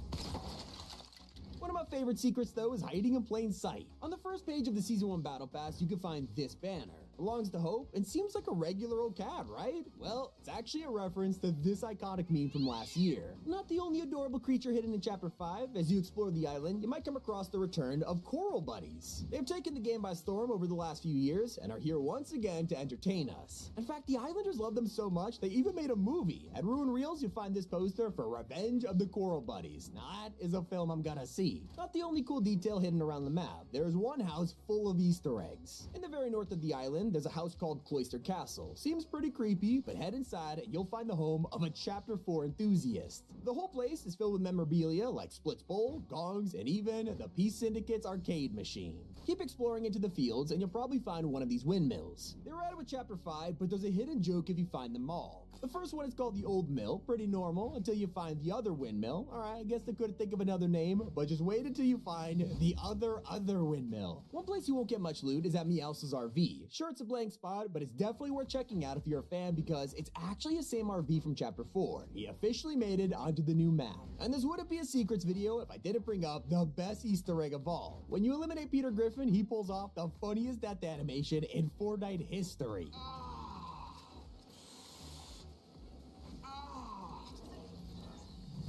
One of my favorite secrets, though, is hiding in plain sight. On the first page of the Season 1 Battle Pass, you can find this banner. Belongs to Hope and seems like a regular old cat, right? Well, it's actually a reference to this iconic meme from last year. Not the only adorable creature hidden in Chapter 5. As you explore the island, you might come across the return of Coral Buddies. They've taken the game by storm over the last few years and are here once again to entertain us. In fact, the Islanders love them so much, they even made a movie. At Ruin Reels, you'll find this poster for Revenge of the Coral Buddies. Now, that is a film I'm gonna see. Not the only cool detail hidden around the map. There is one house full of Easter eggs. In the very north of the island, island, there's a house called Cloister Castle. Seems pretty creepy, but head inside and you'll find the home of a Chapter 4 enthusiast. The whole place is filled with memorabilia like Split's bowl, gongs, and even the Peace Syndicate's arcade machine. Keep exploring into the fields and you'll probably find one of these windmills. They're added with Chapter 5, but there's a hidden joke if you find them all. The first one is called the Old Mill, pretty normal until you find the other windmill. Alright, I guess I couldn't think of another name, but just wait until you find the other windmill. One place you won't get much loot is at Meows's RV. Sure, it's a blank spot, but it's definitely worth checking out if you're a fan because it's actually the same RV from Chapter 4. He officially made it onto the new map. And this wouldn't be a secrets video if I didn't bring up the best Easter egg of all. When you eliminate Peter Griffin, he pulls off the funniest death animation in Fortnite history.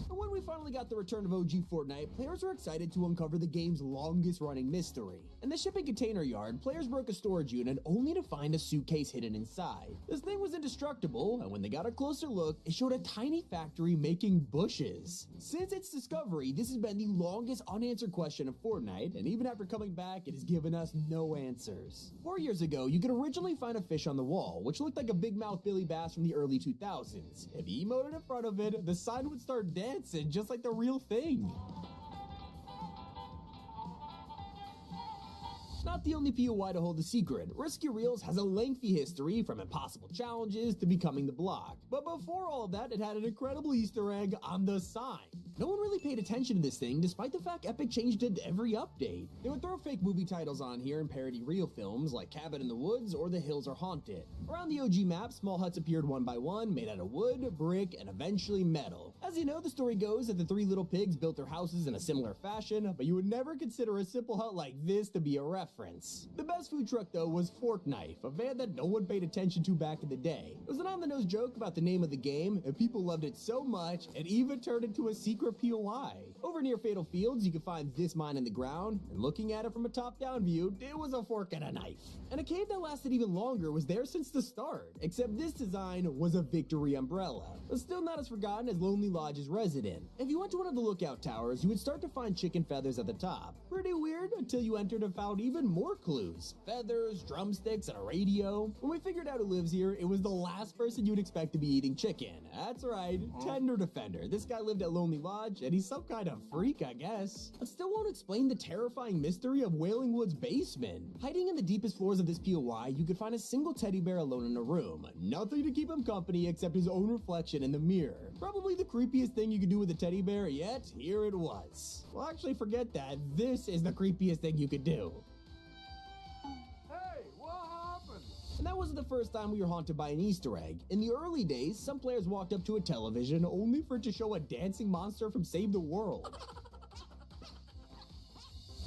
And when we finally got the return of OG Fortnite, players were excited to uncover the game's longest running mystery. In the shipping container yard, players broke a storage unit only to find a suitcase hidden inside. This thing was indestructible, and when they got a closer look, it showed a tiny factory making bushes. Since its discovery, this has been the longest unanswered question of Fortnite, and even after coming back, it has given us no answers. 4 years ago, you could originally find a fish on the wall, which looked like a big mouth Billy Bass from the early 2000s. If you emoted in front of it, the sign would start dancing just like the real thing. Not the only POI to hold a secret. Risky Reels has a lengthy history from impossible challenges to becoming the block. But before all of that, it had an incredible Easter egg on the sign. No one really paid attention to this thing despite the fact Epic changed it every update. They would throw fake movie titles on here and parody real films like Cabin in the Woods or The Hills Are Haunted. Around the OG map, small huts appeared one by one, made out of wood, brick, and eventually metal. As you know, the story goes that the three little pigs built their houses in a similar fashion, but you would never consider a simple hut like this to be a reference. The best food truck though was Forkknife, a van that no one paid attention to back in the day. It was an on-the-nose joke about the name of the game, and people loved it so much, it even turned into a secret POI. Over near Fatal Fields, you can find this mine in the ground, and looking at it from a top-down view, it was a fork and a knife. And a cave that lasted even longer was there since the start, except this design was a victory umbrella. But still not as forgotten as Lonely Lodge's resident. If you went to one of the lookout towers, you would start to find chicken feathers at the top. Pretty weird until you entered and found even more clues. Feathers, drumsticks, and a radio. When we figured out who lives here, it was the last person you'd expect to be eating chicken. That's right, Tender Defender. This guy lived at Lonely Lodge, and he's some kind of freak, I guess. It still won't explain the terrifying mystery of Wailing Wood's basement. Hiding in the deepest floors of this POI, you could find a single teddy bear alone in a room. Nothing to keep him company except his own reflection in the mirror. Probably the creepiest thing you could do with a teddy bear, yet here it was. Well, actually, forget that. This is the creepiest thing you could do. And that wasn't the first time we were haunted by an Easter egg. In the early days, some players walked up to a television only for it to show a dancing monster from Save the World.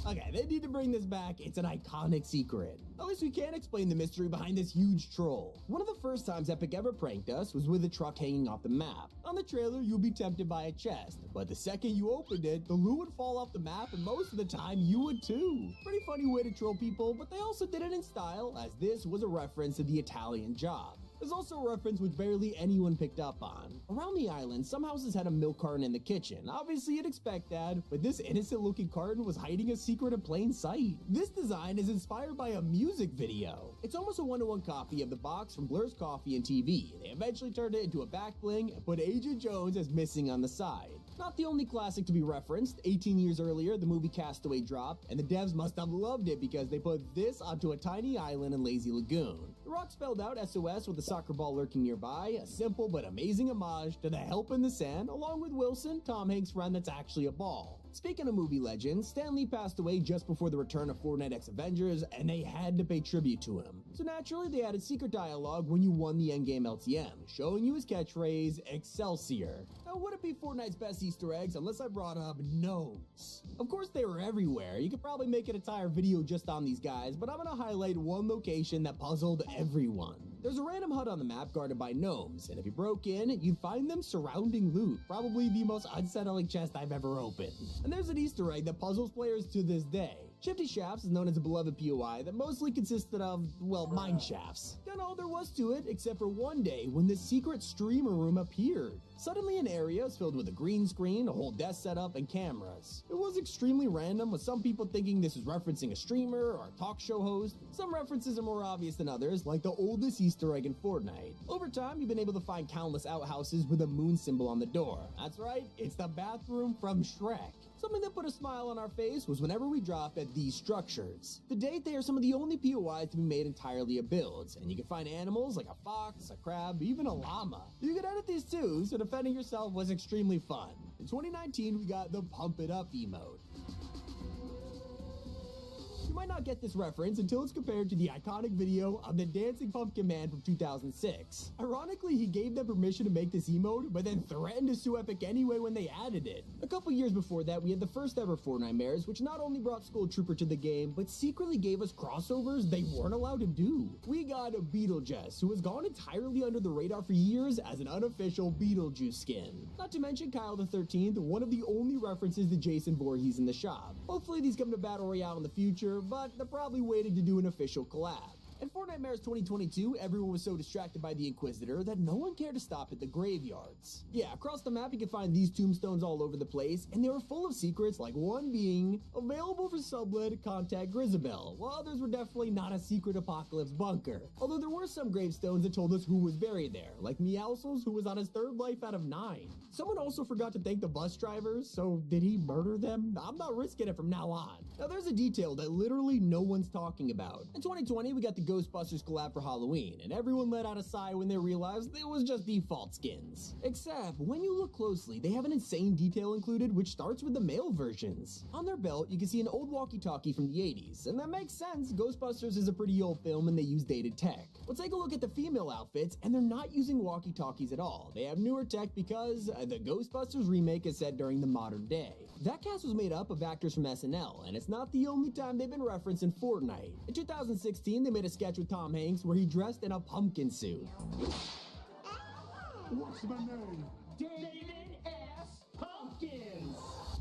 Okay, they need to bring this back. It's an iconic secret. At least we can explain the mystery behind this huge troll. One of the first times Epic ever pranked us was with a truck hanging off the map. On the trailer, you'll be tempted by a chest, but the second you opened it, the loot would fall off the map, and most of the time, you would too. Pretty funny way to troll people, but they also did it in style, as this was a reference to the Italian Job. There's also a reference which barely anyone picked up on. Around the island, some houses had a milk carton in the kitchen. Obviously, you'd expect that, but this innocent-looking carton was hiding a secret in plain sight. This design is inspired by a music video. It's almost a one-to-one copy of the box from Blur's Coffee and TV. They eventually turned it into a back bling and put Agent Jones as missing on the side. Not the only classic to be referenced. 18 years earlier, the movie Castaway dropped, and the devs must have loved it because they put this onto a tiny island in Lazy Lagoon. The rock spelled out SOS with a soccer ball lurking nearby, a simple but amazing homage to the Help in the Sand, along with Wilson, Tom Hanks' friend that's actually a ball. Speaking of movie legends, Stan Lee passed away just before the return of Fortnite X Avengers, and they had to pay tribute to him. So naturally, they added secret dialogue when you won the endgame LTM, showing you his catchphrase, Excelsior. Now, would it be Fortnite's best Easter eggs unless I brought up gnomes? Of course, they were everywhere. You could probably make an entire video just on these guys, but I'm gonna highlight one location that puzzled everyone. There's a random hut on the map guarded by gnomes, and if you broke in, you'd find them surrounding loot, probably the most unsettling chest I've ever opened. And there's an Easter egg that puzzles players to this day. Shifty Shafts is known as a beloved POI that mostly consisted of, well, mine shafts. Kinda all there was to it, except for one day when the secret streamer room appeared. Suddenly an area is filled with a green screen, a whole desk setup, and cameras. It was extremely random, with some people thinking this was referencing a streamer or a talk show host. Some references are more obvious than others, like the oldest Easter egg in Fortnite. Over time, you've been able to find countless outhouses with a moon symbol on the door. That's right, it's the bathroom from Shrek. Something that put a smile on our face was whenever we dropped at these structures. To date, they are some of the only POIs to be made entirely of builds, and you can find animals like a fox, a crab, even a llama. You could edit these too, so defending yourself was extremely fun. In 2019, we got the Pump It Up emote. You might not get this reference until it's compared to the iconic video of the Dancing Pumpkin Man from 2006. Ironically, he gave them permission to make this emote, but then threatened to sue Epic anyway when they added it. A couple years before that, we had the first ever Fortnitemares, which not only brought Skull Trooper to the game, but secretly gave us crossovers they weren't allowed to do. We got Beetlejuice, who has gone entirely under the radar for years as an unofficial Beetlejuice skin. Not to mention Kyle the 13th, one of the only references to Jason Voorhees in the shop. Hopefully these come to Battle Royale in the future, but they're probably waiting to do an official collab. In Fortnitemares 2022, everyone was so distracted by the Inquisitor that no one cared to stop at the graveyards. Yeah, across the map you can find these tombstones all over the place, and they were full of secrets, like one being available for sublet, contact Grisabelle, while others were definitely not a secret apocalypse bunker. Although there were some gravestones that told us who was buried there, like Meowscles, who was on his 3rd life out of 9. Someone also forgot to thank the bus drivers, so did he murder them? I'm not risking it from now on. Now there's a detail that literally no one's talking about. In 2020, we got the Ghostbusters collab for Halloween, and everyone let out a sigh when they realized it was just default skins. Except, when you look closely, they have an insane detail included, which starts with the male versions. On their belt, you can see an old walkie-talkie from the 80s, and that makes sense. Ghostbusters is a pretty old film and they use dated tech. We'll take a look at the female outfits, and they're not using walkie-talkies at all. They have newer tech because the Ghostbusters remake is set during the modern day. That cast was made up of actors from SNL, and it's not the only time they've been referenced in Fortnite. In 2016, they made a sketch with Tom Hanks where he dressed in a pumpkin suit. What's my name? David S. Pumpkins!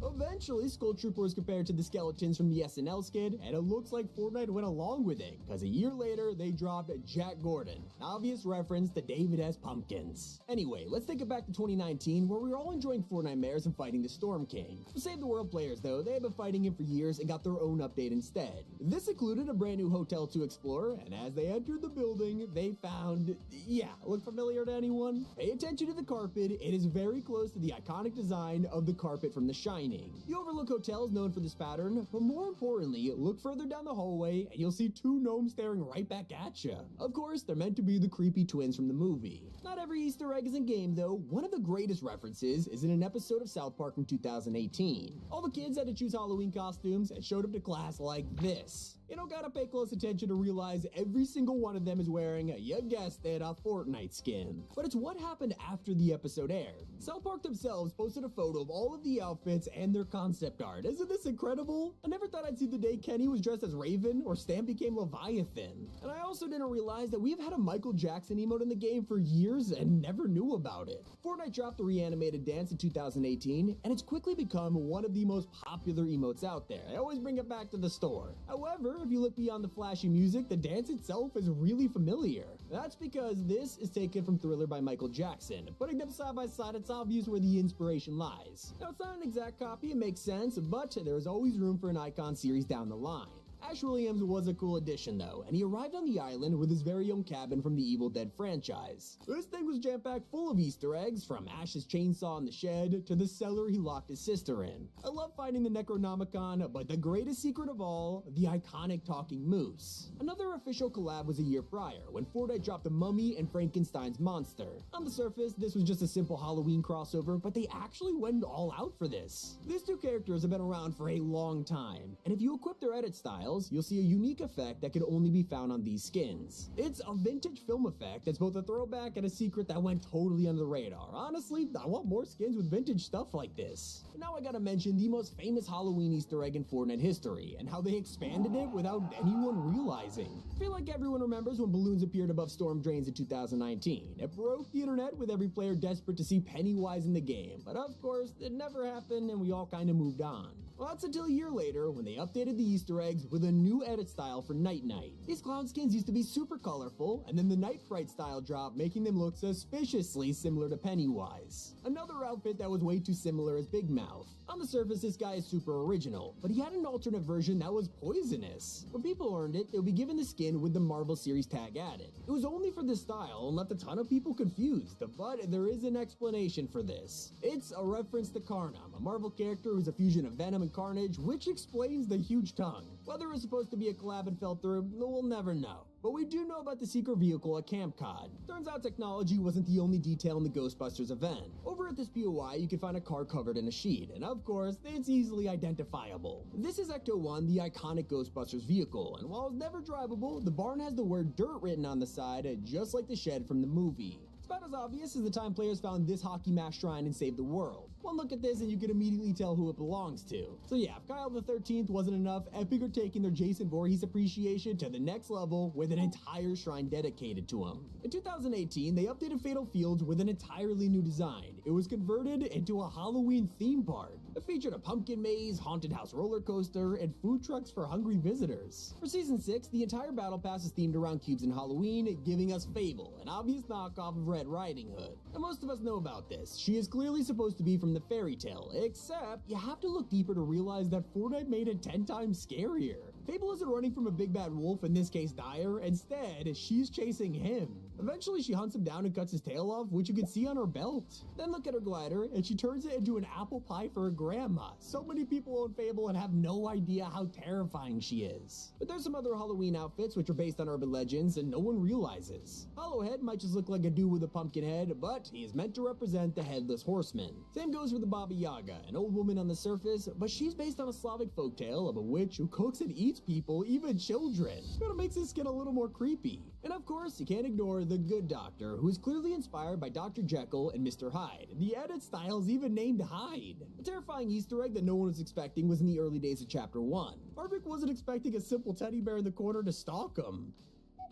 Eventually, Skull Trooper was compared to the skeletons from the SNL skit, and it looks like Fortnite went along with it, because a year later, they dropped Jack Gordon, an obvious reference to David S. Pumpkins. Anyway, let's take it back to 2019, where we were all enjoying Fortnitemares and fighting the Storm King. For Save the World players, though, they had been fighting him for years and got their own update instead. This included a brand new hotel to explore, and as they entered the building, they found... yeah, look familiar to anyone? Pay attention to the carpet. It is very close to the iconic design of the carpet from The Shining. The Overlook Hotel is known for this pattern, but more importantly, look further down the hallway and you'll see 2 gnomes staring right back at you. Of course, they're meant to be the creepy twins from the movie. Not every Easter egg is in game though. One of the greatest references is in an episode of South Park from 2018. All the kids had to choose Halloween costumes and showed up to class like this. You don't gotta pay close attention to realize every single one of them is wearing, you guessed it, a Fortnite skin. But it's what happened after the episode aired. South Park themselves posted a photo of all of the outfits and their concept art. Isn't this incredible? I never thought I'd see the day Kenny was dressed as Raven or Stan became Leviathan. And I also didn't realize that we've had a Michael Jackson emote in the game for years and never knew about it. Fortnite dropped the reanimated dance in 2018, and it's quickly become one of the most popular emotes out there. I always bring it back to the store. However, if you look beyond the flashy music, the dance itself is really familiar. That's because this is taken from Thriller by Michael Jackson. Putting them side by side, it's obvious where the inspiration lies. Now, it's not an exact copy, it makes sense, but there's always room for an icon series down the line. Ash Williams was a cool addition though, and he arrived on the island with his very own cabin from the Evil Dead franchise. This thing was jam-packed full of Easter eggs, from Ash's chainsaw in the shed to the cellar he locked his sister in. I love finding the Necronomicon, but the greatest secret of all, the iconic talking moose. Another official collab was a year prior, when Fortnite dropped the Mummy and Frankenstein's monster. On the surface, this was just a simple Halloween crossover, but they actually went all out for this. These 2 characters have been around for a long time, and if you equip their edit styles, you'll see a unique effect that could only be found on these skins. It's a vintage film effect that's both a throwback and a secret that went totally under the radar. Honestly, I want more skins with vintage stuff like this. And now I gotta mention the most famous Halloween Easter egg in Fortnite history, and how they expanded it without anyone realizing. I feel like everyone remembers when balloons appeared above storm drains in 2019. It broke the internet with every player desperate to see Pennywise in the game, but of course, it never happened and we all kinda moved on. Well, that's until a year later when they updated the Easter eggs with a new edit style for Night Knight. These clown skins used to be super colorful, and then the Night Fright style dropped, making them look suspiciously similar to Pennywise. Another outfit that was way too similar is Big Mouth. On the surface, this guy is super original, but he had an alternate version that was poisonous. When people earned it, they would be given the skin with the Marvel series tag added. It was only for this style and left a ton of people confused, but there is an explanation for this. It's a reference to Carnum, a Marvel character who's a fusion of Venom and Carnage, which explains the huge tongue. Whether it was supposed to be a collab and fell through, we'll never know. But we do know about the secret vehicle at Camp Cod. Turns out technology wasn't the only detail in the Ghostbusters event. Over at this POI, you can find a car covered in a sheet, and of course, it's easily identifiable. This is Ecto-1, the iconic Ghostbusters vehicle, and while it's never drivable, the barn has the word dirt written on the side, just like the shed from the movie. It's about as obvious as the time players found this hockey mask shrine and saved the world. One look at this and you can immediately tell who it belongs to. So yeah, if Kyle the 13th wasn't enough, Epic are taking their Jason Voorhees appreciation to the next level with an entire shrine dedicated to him. In 2018, they updated Fatal Fields with an entirely new design. It was converted into a Halloween theme park. It featured a pumpkin maze, haunted house roller coaster, and food trucks for hungry visitors. For Season 6, the entire Battle Pass is themed around cubes and Halloween, giving us Fable, an obvious knockoff of Red Riding Hood. And most of us know about this. She is clearly supposed to be from the fairy tale, except you have to look deeper to realize that Fortnite made it 10 times scarier. Fable isn't running from a big bad wolf, in this case Dyer. Instead, she's chasing him. Eventually, she hunts him down and cuts his tail off, which you can see on her belt. Then look at her glider, and she turns it into an apple pie for her grandma. So many people own Fable and have no idea how terrifying she is. But there's some other Halloween outfits which are based on urban legends and no one realizes. Hollowhead might just look like a dude with a pumpkin head, but he is meant to represent the Headless Horseman. Same goes for the Baba Yaga, an old woman on the surface, but she's based on a Slavic folktale of a witch who cooks and eats people, even children. Kinda makes this skin a little more creepy. And of course, you can't ignore the Good Doctor, who is clearly inspired by Dr. Jekyll and Mr. Hyde. The edit style's even named Hyde. A terrifying Easter egg that no one was expecting was in the early days of Chapter 1. Harvick wasn't expecting a simple teddy bear in the corner to stalk him.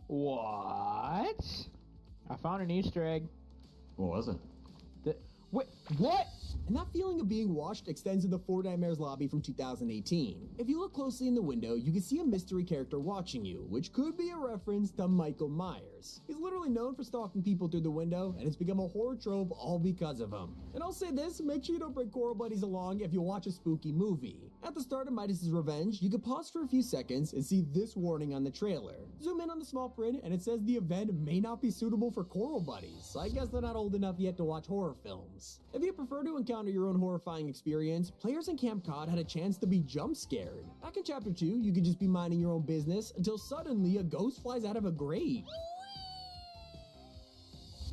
What? I found an Easter egg. What was it? Wait, what? And that feeling of being watched extends to the Four Nightmares lobby from 2018. If you look closely in the window, you can see a mystery character watching you, which could be a reference to Michael Myers. He's literally known for stalking people through the window, and it's become a horror trope all because of him. And I'll say this, make sure you don't bring Coral Buddies along if you watch a spooky movie. At the start of Midas's Revenge, you could pause for a few seconds and see this warning on the trailer. Zoom in on the small print, and it says the event may not be suitable for Coral Buddies, so I guess they're not old enough yet to watch horror films. If you prefer to encounter your own horrifying experience, players in Camp Cod had a chance to be jump scared. Back in Chapter 2, you could just be minding your own business until suddenly a ghost flies out of a grave.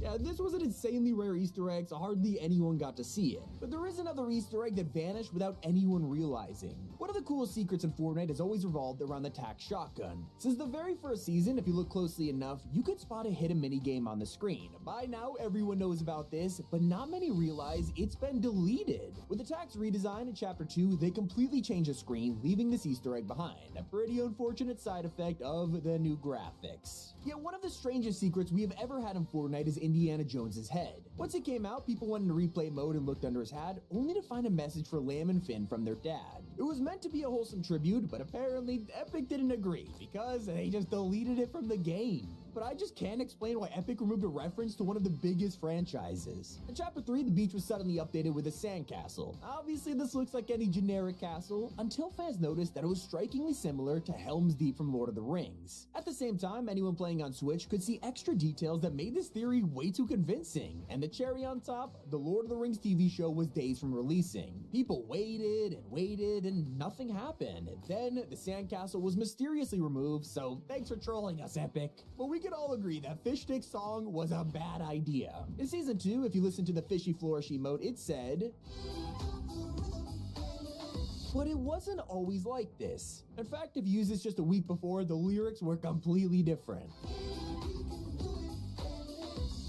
Yeah, this was an insanely rare Easter egg, so hardly anyone got to see it. But there is another Easter egg that vanished without anyone realizing. One of the coolest secrets in Fortnite has always revolved around the tac shotgun. Since the very first season, if you look closely enough, you could spot a hidden minigame on the screen. By now, everyone knows about this, but not many realize it's been deleted. With the tac's redesign in Chapter 2, they completely changed the screen, leaving this Easter egg behind. A pretty unfortunate side effect of the new graphics. Yet one of the strangest secrets we have ever had in Fortnite is Indiana Jones's head. Once it came out, people went into replay mode and looked under his hat, only to find a message for Lamb and Finn from their dad. It was meant to be a wholesome tribute, but apparently Epic didn't agree, because they just deleted it from the game. But I just can't explain why Epic removed a reference to one of the biggest franchises. In Chapter 3, the beach was suddenly updated with a sandcastle. Obviously, this looks like any generic castle, until fans noticed that it was strikingly similar to Helm's Deep from Lord of the Rings. At the same time, anyone playing on Switch could see extra details that made this theory way too convincing. And the cherry on top, the Lord of the Rings TV show was days from releasing. People waited and waited and nothing happened. And then the sandcastle was mysteriously removed, so thanks for trolling us, Epic. But we can all agree that Fish Stick song was a bad idea. In Season 2, if you listen to the Fishy Flourish emote, it said... But it wasn't always like this. In fact, if you used this just a week before, the lyrics were completely different.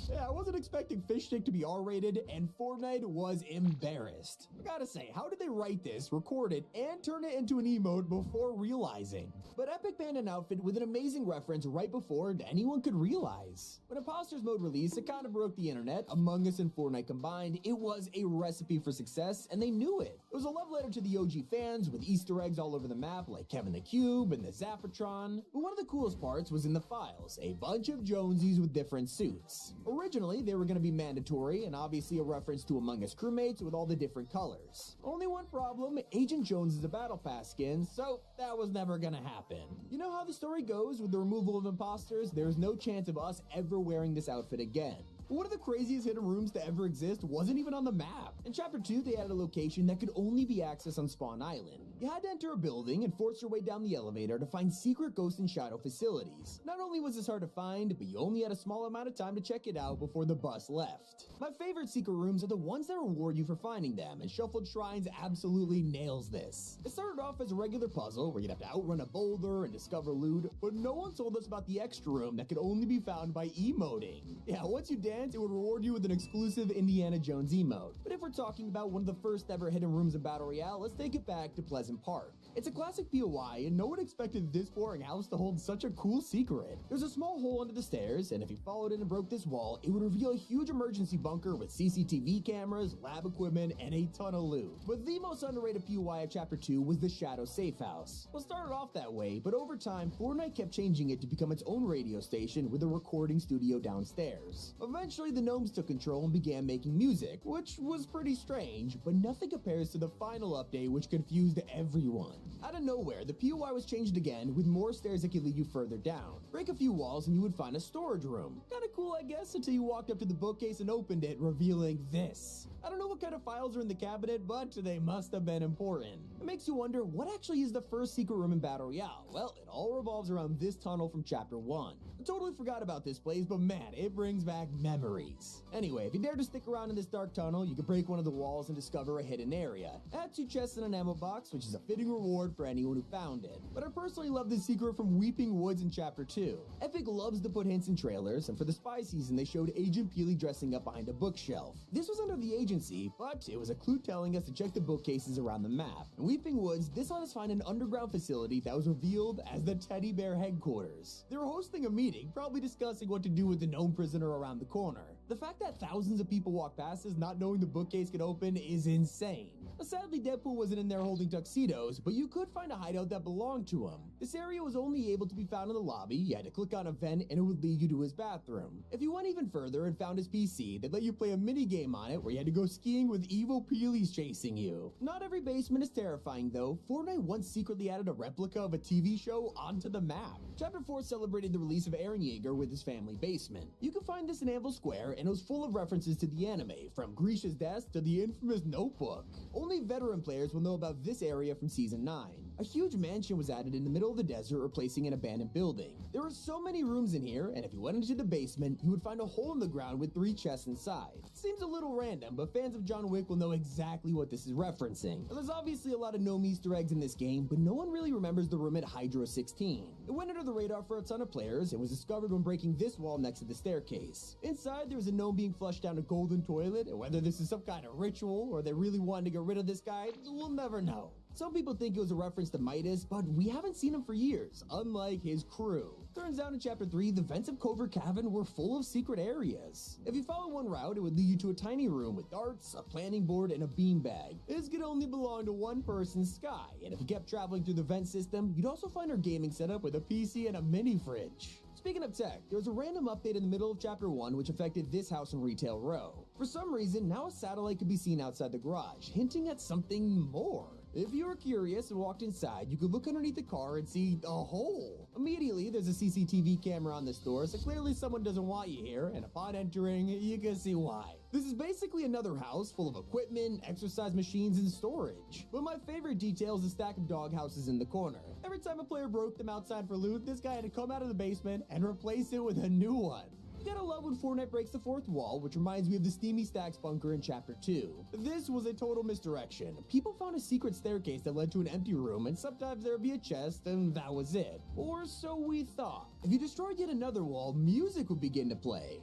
Yeah, wasn't expecting Fish Stick to be R-rated, and Fortnite was embarrassed. I gotta say, how did they write this, record it, and turn it into an emote before realizing? But Epic banned an outfit with an amazing reference right before anyone could realize. When Imposters Mode released, it kind of broke the internet. Among Us and Fortnite combined, it was a recipe for success, and they knew it. It was a love letter to the OG fans, with Easter eggs all over the map like Kevin the Cube and the Zapatron. But one of the coolest parts was in the files, a bunch of Jonesies with different suits. Originally, they were going to be mandatory, and obviously a reference to Among Us crewmates with all the different colors. Only one problem, Agent Jones is a Battle Pass skin, so that was never going to happen. You know how the story goes with the removal of imposters? There's no chance of us ever wearing this outfit again. One of the craziest hidden rooms to ever exist wasn't even on the map. In Chapter 2, they added a location that could only be accessed on Spawn Island. You had to enter a building and force your way down the elevator to find secret ghost and shadow facilities. Not only was this hard to find, but you only had a small amount of time to check it out before the bus left. My favorite secret rooms are the ones that reward you for finding them, and Shuffled Shrines absolutely nails this. It started off as a regular puzzle where you'd have to outrun a boulder and discover loot, but no one told us about the extra room that could only be found by emoting. Yeah, once you dance, it would reward you with an exclusive Indiana Jones emote. But if we're talking about one of the first ever hidden rooms in Battle Royale, let's take it back to Pleasant Park. It's a classic POI, and no one expected this boring house to hold such a cool secret. There's a small hole under the stairs, and if you followed it and broke this wall, it would reveal a huge emergency bunker with CCTV cameras, lab equipment, and a ton of loot. But the most underrated POI of Chapter 2 was the Shadow Safe House. Well, it started off that way, but over time, Fortnite kept changing it to become its own radio station with a recording studio downstairs. Eventually, the gnomes took control and began making music, which was pretty strange, but nothing compares to the final update, which confused everyone. Out of nowhere, the POI was changed again with more stairs that could lead you further down. Break a few walls and you would find a storage room. Kinda cool, I guess, until you walked up to the bookcase and opened it, revealing this. I don't know what kind of files are in the cabinet, but they must have been important. It makes you wonder, what actually is the first secret room in Battle Royale? Well, it all revolves around this tunnel from Chapter 1. I totally forgot about this place, but man, it brings back memories. Anyway, if you dare to stick around in this dark tunnel, you can break one of the walls and discover a hidden area. Add 2 chests and an ammo box, which is a fitting reward for anyone who found it. But I personally love this secret from Weeping Woods in Chapter 2. Epic loves to put hints in trailers, and for the spy season, they showed Agent Peely dressing up behind a bookshelf. This was under the agency, but it was a clue telling us to check the bookcases around the map. In Weeping Woods, this let us find an underground facility that was revealed as the Teddy Bear headquarters. They were hosting a meeting, probably discussing what to do with the gnome prisoner around the corner. The fact that thousands of people walk past us not knowing the bookcase could open is insane. Sadly, Deadpool wasn't in there holding tuxedos, but you could find a hideout that belonged to him. This area was only able to be found in the lobby. You had to click on a vent and it would lead you to his bathroom. If you went even further and found his PC, they'd let you play a mini game on it where you had to go skiing with evil Peelys chasing you. Not every basement is terrifying though. Fortnite once secretly added a replica of a TV show onto the map. Chapter 4 celebrated the release of Eren Yeager with his family basement. You can find this in Anvil Square, and it was full of references to the anime, from Grisha's desk to the infamous Notebook. Only veteran players will know about this area from Season 9. A huge mansion was added in the middle of the desert, replacing an abandoned building. There were so many rooms in here, and if you went into the basement, you would find a hole in the ground with 3 chests inside. It seems a little random, but fans of John Wick will know exactly what this is referencing. Now, there's obviously a lot of gnome Easter eggs in this game, but no one really remembers the room at Hydro 16. It went under the radar for a ton of players and was discovered when breaking this wall next to the staircase. Inside, there was a gnome being flushed down a golden toilet, and whether this is some kind of ritual or they really wanted to get rid of this guy, we'll never know. Some people think it was a reference to Midas, but we haven't seen him for years, unlike his crew. Turns out in Chapter 3, the vents of Covert Cavern were full of secret areas. If you follow one route, it would lead you to a tiny room with darts, a planning board, and a beanbag. This could only belong to one person, Sky, and if you kept traveling through the vent system, you'd also find her gaming setup with a PC and a mini fridge. Speaking of tech, there was a random update in the middle of Chapter 1 which affected this house in Retail Row. For some reason, now a satellite could be seen outside the garage, hinting at something more. If you were curious and walked inside, you could look underneath the car and see a hole. Immediately, there's a CCTV camera on this door, so clearly someone doesn't want you here, and upon entering, you can see why. This is basically another house full of equipment, exercise machines, and storage. But my favorite detail is the stack of dog houses in the corner. Every time a player broke them outside for loot, this guy had to come out of the basement and replace it with a new one. You gotta love when Fortnite breaks the 4th wall, which reminds me of the Steamy Stacks bunker in Chapter 2. This was a total misdirection. People found a secret staircase that led to an empty room, and sometimes there would be a chest, and that was it. Or so we thought. If you destroyed yet another wall, music would begin to play.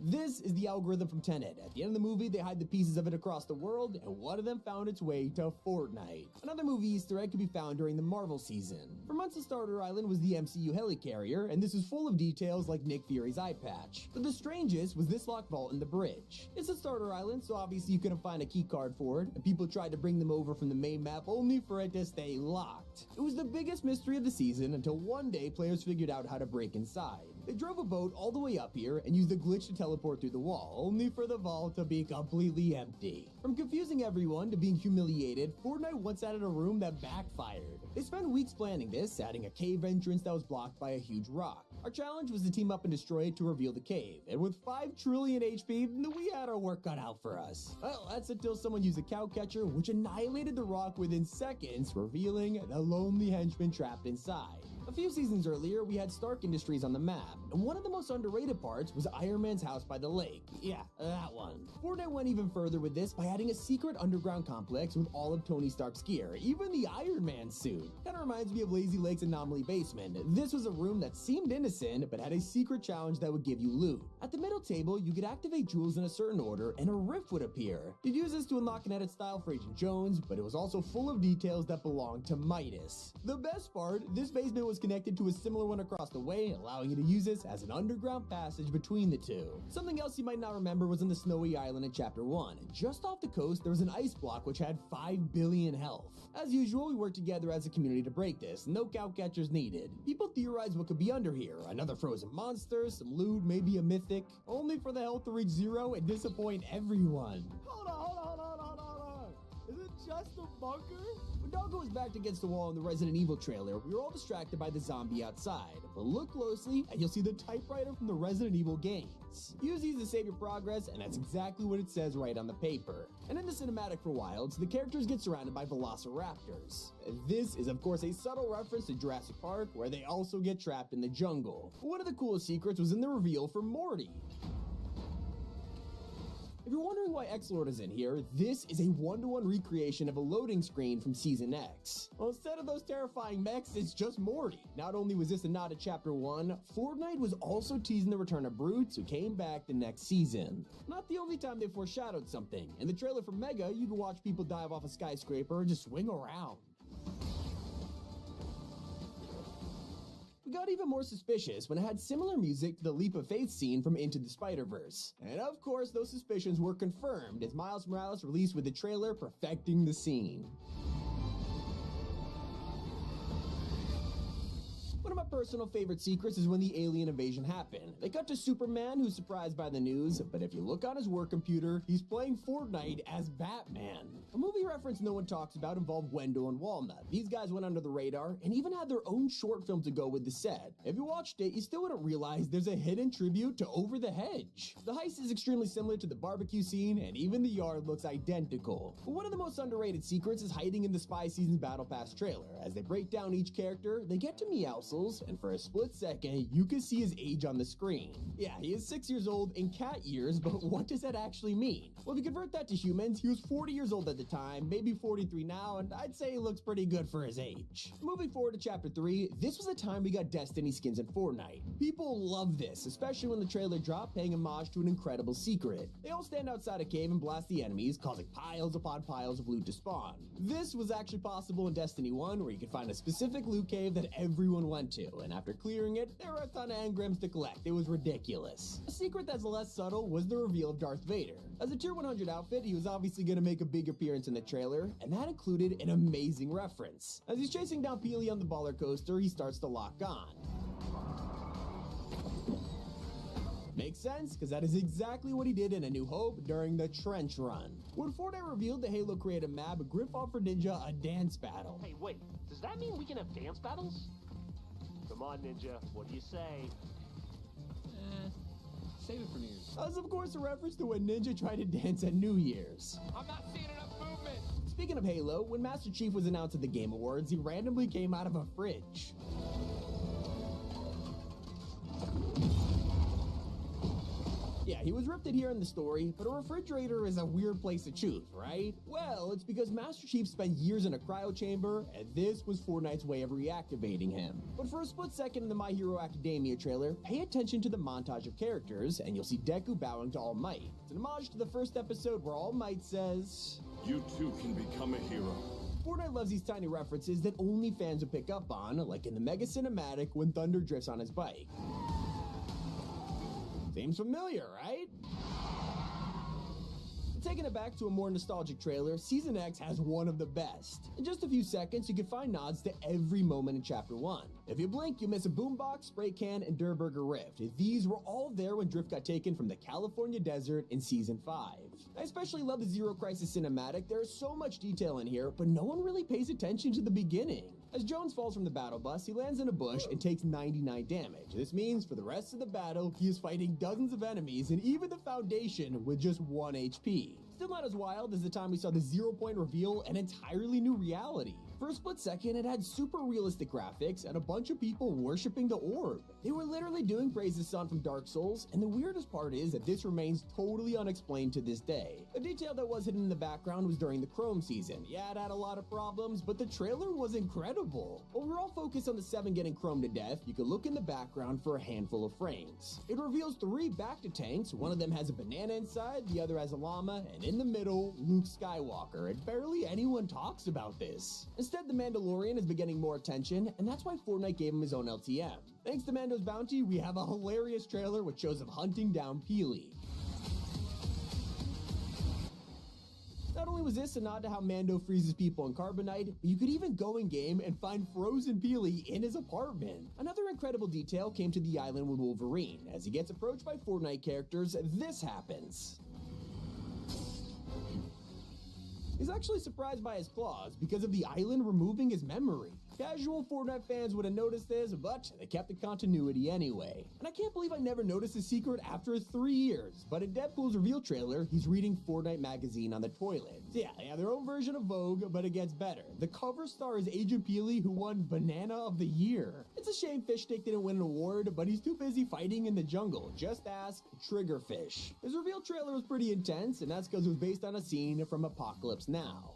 This is the algorithm from Tenet. At the end of the movie, they hide the pieces of it across the world, and one of them found its way to Fortnite. Another movie Easter egg could be found during the Marvel season. For months, the starter island was the MCU helicarrier, and this is full of details like Nick Fury's eye patch. But the strangest was this locked vault in the bridge. It's a starter island, so obviously you couldn't find a key card for it, and people tried to bring them over from the main map only for it to stay locked. It was the biggest mystery of the season until one day players figured out how to break inside. They drove a boat all the way up here and used the glitch to teleport through the wall, only for the vault to be completely empty. From confusing everyone to being humiliated, Fortnite once added a room that backfired. They spent weeks planning this, adding a cave entrance that was blocked by a huge rock. Our challenge was to team up and destroy it to reveal the cave, and with 5 trillion HP, we had our work cut out for us. Well, that's until someone used a cow catcher, which annihilated the rock within seconds, revealing the lonely henchman trapped inside. A few seasons earlier, we had Stark Industries on the map, and one of the most underrated parts was Iron Man's house by the lake. Yeah, that one. Fortnite went even further with this by adding a secret underground complex with all of Tony Stark's gear, even the Iron Man suit. Kinda reminds me of Lazy Lake's Anomaly Basement. This was a room that seemed innocent, but had a secret challenge that would give you loot. At the middle table, you could activate jewels in a certain order, and a rift would appear. You'd use this to unlock an edit style for Agent Jones, but it was also full of details that belonged to Midas. The best part, this basement was connected to a similar one across the way, allowing you to use this as an underground passage between the two. Something else you might not remember was in the snowy island in Chapter 1. Just off the coast, there was an ice block which had 5 billion health. As usual, we worked together as a community to break this, no cow catchers needed. People theorized what could be under here, another frozen monster, some loot, maybe a mythic, only for the health to reach 0 and disappoint everyone. Hold on. Is it just a bunker? When Doggo was backed against the wall in the Resident Evil trailer, we were all distracted by the zombie outside. But look closely, and you'll see the typewriter from the Resident Evil games. Use these to save your progress, and that's exactly what it says right on the paper. And in the cinematic for Wilds, the characters get surrounded by velociraptors. This is, of course, a subtle reference to Jurassic Park, where they also get trapped in the jungle. One of the coolest secrets was in the reveal for Morty. If you're wondering why X-Lord is in here, this is a one-to-one recreation of a loading screen from Season X. Well, instead of those terrifying mechs, it's just Morty. Not only was this a nod to Chapter 1, Fortnite was also teasing the return of Brutes, who came back the next season. Not the only time they foreshadowed something. In the trailer for Mega, you can watch people dive off a skyscraper and just swing around. We got even more suspicious when it had similar music to the Leap of Faith scene from Into the Spider-Verse. And of course, those suspicions were confirmed as Miles Morales released with the trailer perfecting the scene. One of my personal favorite secrets is when the alien invasion happened. They cut to Superman, who's surprised by the news, but if you look on his work computer, he's playing Fortnite as Batman. A movie reference no one talks about involved Wendell and Walnut. These guys went under the radar and even had their own short film to go with the set. If you watched it, you still wouldn't realize there's a hidden tribute to Over the Hedge. The heist is extremely similar to the barbecue scene, and even the yard looks identical. But one of the most underrated secrets is hiding in the Spy Season's Battle Pass trailer. As they break down each character, they get to Meowscles, and for a split second, you can see his age on the screen. Yeah, he is 6 years old in cat years, but what does that actually mean? Well, if you convert that to humans, he was 40 years old at the time, maybe 43 now, and I'd say he looks pretty good for his age. Moving forward to Chapter 3, this was the time we got Destiny skins in Fortnite. People love this, especially when the trailer dropped, paying homage to an incredible secret. They all stand outside a cave and blast the enemies, causing piles upon piles of loot to spawn. This was actually possible in Destiny 1, where you could find a specific loot cave that everyone went to, and after clearing it, there were a ton of engrams to collect. It was ridiculous. A secret that's less subtle was the reveal of Darth Vader. As a tier 100 outfit, he was obviously going to make a big appearance in the trailer, and that included an amazing reference. As he's chasing down Peely on the baller coaster, he starts to lock on. Makes sense, because that is exactly what he did in A New Hope during the Trench Run. When Fortnite revealed the Halo creative map, Griff offered Ninja a dance battle. Hey, wait, does that mean we can have dance battles? Come on, Ninja, what do you say? Save it for New Year's. That was, of course, a reference to when Ninja tried to dance at New Year's. I'm not seeing enough movement. Speaking of Halo, when Master Chief was announced at the Game Awards, he randomly came out of a fridge. Yeah, he was ripped here in the story, but a refrigerator is a weird place to choose, right? Well, it's because Master Chief spent years in a cryo chamber, and this was Fortnite's way of reactivating him. But for a split second in the My Hero Academia trailer, pay attention to the montage of characters, and you'll see Deku bowing to All Might. It's an homage to the first episode where All Might says, "You too can become a hero." Fortnite loves these tiny references that only fans will pick up on, like in the mega cinematic when Thunder drifts on his bike. Seems familiar, right? Taking it back to a more nostalgic trailer, Season X has one of the best. In just a few seconds, you can find nods to every moment in Chapter 1. If you blink, you miss a boombox, spray can, and Durr Burger Rift. These were all there when Drift got taken from the California desert in Season 5. I especially love the Zero Crisis cinematic. There is so much detail in here, but no one really pays attention to the beginning. As Jones falls from the battle bus, he lands in a bush and takes 99 damage. This means for the rest of the battle, he is fighting dozens of enemies and even the Foundation with just 1 HP. Still not as wild as the time we saw the 0-point reveal, an entirely new reality. For a split second, it had super realistic graphics and a bunch of people worshipping the orb. They were literally doing Praise the Sun from Dark Souls, and the weirdest part is that this remains totally unexplained to this day. A detail that was hidden in the background was during the Chrome season. Yeah, it had a lot of problems, but the trailer was incredible. While we're all focused on the 7 getting Chrome to death, you can look in the background for a handful of frames. It reveals 3 Bacta tanks. One of them has a banana inside, the other has a llama, and in the middle, Luke Skywalker, and barely anyone talks about this. Instead, the Mandalorian has been getting more attention, and that's why Fortnite gave him his own LTM. Thanks to Mando's bounty, we have a hilarious trailer which shows him hunting down Peely. Not only was this a nod to how Mando freezes people in Carbonite, but you could even go in-game and find frozen Peely in his apartment. Another incredible detail came to the island with Wolverine. As he gets approached by Fortnite characters, this happens. He's actually surprised by his claws because of the island removing his memory. Casual Fortnite fans would have noticed this, but they kept the continuity anyway. And I can't believe I never noticed this secret after 3 years, but in Deadpool's reveal trailer, he's reading Fortnite magazine on the toilet. So yeah, they have their own version of Vogue, but it gets better. The cover star is Agent Peely, who won Banana of the Year. It's a shame Fishstick didn't win an award, but he's too busy fighting in the jungle. Just ask Triggerfish. His reveal trailer was pretty intense, and that's because it was based on a scene from Apocalypse Now.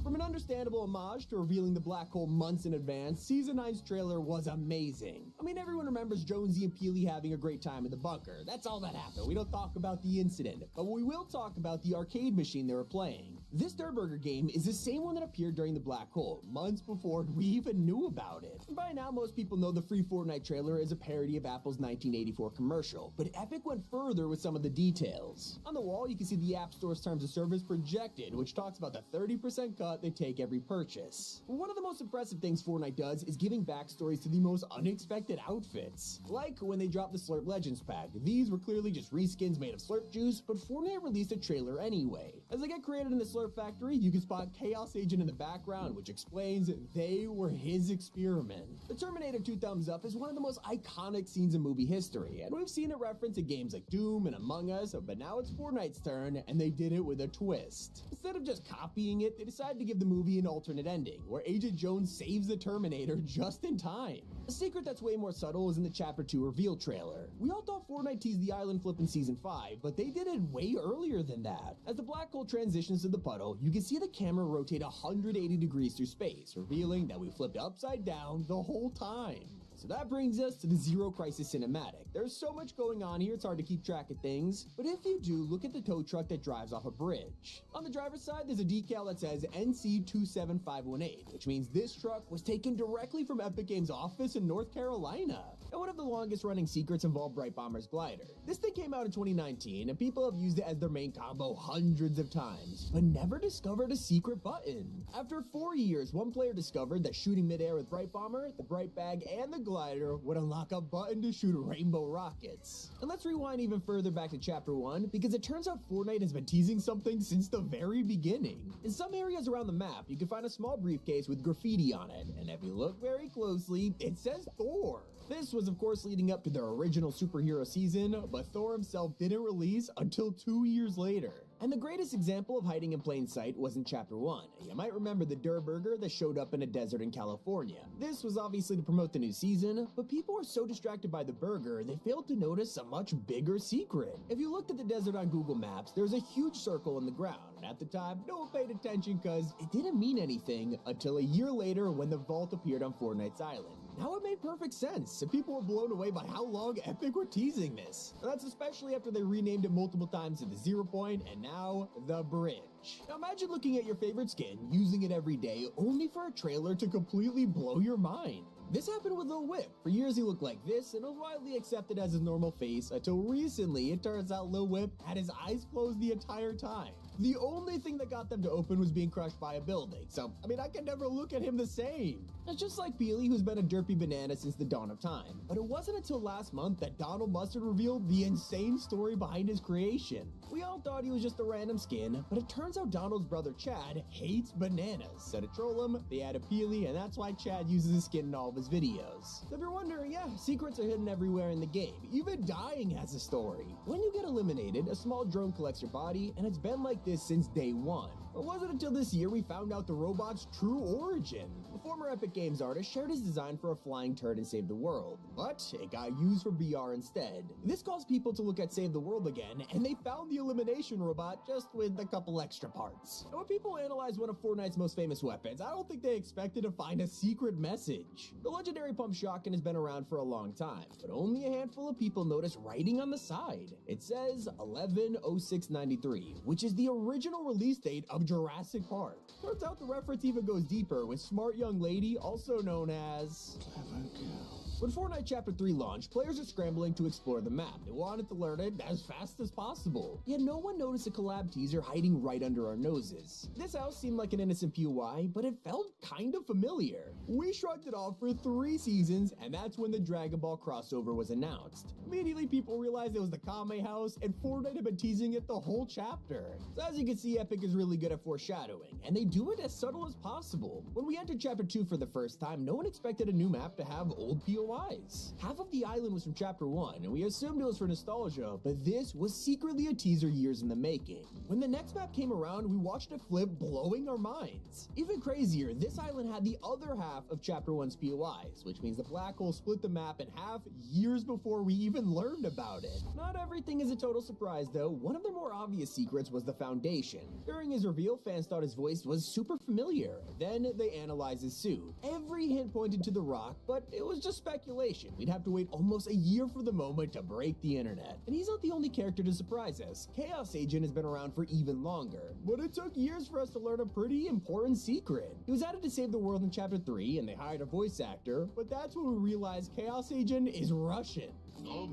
From an understandable homage to revealing the black hole months in advance, Season 9's trailer was amazing. I mean, everyone remembers Jonesy and Peely having a great time in the bunker. That's all that happened. We don't talk about the incident, but we will talk about the arcade machine they were playing. This Durr Burger game is the same one that appeared during the black hole, months before we even knew about it. And by now, most people know the free Fortnite trailer is a parody of Apple's 1984 commercial, but Epic went further with some of the details. On the wall, you can see the App Store's terms of service projected, which talks about the 30% cut they take every purchase. One of the most impressive things Fortnite does is giving backstories to the most unexpected outfits. Like when they dropped the Slurp Legends pack. These were clearly just reskins made of Slurp juice, but Fortnite released a trailer anyway. As they get created in the Slurp factory, you can spot Chaos Agent in the background, which explains they were his experiment. The Terminator 2 thumbs up is one of the most iconic scenes in movie history, and we've seen it referenced in games like Doom and Among Us, but now it's Fortnite's turn, and they did it with a twist. Instead of just copying it, they decided to give the movie an alternate ending, where Agent Jones saves the Terminator just in time. A secret that's way more subtle is in the Chapter 2 reveal trailer. We all thought Fortnite teased the island flip in Season 5, but they did it way earlier than that. As the black hole transitions to the puddle, you can see the camera rotate 180 degrees through space, revealing that we flipped upside down the whole time. So that brings us to the Zero Crisis cinematic. There's so much going on here, it's hard to keep track of things, but if you do, look at the tow truck that drives off a bridge. On the driver's side, there's a decal that says NC27518, which means this truck was taken directly from Epic Games' office in North Carolina. And one of the longest running secrets involved Bright Bomber's glider. This thing came out in 2019, and people have used it as their main combo hundreds of times, but never discovered a secret button. After 4 years, one player discovered that shooting midair with Bright Bomber, the Bright Bag, and the glider would unlock a button to shoot rainbow rockets. And let's rewind even further back to Chapter 1, because it turns out Fortnite has been teasing something since the very beginning. In some areas around the map, you can find a small briefcase with graffiti on it, and if you look very closely, it says Thor. This was of course leading up to their original superhero season, but Thor himself didn't release until 2 years later. And the greatest example of hiding in plain sight was in Chapter 1. You might remember the Durr Burger that showed up in a desert in California. This was obviously to promote the new season, but people were so distracted by the burger, they failed to notice a much bigger secret. If you looked at the desert on Google Maps, there's a huge circle in the ground. At the time, no one paid attention because it didn't mean anything until a year later when the vault appeared on Fortnite's island. Now it made perfect sense, and people were blown away by how long Epic were teasing this. And that's especially after they renamed it multiple times to the 0 Point and now the Bridge. Now imagine looking at your favorite skin, using it every day, only for a trailer to completely blow your mind. This happened with Lil Whip. For years he looked like this and was widely accepted as his normal face until recently it turns out Lil Whip had his eyes closed the entire time. The only thing that got them to open was being crushed by a building, so I mean I can never look at him the same. It's just like Peely, who's been a derpy banana since the dawn of time. But it wasn't until last month that Donald Mustard revealed the insane story behind his creation. We all thought he was just a random skin, but it turns out Donald's brother Chad hates bananas. So to troll him, they added Peely, and that's why Chad uses his skin in all of his videos. So if you're wondering, yeah, secrets are hidden everywhere in the game. Even dying has a story. When you get eliminated, a small drone collects your body, and it's been like this since day one. It wasn't until this year we found out the robot's true origin. The former Epic Games artist shared his design for a flying turd in Save the World, but it got used for BR instead. This caused people to look at Save the World again, and they found the elimination robot just with a couple extra parts. And when people analyze one of Fortnite's most famous weapons, I don't think they expected to find a secret message. The legendary pump shotgun has been around for a long time, but only a handful of people notice writing on the side. It says 11/06/93, which is the original release date of Jurassic Park. Turns out the reference even goes deeper with Smart Young Lady, also known as Clever Girl. When Fortnite Chapter 3 launched, players are scrambling to explore the map. They wanted to learn it as fast as possible. Yet no one noticed a collab teaser hiding right under our noses. This house seemed like an innocent POI, but it felt kind of familiar. We shrugged it off for 3 seasons, and that's when the Dragon Ball crossover was announced. Immediately people realized it was the Kame house, and Fortnite had been teasing it the whole chapter. So as you can see, Epic is really good at foreshadowing, and they do it as subtle as possible. When we entered Chapter 2 for the first time, no one expected a new map to have old POIs. Half of the island was from Chapter 1, and we assumed it was for nostalgia, but this was secretly a teaser years in the making. When the next map came around, we watched it flip, blowing our minds. Even crazier, this island had the other half of Chapter 1's POIs, which means the black hole split the map in half years before we even learned about it. Not everything is a total surprise though. One of the more obvious secrets was the Foundation. During his reveal, fans thought his voice was super familiar. Then they analyzed his suit. Every hint pointed to The Rock, but it was just speculation. We'd have to wait almost a year for the moment to break the internet. And he's not the only character to surprise us. Chaos Agent has been around for even longer. But it took years for us to learn a pretty important secret. He was added to Save the World in Chapter 3, and they hired a voice actor, but that's when we realized Chaos Agent is Russian. No.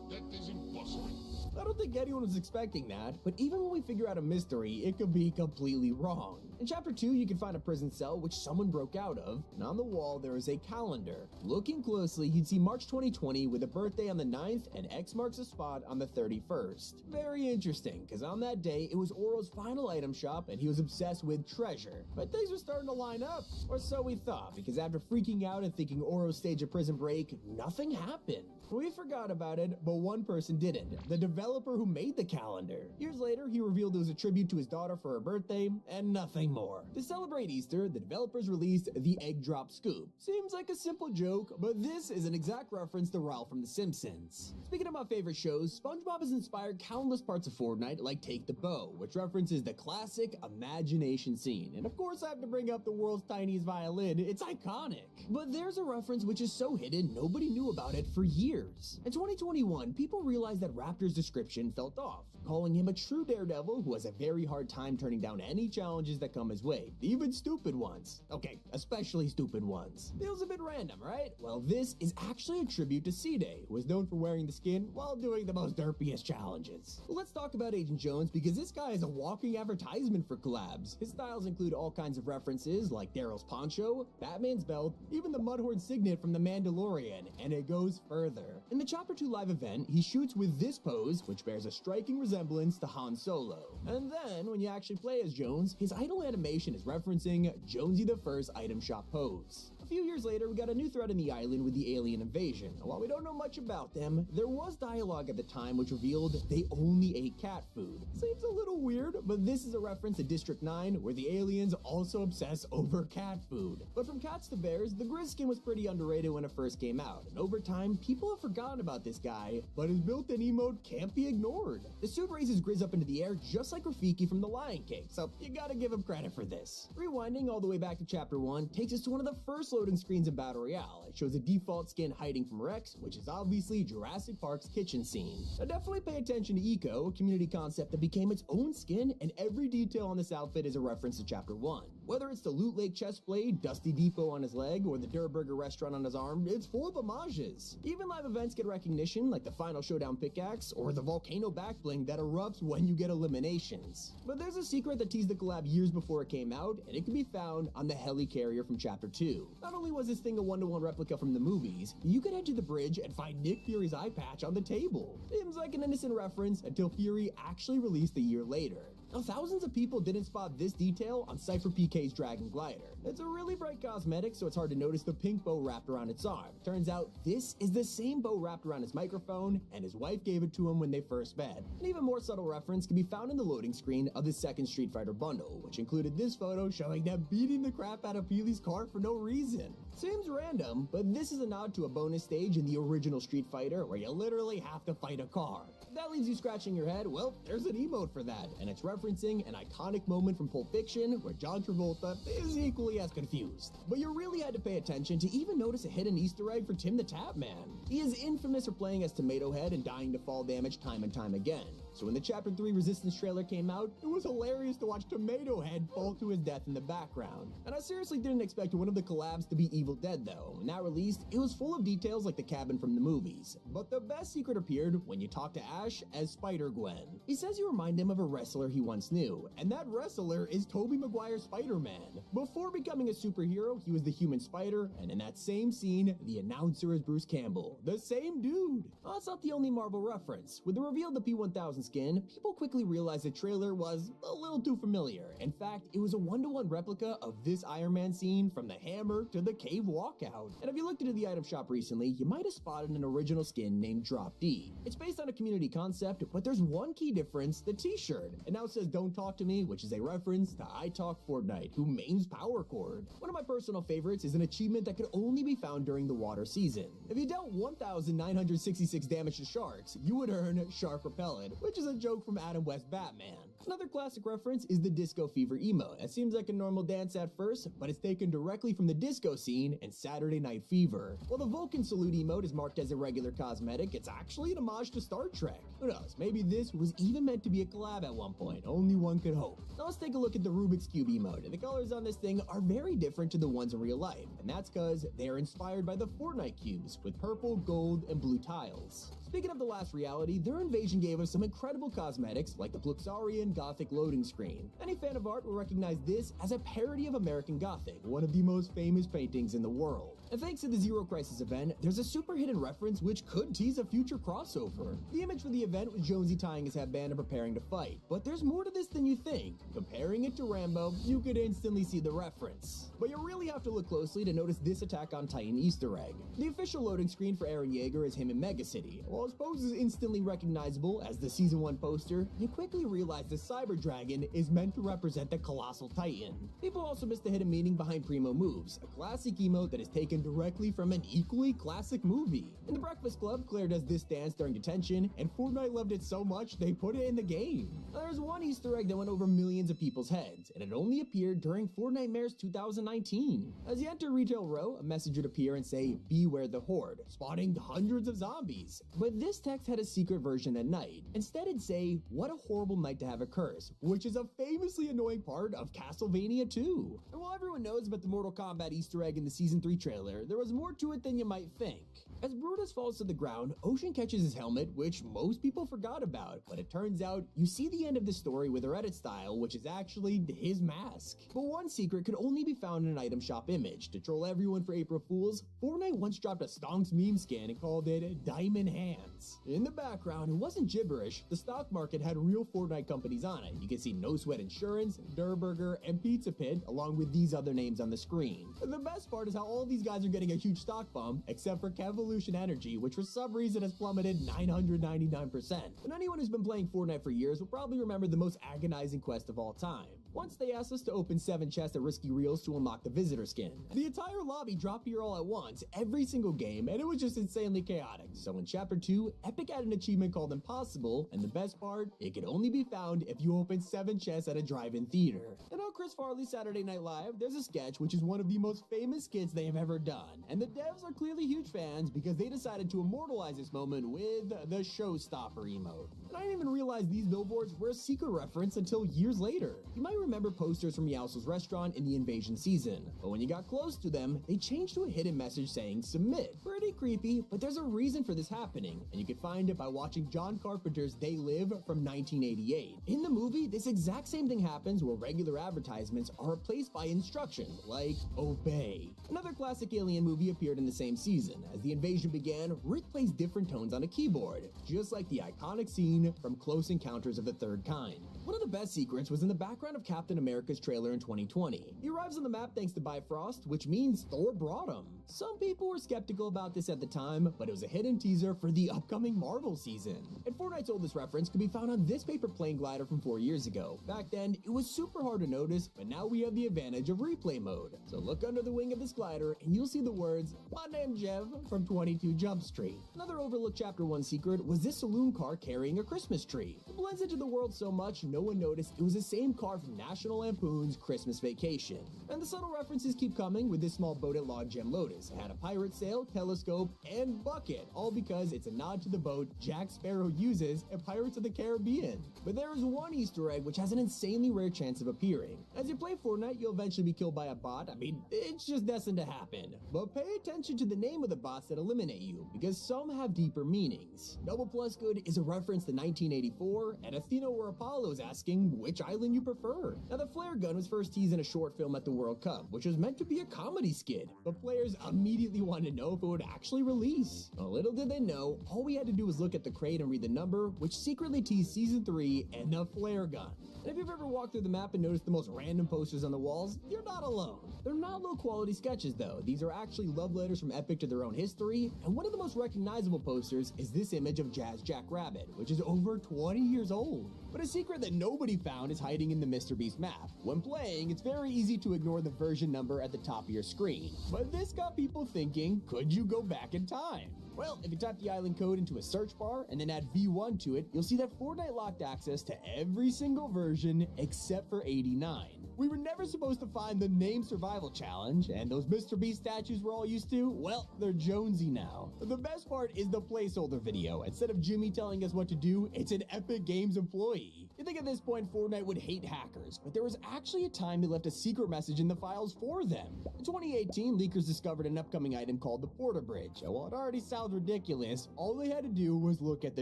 That is impossible. I don't think anyone was expecting that, but even when we figure out a mystery, it could be completely wrong. In Chapter 2, you can find a prison cell which someone broke out of, and on the wall there is a calendar. Looking closely, you'd see March 2020 with a birthday on the 9th and X marks a spot on the 31st. Very interesting, because on that day, it was Oro's final item shop and he was obsessed with treasure. But things were starting to line up, or so we thought, because after freaking out and thinking Oro staged a prison break, nothing happened. We forgot about it, but one person didn't. The developer who made the calendar. Years later, he revealed it was a tribute to his daughter for her birthday, and nothing more. To celebrate Easter, the developers released the Egg Drop Scoop. Seems like a simple joke, but this is an exact reference to Ralph from The Simpsons. Speaking of my favorite shows, SpongeBob has inspired countless parts of Fortnite, like Take the Bow, which references the classic imagination scene. And of course, I have to bring up the world's tiniest violin. It's iconic. But there's a reference which is so hidden, nobody knew about it for years. In 2021, people realized that Raptor's description felt off, calling him a true daredevil who has a very hard time turning down any challenges that come his way, even stupid ones. Okay, especially stupid ones. Feels a bit random, right? Well, this is actually a tribute to C-Day, who is known for wearing the skin while doing the most derpiest challenges. Well, let's talk about Agent Jones, because this guy is a walking advertisement for collabs. His styles include all kinds of references like Daryl's poncho, Batman's belt, even the Mudhorn signet from The Mandalorian, and it goes further. In the Chapter 2 live event, he shoots with this pose, which bears a striking resemblance to Han Solo. And then, when you actually play as Jones, his idle animation is referencing Jonesy the First item shop pose. few years later, we got a new threat on the island with the alien invasion. While we don't know much about them, there was dialogue at the time which revealed they only ate cat food. Seems a little weird, but this is a reference to District 9, where the aliens also obsess over cat food. But from cats to bears, the Grizz skin was pretty underrated when it first came out, and over time, people have forgotten about this guy, but his built-in emote can't be ignored. The suit raises Grizz up into the air just like Rafiki from The Lion King, so you gotta give him credit for this. Rewinding all the way back to Chapter 1 takes us to one of the first loading screens in Battle Royale. It shows a default skin hiding from Rex, which is obviously Jurassic Park's kitchen scene. Now definitely pay attention to Eco, a community concept that became its own skin, and every detail on this outfit is a reference to Chapter 1. Whether it's the Loot Lake chest plate, Dusty Depot on his leg, or the Durburger restaurant on his arm, it's full of homages. Even live events get recognition, like the Final Showdown pickaxe, or the volcano back bling that erupts when you get eliminations. But there's a secret that teased the collab years before it came out, and it can be found on the helicarrier from Chapter 2. Not only was this thing a one-to-one replica from the movies, you could head to the bridge and find Nick Fury's eye patch on the table. Seems like an innocent reference until Fury actually released a year later. Now, thousands of people didn't spot this detail on Cypher PK's Dragon Glider. It's a really bright cosmetic, so it's hard to notice the pink bow wrapped around its arm. Turns out, this is the same bow wrapped around his microphone, and his wife gave it to him when they first met. An even more subtle reference can be found in the loading screen of the second Street Fighter bundle, which included this photo showing them beating the crap out of Peely's car for no reason. Seems random, but this is a nod to a bonus stage in the original Street Fighter where you literally have to fight a car. If that leaves you scratching your head, well, there's an emote for that, and it's referencing an iconic moment from Pulp Fiction where John Travolta is equally as confused. But you really had to pay attention to even notice a hidden Easter egg for Tim the Tap Man. He is infamous for playing as Tomato Head and dying to fall damage time and time again. So when the Chapter 3 Resistance trailer came out, it was hilarious to watch Tomato Head fall to his death in the background. And I seriously didn't expect one of the collabs to be Evil Dead though. When that released, it was full of details like the cabin from the movies. But the best secret appeared when you talk to Ash as Spider-Gwen. He says you remind him of a wrestler he once knew, and that wrestler is Tobey Maguire's Spider-Man. Before becoming a superhero, he was the human spider, and in that same scene, the announcer is Bruce Campbell, the same dude. Well, that's not the only Marvel reference. With the reveal of the P-1000 skin, people quickly realized the trailer was a little too familiar. In fact, it was a one-to-one replica of this Iron Man scene from the hammer to the cave walkout. And if you looked into the item shop recently, you might have spotted an original skin named Drop D. It's based on a community concept, but there's one key difference: the t-shirt. It now says "Don't Talk to Me," which is a reference to I Talk Fortnite, who mains Power Chord. One of my personal favorites is an achievement that could only be found during the water season. If you dealt 1,966 damage to sharks, you would earn Shark Repellent, which is a joke from Adam West Batman. Another classic reference is the Disco Fever emote. It seems like a normal dance at first, but it's taken directly from the disco scene in Saturday Night Fever. While the Vulcan Salute emote is marked as a regular cosmetic, it's actually an homage to Star Trek. Who knows, maybe this was even meant to be a collab at one point, only one could hope. Now let's take a look at the Rubik's Cube emote, and the colors on this thing are very different to the ones in real life, and that's because they are inspired by the Fortnite cubes with purple, gold, and blue tiles. Speaking of the last reality, their invasion gave us some incredible cosmetics like the Pluxarian Gothic loading screen. Any fan of art will recognize this as a parody of American Gothic, one of the most famous paintings in the world. And thanks to the Zero Crisis event, there's a super hidden reference which could tease a future crossover. The image for the event was Jonesy tying his headband and preparing to fight, but there's more to this than you think. Comparing it to Rambo, you could instantly see the reference. But you really have to look closely to notice this Attack on Titan Easter egg. The official loading screen for Eren Yeager is him in Mega City. While his pose is instantly recognizable as the Season 1 poster, you quickly realize the Cyber Dragon is meant to represent the Colossal Titan. People also missed the hidden meaning behind Primo Moves, a classic emote that is taken directly from an equally classic movie. In The Breakfast Club, Claire does this dance during detention, and Fortnite loved it so much they put it in the game. Now, there's one Easter egg that went over millions of people's heads, and it only appeared during Fortnitemares 2019. As you enter Retail Row, a message would appear and say, "Beware the Horde," spawning hundreds of zombies. But this text had a secret version at night. Instead it'd say, "What a horrible night to have a curse," which is a famously annoying part of Castlevania 2. And while everyone knows about the Mortal Kombat Easter egg in the Season 3 trailer, there was more to it than you might think. As Brutus falls to the ground, Ocean catches his helmet, which most people forgot about, but it turns out you see the end of the story with her edit style, which is actually his mask. But one secret could only be found in an item shop image. To troll everyone for April Fools, Fortnite once dropped a stonks meme skin and called it Diamond Hands. In the background, it wasn't gibberish. The stock market had real Fortnite companies on it. You can see No Sweat Insurance, Durburger, and Pizza Pit, along with these other names on the screen. The best part is how all these guys are getting a huge stock bump, except for Kevolution Energy, which for some reason has plummeted 999%. And anyone who's been playing Fortnite for years will probably remember the most agonizing quest of all time. Once they asked us to open 7 chests at Risky Reels to unlock the visitor skin. The entire lobby dropped here all at once, every single game, and it was just insanely chaotic. So in Chapter 2, Epic had an achievement called Impossible, and the best part, it could only be found if you open 7 chests at a drive-in theater. And on Chris Farley's Saturday Night Live, there's a sketch which is one of the most famous skits they have ever done. And the devs are clearly huge fans because they decided to immortalize this moment with the Showstopper emote. And I didn't even realize these billboards were a secret reference until years later. You might remember posters from Meowscles restaurant in the Invasion season, but when you got close to them, they changed to a hidden message saying submit. Pretty creepy, but there's a reason for this happening, and you can find it by watching John Carpenter's They Live from 1988. In the movie, this exact same thing happens where regular advertisements are replaced by instructions like obey. Another classic Alien movie appeared in the same season. As the invasion began, Rick plays different tones on a keyboard, just like the iconic scene from Close Encounters of the Third Kind. One of the best secrets was in the background of Captain America's trailer in 2020. He arrives on the map thanks to Bifrost, which means Thor brought him. Some people were skeptical about this at the time, but it was a hidden teaser for the upcoming Marvel season. And Fortnite's oldest reference could be found on this paper plane glider from 4 years ago. Back then, it was super hard to notice, but now we have the advantage of replay mode. So look under the wing of this glider, and you'll see the words, "My name's Jeff" from 22 Jump Street. Another overlooked Chapter 1 secret was this saloon car carrying a Christmas tree. It blends into the world so much, no one noticed it was the same car from National Lampoon's Christmas Vacation. And the subtle references keep coming with this small boat at Log Gem Lotus. It had a pirate sail, telescope, and bucket, all because it's a nod to the boat Jack Sparrow uses in Pirates of the Caribbean. But there is one Easter egg which has an insanely rare chance of appearing. As you play Fortnite, you'll eventually be killed by a bot. I mean, it's just destined to happen. But pay attention to the name of the bots that eliminate you, because some have deeper meanings. Double Plus Good is a reference to 1984, and Athena or Apollo is asking which island you prefer. Now, the flare gun was first teased in a short film at the World Cup, which was meant to be a comedy skit, but players immediately wanted to know if it would actually release. Well, little did they know, all we had to do was look at the crate and read the number, which secretly teased Season 3 and the flare gun. And if you've ever walked through the map and noticed the most random posters on the walls, you're not alone. They're not low-quality sketches, though. These are actually love letters from Epic to their own history, and one of the most recognizable posters is this image of Jazz Jack Rabbit, which is over 20 years old. But a secret that nobody found is hiding in the Mr. Beast map. When playing, it's very easy to ignore the version number at the top of your screen. But this got people thinking, could you go back in time? Well, if you type the island code into a search bar and then add V1 to it, you'll see that Fortnite locked access to every single version except for 89. We were never supposed to find the Name Survival Challenge, and those Mr. Beast statues we're all used to, well, they're Jonesy now. The best part is the placeholder video. Instead of Jimmy telling us what to do, it's an Epic Games employee. You think at this point Fortnite would hate hackers, but there was actually a time they left a secret message in the files for them. In 2018, leakers discovered an upcoming item called the Porter Bridge, and while it already sounds ridiculous, all they had to do was look at the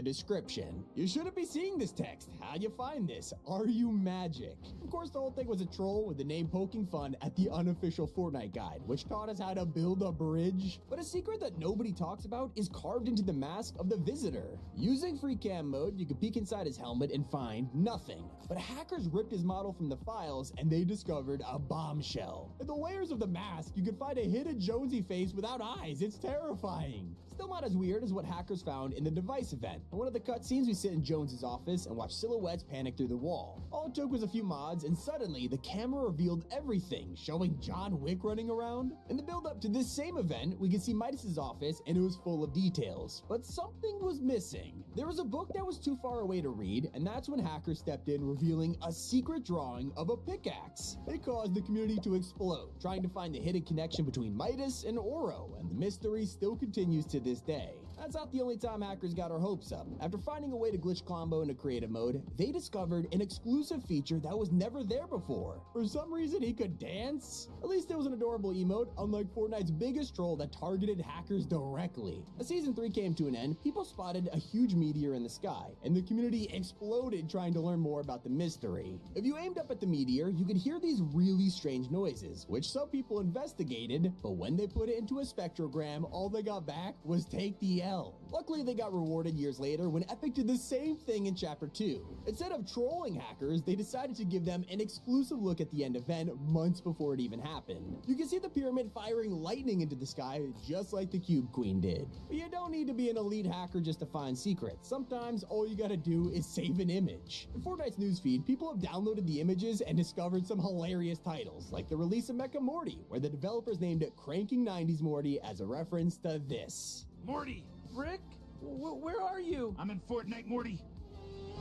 description. You shouldn't be seeing this text. How'd you find this? Are you magic? Of course, the whole thing was a troll with the name poking fun at the unofficial Fortnite guide, which taught us how to build a bridge. But a secret that nobody talks about is carved into the mask of the visitor. Using free cam mode, you can peek inside his helmet and find nothing. But hackers ripped his model from the files and they discovered a bombshell. In the layers of the mask, you can find a hidden Jonesy face without eyes. It's terrifying. Still not as weird as what hackers found in the device event. In one of the cutscenes, we sit in Jones's office and watch silhouettes panic through the wall. All it took was a few mods, and suddenly the camera revealed everything, showing John Wick running around. In the build-up to this same event, we could see Midas's office, and it was full of details. But something was missing. There was a book that was too far away to read, and that's when hackers stepped in, revealing a secret drawing of a pickaxe. They caused the community to explode, trying to find the hidden connection between Midas and Oro, and the mystery still continues to this day. That's not the only time hackers got our hopes up. After finding a way to glitch Combo into creative mode, they discovered an exclusive feature that was never there before. For some reason, he could dance? At least it was an adorable emote, unlike Fortnite's biggest troll that targeted hackers directly. As Season 3 came to an end, people spotted a huge meteor in the sky, and the community exploded trying to learn more about the mystery. If you aimed up at the meteor, you could hear these really strange noises, which some people investigated, but when they put it into a spectrogram, all they got back was take the L. Luckily, they got rewarded years later when Epic did the same thing in Chapter 2. Instead of trolling hackers, they decided to give them an exclusive look at the end event months before it even happened. You can see the pyramid firing lightning into the sky just like the Cube Queen did. But you don't need to be an elite hacker just to find secrets. Sometimes all you gotta do is save an image. In Fortnite's newsfeed, people have downloaded the images and discovered some hilarious titles, like the release of Mecha Morty, where the developers named it Cranking 90s Morty as a reference to this. Morty! Rick? Where are you? I'm in Fortnite, Morty.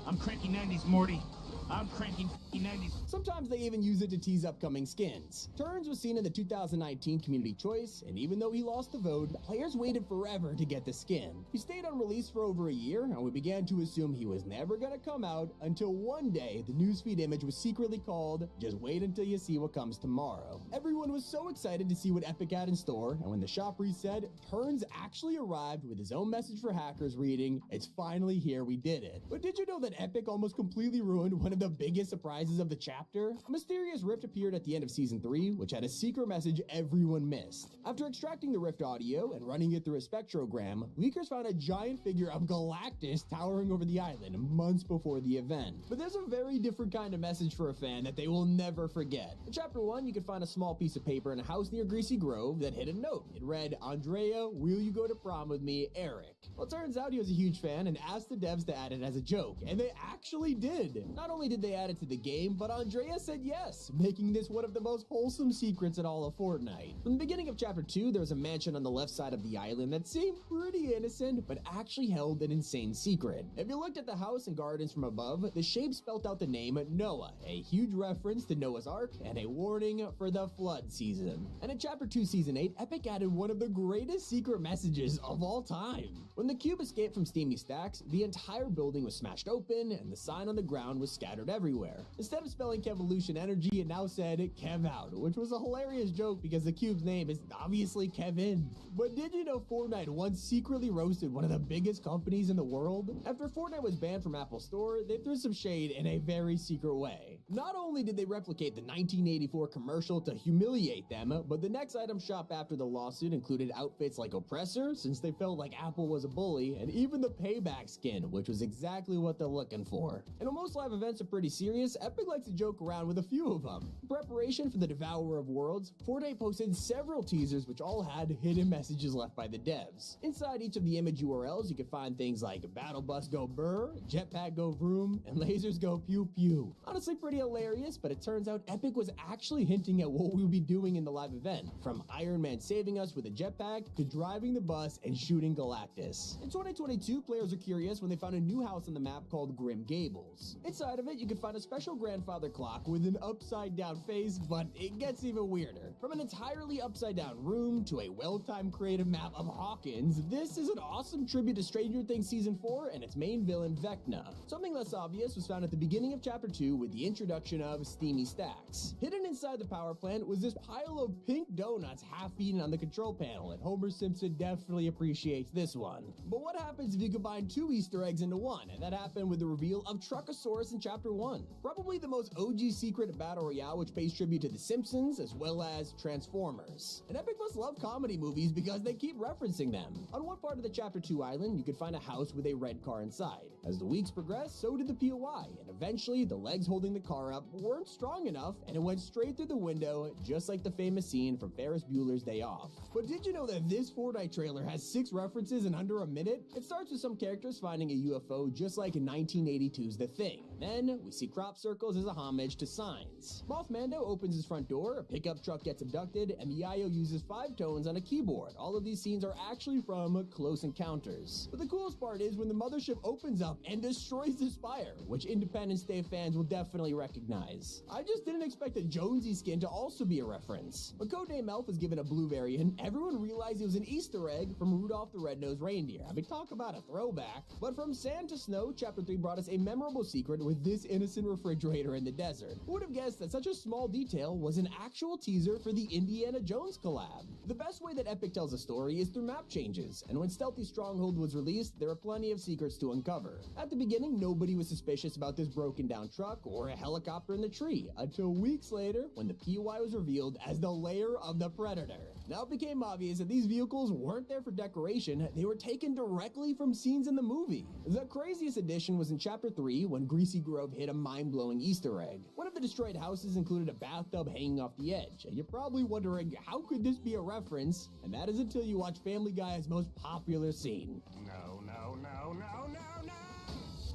I'm cranky 90s, Morty. I'm cranking 90s. Sometimes they even use it to tease upcoming skins. Turns was seen in the 2019 Community Choice, and even though he lost the vote, players waited forever to get the skin. He stayed unreleased for over a year, and we began to assume he was never gonna come out until one day the newsfeed image was secretly called, "Just wait until you see what comes tomorrow." Everyone was so excited to see what Epic had in store, and when the shop reset, Turns actually arrived with his own message for hackers reading, "It's finally here, we did it." But did you know that Epic almost completely ruined one of the biggest surprises of the chapter? A mysterious rift appeared at the end of Season 3, which had a secret message everyone missed. After extracting the rift audio and running it through a spectrogram, leakers found a giant figure of Galactus towering over the island months before the event. But there's a very different kind of message for a fan that they will never forget. In Chapter 1, you could find a small piece of paper in a house near Greasy Grove that hid a note. It read, "Andrea, will you go to prom with me, Eric?" Well, it turns out he was a huge fan and asked the devs to add it as a joke, and they actually did. Not only did they add it to the game, but Andrea said yes, making this one of the most wholesome secrets in all of Fortnite. From the beginning of Chapter 2, there was a mansion on the left side of the island that seemed pretty innocent, but actually held an insane secret. If you looked at the house and gardens from above, the shape spelt out the name Noah, a huge reference to Noah's Ark and a warning for the flood season. And in Chapter 2, Season 8, Epic added one of the greatest secret messages of all time. When the cube escaped from Steamy Stacks, the entire building was smashed open and the sign on the ground was scattered everywhere. Instead of spelling Kevolution Energy, it now said Kev Out, which was a hilarious joke because the cube's name is obviously Kevin. But did you know Fortnite once secretly roasted one of the biggest companies in the world? After Fortnite was banned from Apple Store, they threw some shade in a very secret way. Not only did they replicate the 1984 commercial to humiliate them, but the next item shop after the lawsuit included outfits like Oppressor, since they felt like Apple was a bully, and even the Payback skin, which was exactly what they're looking for. And when most live events are pretty serious, Epic likes to joke around with a few of them. In preparation for the Devourer of Worlds, Fortnite posted several teasers which all had hidden messages left by the devs. Inside each of the image URLs, you could find things like Battle Bus Go Brr, Jetpack Go Vroom, and Lasers Go Pew Pew. Honestly pretty hilarious, but it turns out Epic was actually hinting at what we'll be doing in the live event, from Iron Man saving us with a jetpack to driving the bus and shooting Galactus. In 2022, players are curious when they found a new house on the map called Grim Gables. Inside of it, you can find a special grandfather clock with an upside down face, but it gets even weirder. From an entirely upside down room to a well-timed creative map of Hawkins, this is an awesome tribute to Stranger Things Season 4 and its main villain, Vecna. Something less obvious was found at the beginning of Chapter 2 with the introduction of Steamy Stacks. Hidden inside the power plant was this pile of pink donuts half-eaten on the control panel, and Homer Simpson definitely appreciates this one. But what happens if you combine two Easter eggs into one? And that happened with the reveal of Truckosaurus in Chapter 1. Probably the most OG secret battle royale which pays tribute to The Simpsons as well as Transformers. And Epic must love comedy movies because they keep referencing them. On one part of the Chapter 2 island, you could find a house with a red car inside. As the weeks progressed, so did the POI, and eventually the legs holding the car up weren't strong enough and it went straight through the window, just like the famous scene from Ferris Bueller's Day Off. But did you know that this Fortnite trailer has 6 references in under a minute? It starts with some characters finding a UFO just like in 1982's The Thing. Then then we see crop circles as a homage to signs. Moff Mando opens his front door, a pickup truck gets abducted, and Miayo uses 5 tones on a keyboard. All of these scenes are actually from Close Encounters. But the coolest part is when the mothership opens up and destroys the Spire, which Independence Day fans will definitely recognize. I just didn't expect a Jonesy skin to also be a reference. When Codename Elf was given a blue variant, everyone realized it was an Easter egg from Rudolph the Red-Nosed Reindeer. I mean, talk about a throwback. But from sand to snow, Chapter 3 brought us a memorable secret with this innocent refrigerator in the desert. Who would have guessed that such a small detail was an actual teaser for the Indiana Jones collab? The best way that Epic tells a story is through map changes, and when Stealthy Stronghold was released, there were plenty of secrets to uncover. At the beginning, nobody was suspicious about this broken down truck or a helicopter in the tree, until weeks later when the POI was revealed as the lair of the Predator. Now it became obvious that these vehicles weren't there for decoration, they were taken directly from scenes in the movie. The craziest addition was in Chapter 3 when Greasy Grove hit a mind-blowing Easter egg. One of the destroyed houses included a bathtub hanging off the edge, and you're probably wondering how could this be a reference, and that is until you watch Family Guy's most popular scene. No, no, no, no, no, no!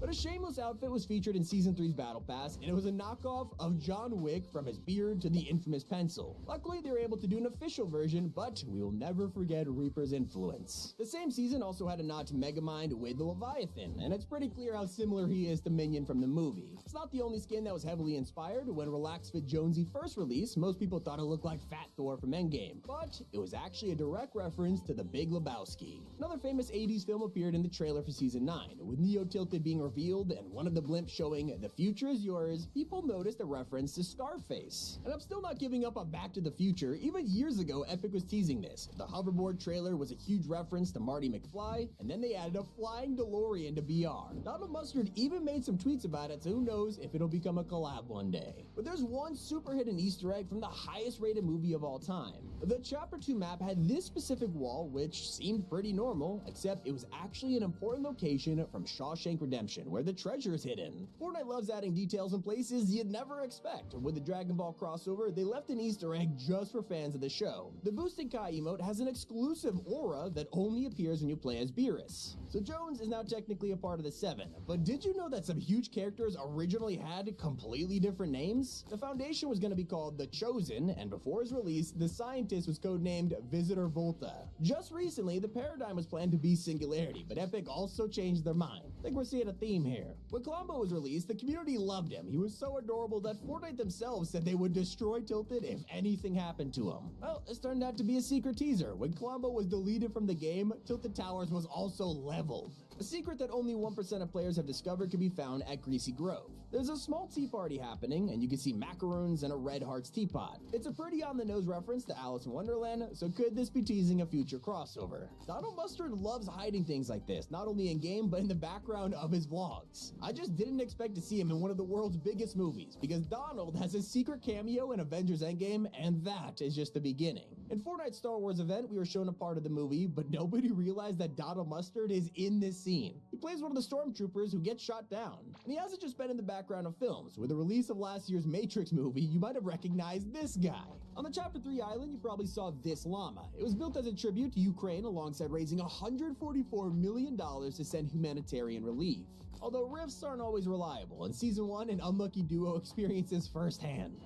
But a shameless outfit was featured in Season 3's Battle Pass, and it was a knockoff of John Wick from his beard to the infamous pencil. Luckily, they were able to do an official version, but we will never forget Reaper's influence. The same season also had a nod to Megamind with the Leviathan, and it's pretty clear how similar he is to Minion from the movie. It's not the only skin that was heavily inspired. When Relax Fit Jonesy first released, most people thought it looked like Fat Thor from Endgame, but it was actually a direct reference to The Big Lebowski. Another famous 80s film appeared in the trailer for Season 9, with Neo tilted being revealed and one of the blimps showing "The future is yours." People noticed a reference to Scarface. And I'm still not giving up on Back to the Future. Even years ago, Epic was teasing this. The hoverboard trailer was a huge reference to Marty McFly, and then they added a flying DeLorean to BR. Donald Mustard even made some tweets about it, so who knows if it'll become a collab one day. But there's one super hidden Easter egg from the highest rated movie of all time. The Chapter 2 map had this specific wall, which seemed pretty normal, except it was actually an important location from Shawshank Redemption, where the treasure is hidden. Fortnite loves adding details in places you'd never expect. With the Dragon Ball crossover, they left an Easter egg just for fans of the show. The Boosted Kai emote has an exclusive aura that only appears when you play as Beerus. So Jones is now technically a part of the 7, but did you know that some huge characters originally had completely different names? The Foundation was going to be called The Chosen, and before his release, the Scientist was codenamed Visitor Volta. Just recently, the Paradigm was planned to be Singularity, but Epic also changed their mind. I think we're seeing a theme here. When Columbo was released, the community loved him. He was so adorable that Fortnite themselves said they would destroy Tilted if anything happened to him. Well, this turned out to be a secret teaser. When Columbo was deleted from the game, Tilted Towers was also leveled. A secret that only 1% of players have discovered can be found at Greasy Grove. There's a small tea party happening, and you can see macaroons and a Red Hearts teapot. It's a pretty on-the-nose reference to Alice in Wonderland, so could this be teasing a future crossover? Donald Mustard loves hiding things like this, not only in-game, but in the background of his vlogs. I just didn't expect to see him in one of the world's biggest movies, because Donald has a secret cameo in Avengers Endgame, and that is just the beginning. In Fortnite's Star Wars event, we were shown a part of the movie, but nobody realized that Donald Mustard is in this scene. He plays one of the stormtroopers who gets shot down. And he hasn't just been in the background of films. With the release of last year's Matrix movie, you might have recognized this guy. On the Chapter 3 island, you probably saw this llama. It was built as a tribute to Ukraine alongside raising $144 million to send humanitarian relief. Although rifts aren't always reliable, in Season 1, an unlucky duo experiences firsthand.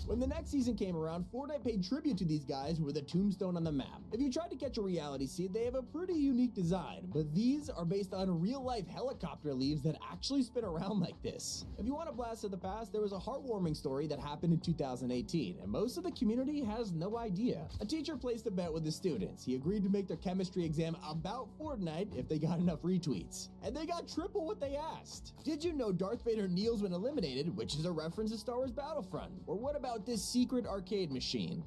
When the next season came around, Fortnite paid tribute to these guys with a tombstone on the map. If you tried to catch a reality seed, they have a pretty unique design, but these are based on real-life helicopter leaves that actually spin around like this. If you want a blast of the past, there was a heartwarming story that happened in 2018, and most of the community has no idea. A teacher placed a bet with the students. He agreed to make their chemistry exam about Fortnite if they got enough retweets. And they got triple what they asked. Did you know Darth Vader kneels when eliminated, which is a reference to Star Wars Battlefront? Or what about this secret arcade machine?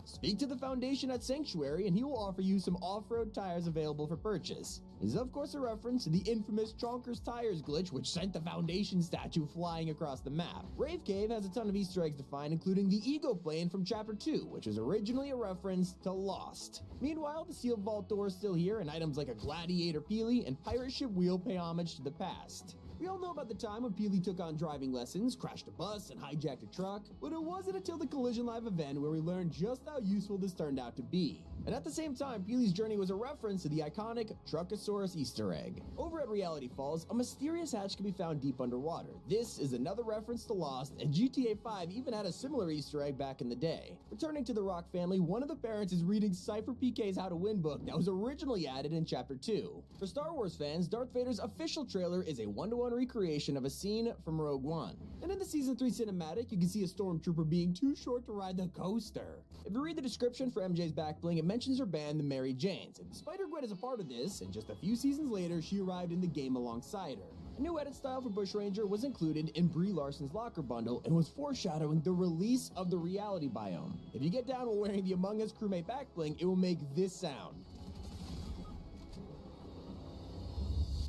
Speak to the Foundation at Sanctuary and he will offer you some off-road tires available for purchase. This is of course a reference to the infamous Chonkers Tires glitch which sent the Foundation statue flying across the map. Rave Cave has a ton of Easter eggs to find, including the Ego Plane from Chapter 2, which was originally a reference to Lost. Meanwhile, the sealed vault door is still here, and items like a Gladiator Peely and Pirate Ship Wheel pay homage to the past. We all know about the time when Peely took on driving lessons, crashed a bus, and hijacked a truck, but it wasn't until the Collision Live event where we learned just how useful this turned out to be. And at the same time, Peely's journey was a reference to the iconic Truckosaurus Easter egg. Over at Reality Falls, a mysterious hatch can be found deep underwater. This is another reference to Lost, and GTA 5 even had a similar Easter egg back in the day. Returning to the Rock family, one of the parents is reading Cypher PK's How to Win book that was originally added in Chapter 2. For Star Wars fans, Darth Vader's official trailer is a one-to-one recreation of a scene from Rogue One. And in the Season 3 cinematic, you can see a stormtrooper being too short to ride the coaster. If you read the description for MJ's back bling, it mentions her band, the Mary Janes, and Spider-Gwen is a part of this, and just a few seasons later, she arrived in the game alongside her. A new edit style for Bushranger was included in Brie Larson's locker bundle and was foreshadowing the release of the reality biome. If you get down while wearing the Among Us crewmate back bling, it will make this sound.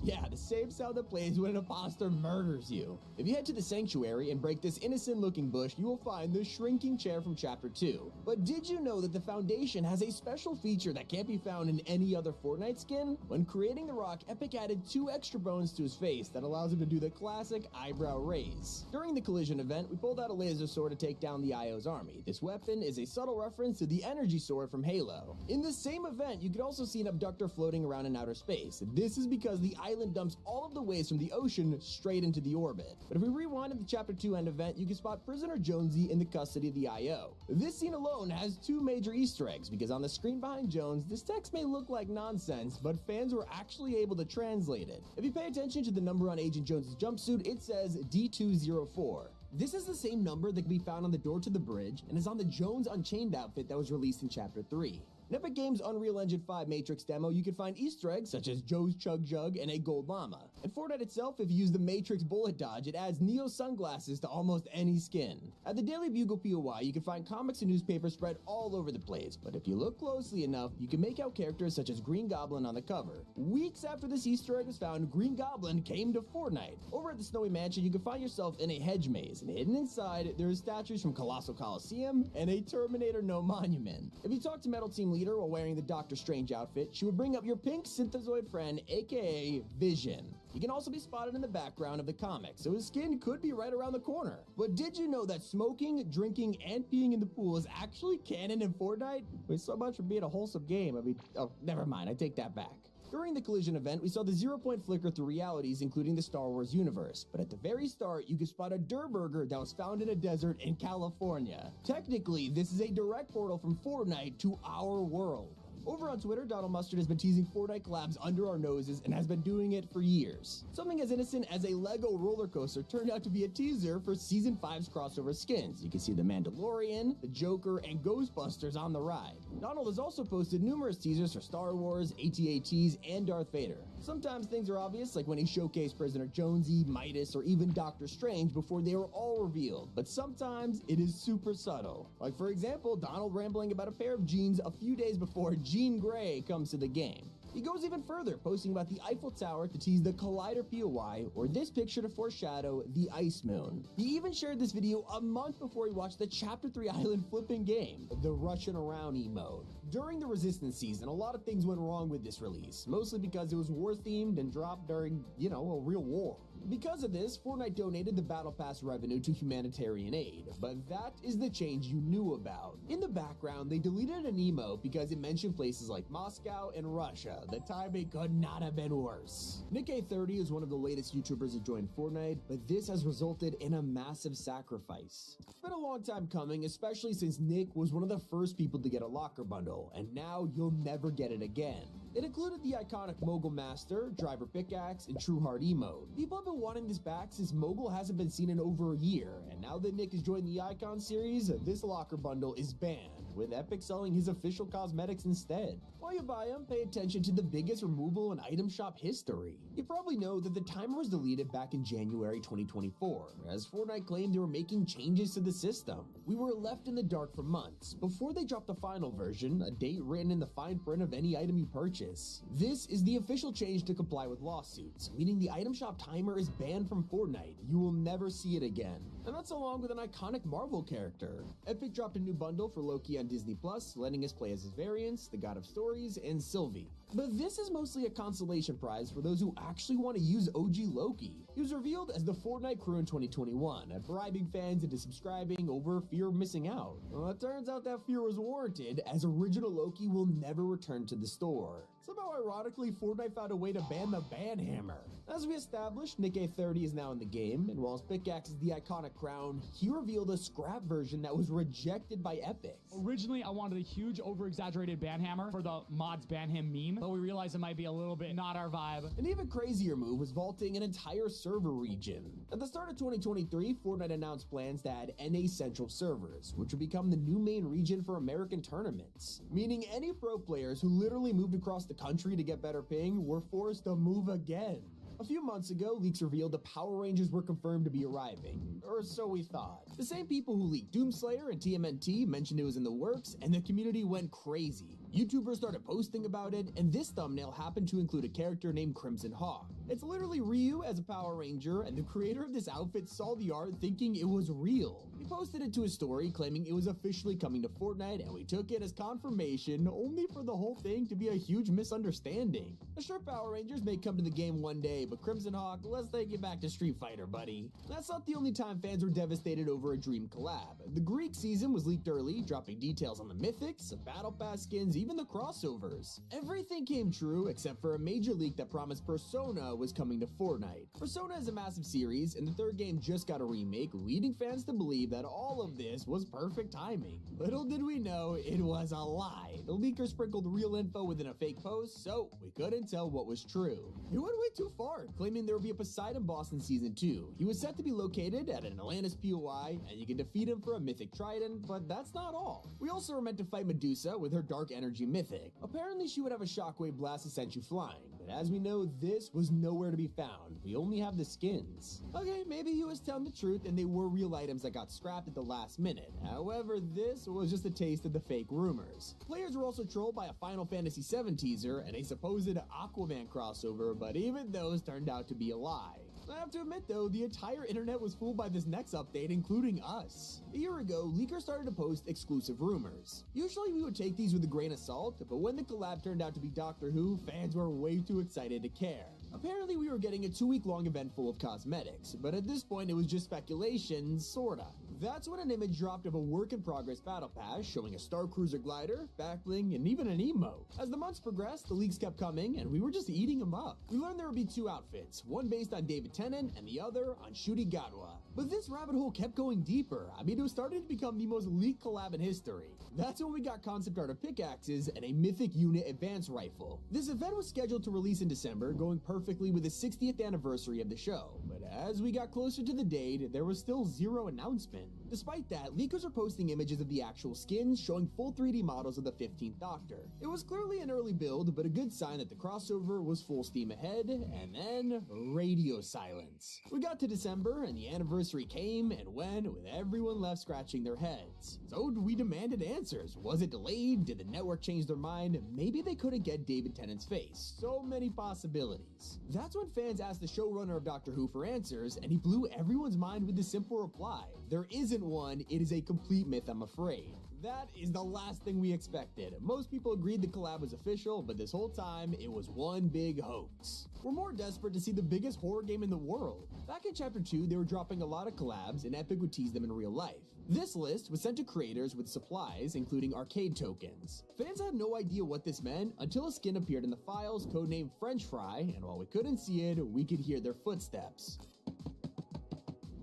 Yeah, the same sound that plays when an imposter murders you. If you head to the sanctuary and break this innocent-looking bush, you will find the shrinking chair from Chapter 2. But did you know that the Foundation has a special feature that can't be found in any other Fortnite skin? When creating the Rock, Epic added 2 extra bones to his face that allows him to do the classic eyebrow raise. During the Collision event, we pulled out a laser sword to take down the IO's army. This weapon is a subtle reference to the energy sword from Halo. In the same event, you could also see an abductor floating around in outer space. This is because the island dumps all of the waste from the ocean straight into the orbit. But if we rewind to the Chapter 2 end event, you can spot prisoner Jonesy in the custody of the IO. This scene alone has 2 major Easter eggs, because on the screen behind Jones, this text may look like nonsense, but fans were actually able to translate it. If you pay attention to the number on Agent Jones' jumpsuit, it says D204. This is the same number that can be found on the door to the bridge and is on the Jones Unchained outfit that was released in Chapter 3. In Epic Games' Unreal Engine 5 Matrix demo, you can find Easter eggs such as Joe's Chug Jug and a gold llama. In Fortnite itself, if you use the Matrix bullet dodge, it adds Neo sunglasses to almost any skin. At the Daily Bugle POI, you can find comics and newspapers spread all over the place, but if you look closely enough, you can make out characters such as Green Goblin on the cover. Weeks after this Easter egg was found, Green Goblin came to Fortnite. Over at the Snowy Mansion, you can find yourself in a hedge maze, and hidden inside, there are statues from Colossal Coliseum and a Terminator No Monument. If you talk to Metal Team Leader while wearing the Doctor Strange outfit, she would bring up your pink synthezoid friend, aka Vision. He can also be spotted in the background of the comic, so his skin could be right around the corner. But did you know that smoking, drinking, and peeing in the pool is actually canon in Fortnite? Wait, so much for being a wholesome game. I mean, oh, never mind, I take that back. During the Collision event, we saw the 0-point flicker through realities, including the Star Wars universe. But at the very start, you could spot a Durr Burger that was found in a desert in California. Technically, this is a direct portal from Fortnite to our world. Over on Twitter, Donald Mustard has been teasing Fortnite collabs under our noses and has been doing it for years. Something as innocent as a Lego roller coaster turned out to be a teaser for Season 5's crossover skins. You can see the Mandalorian, the Joker, and Ghostbusters on the ride. Donald has also posted numerous teasers for Star Wars, AT-ATs, and Darth Vader. Sometimes things are obvious, like when he showcased Prisoner Jonesy, Midas, or even Doctor Strange before they were all revealed, but sometimes it is super subtle. Like for example, Donald rambling about a pair of jeans a few days before Jean Grey comes to the game. He goes even further, posting about the Eiffel Tower to tease the Collider POI, or this picture to foreshadow the Ice Moon. He even shared this video a month before he watched the Chapter 3 island flipping game, the Russian Around mode. During the Resistance season, a lot of things went wrong with this release, mostly because it was war-themed and dropped during, you know, a real war. Because of this, Fortnite donated the Battle Pass revenue to humanitarian aid, but that is the change you knew about. In the background, they deleted an emote because it mentioned places like Moscow and Russia. The timing could not have been worse. Nick30 is one of the latest YouTubers to join Fortnite, but this has resulted in a massive sacrifice. It's been a long time coming, especially since Nick was one of the first people to get a locker bundle, and now you'll never get it again. It included the iconic Mogul Master, Driver Pickaxe, and True Heart emote. People have been wanting this back since Mogul hasn't been seen in over a year, and now that Nick has joined the Icon series, this locker bundle is banned, with Epic selling his official cosmetics instead. While you buy them, pay attention to the biggest removal in item shop history. You probably know that the timer was deleted back in January 2024, as Fortnite claimed they were making changes to the system. We were left in the dark for months, before they dropped the final version, a date written in the fine print of any item you purchase. This is the official change to comply with lawsuits, meaning the item shop timer is banned from Fortnite. You will never see it again. And that's along with an iconic Marvel character. Epic dropped a new bundle for Loki on Disney+, letting us play as his variants, the God of Stories, and Sylvie. But this is mostly a consolation prize for those who actually want to use OG Loki. He was revealed as the Fortnite crew in 2021, bribing fans into subscribing over fear of missing out. Well, it turns out that fear was warranted, as original Loki will never return to the store. Somehow, ironically, Fortnite found a way to ban the ban hammer. As we established, Nick A30 is now in the game, and while his pickaxe is the iconic crown, he revealed a scrap version that was rejected by Epic. Originally, I wanted a huge, over-exaggerated ban hammer for the mods ban him meme, but we realized it might be a little bit not our vibe. An even crazier move was vaulting an entire server region. At the start of 2023, Fortnite announced plans to add NA Central servers, which would become the new main region for American tournaments, meaning any pro players who literally moved across the country to get better ping were forced to move again. A few months ago, leaks revealed the Power Rangers were confirmed to be arriving, or so we thought. The same people who leaked Doomslayer and TMNT mentioned it was in the works, and the community went crazy. YouTubers started posting about it, and this thumbnail happened to include a character named Crimson Hawk. It's literally Ryu as a Power Ranger, and the creator of this outfit saw the art thinking it was real. He posted it to his story claiming it was officially coming to Fortnite, and we took it as confirmation, only for the whole thing to be a huge misunderstanding. The sure Power Rangers may come to the game one day, but Crimson Hawk, let's take you back to Street Fighter, buddy. That's not the only time fans were devastated over a dream collab. The Greek season was leaked early, dropping details on the mythics, battle pass skins, even the crossovers. Everything came true except for a major leak that promised Persona was coming to Fortnite. Persona is a massive series, and the third game just got a remake, leading fans to believe that all of this was perfect timing. Little did we know, it was a lie. The leaker sprinkled real info within a fake post, so we couldn't tell what was true. He went way too far, claiming there would be a Poseidon boss in Season 2. He was set to be located at an Atlantis POI, and you can defeat him for a mythic trident, but that's not all. We also were meant to fight Medusa with her dark energy mythic. Apparently she would have a shockwave blast that sent you flying, but as we know, this was nowhere to be found. We only have the skins. Okay, maybe he was telling the truth and they were real items that got scrapped at the last minute. However, this was just a taste of the fake rumors. Players were also trolled by a Final Fantasy VII teaser and a supposed Aquaman crossover, but even those turned out to be a lie. I have to admit though, the entire internet was fooled by this next update, including us. A year ago, leakers started to post exclusive rumors. Usually we would take these with a grain of salt, but when the collab turned out to be Doctor Who, fans were way too excited to care. Apparently we were getting a 2-week-long event full of cosmetics, but at this point it was just speculation, sorta. That's when an image dropped of a work-in-progress battle pass showing a Star Cruiser glider, backbling, and even an emote. As the months progressed, the leaks kept coming, and we were just eating them up. We learned there would be 2 outfits, one based on David Tennant and the other on Shuri Gadwa. But this rabbit hole kept going deeper. I mean, it was starting to become the most leaked collab in history. That's when we got concept art of pickaxes and a mythic unit advance rifle. This event was scheduled to release in December, going perfectly with the 60th anniversary of the show. But as we got closer to the date, there was still zero announcement. Despite that, leakers are posting images of the actual skins, showing full 3D models of the 15th Doctor. It was clearly an early build, but a good sign that the crossover was full steam ahead, and then radio silence. We got to December, and the anniversary came and went, with everyone left scratching their heads. So we demanded answers. Was it delayed? Did the network change their mind? Maybe they couldn't get David Tennant's face. So many possibilities. That's when fans asked the showrunner of Doctor Who for answers, and he blew everyone's mind with the simple reply: there isn't one, it is a complete myth, I'm afraid. That is the last thing we expected. Most people agreed the collab was official, but this whole time, it was one big hoax. We're more desperate to see the biggest horror game in the world. Back in Chapter 2, they were dropping a lot of collabs, and Epic would tease them in real life. This list was sent to creators with supplies, including arcade tokens. Fans had no idea what this meant until a skin appeared in the files, codenamed French Fry, and while we couldn't see it, we could hear their footsteps.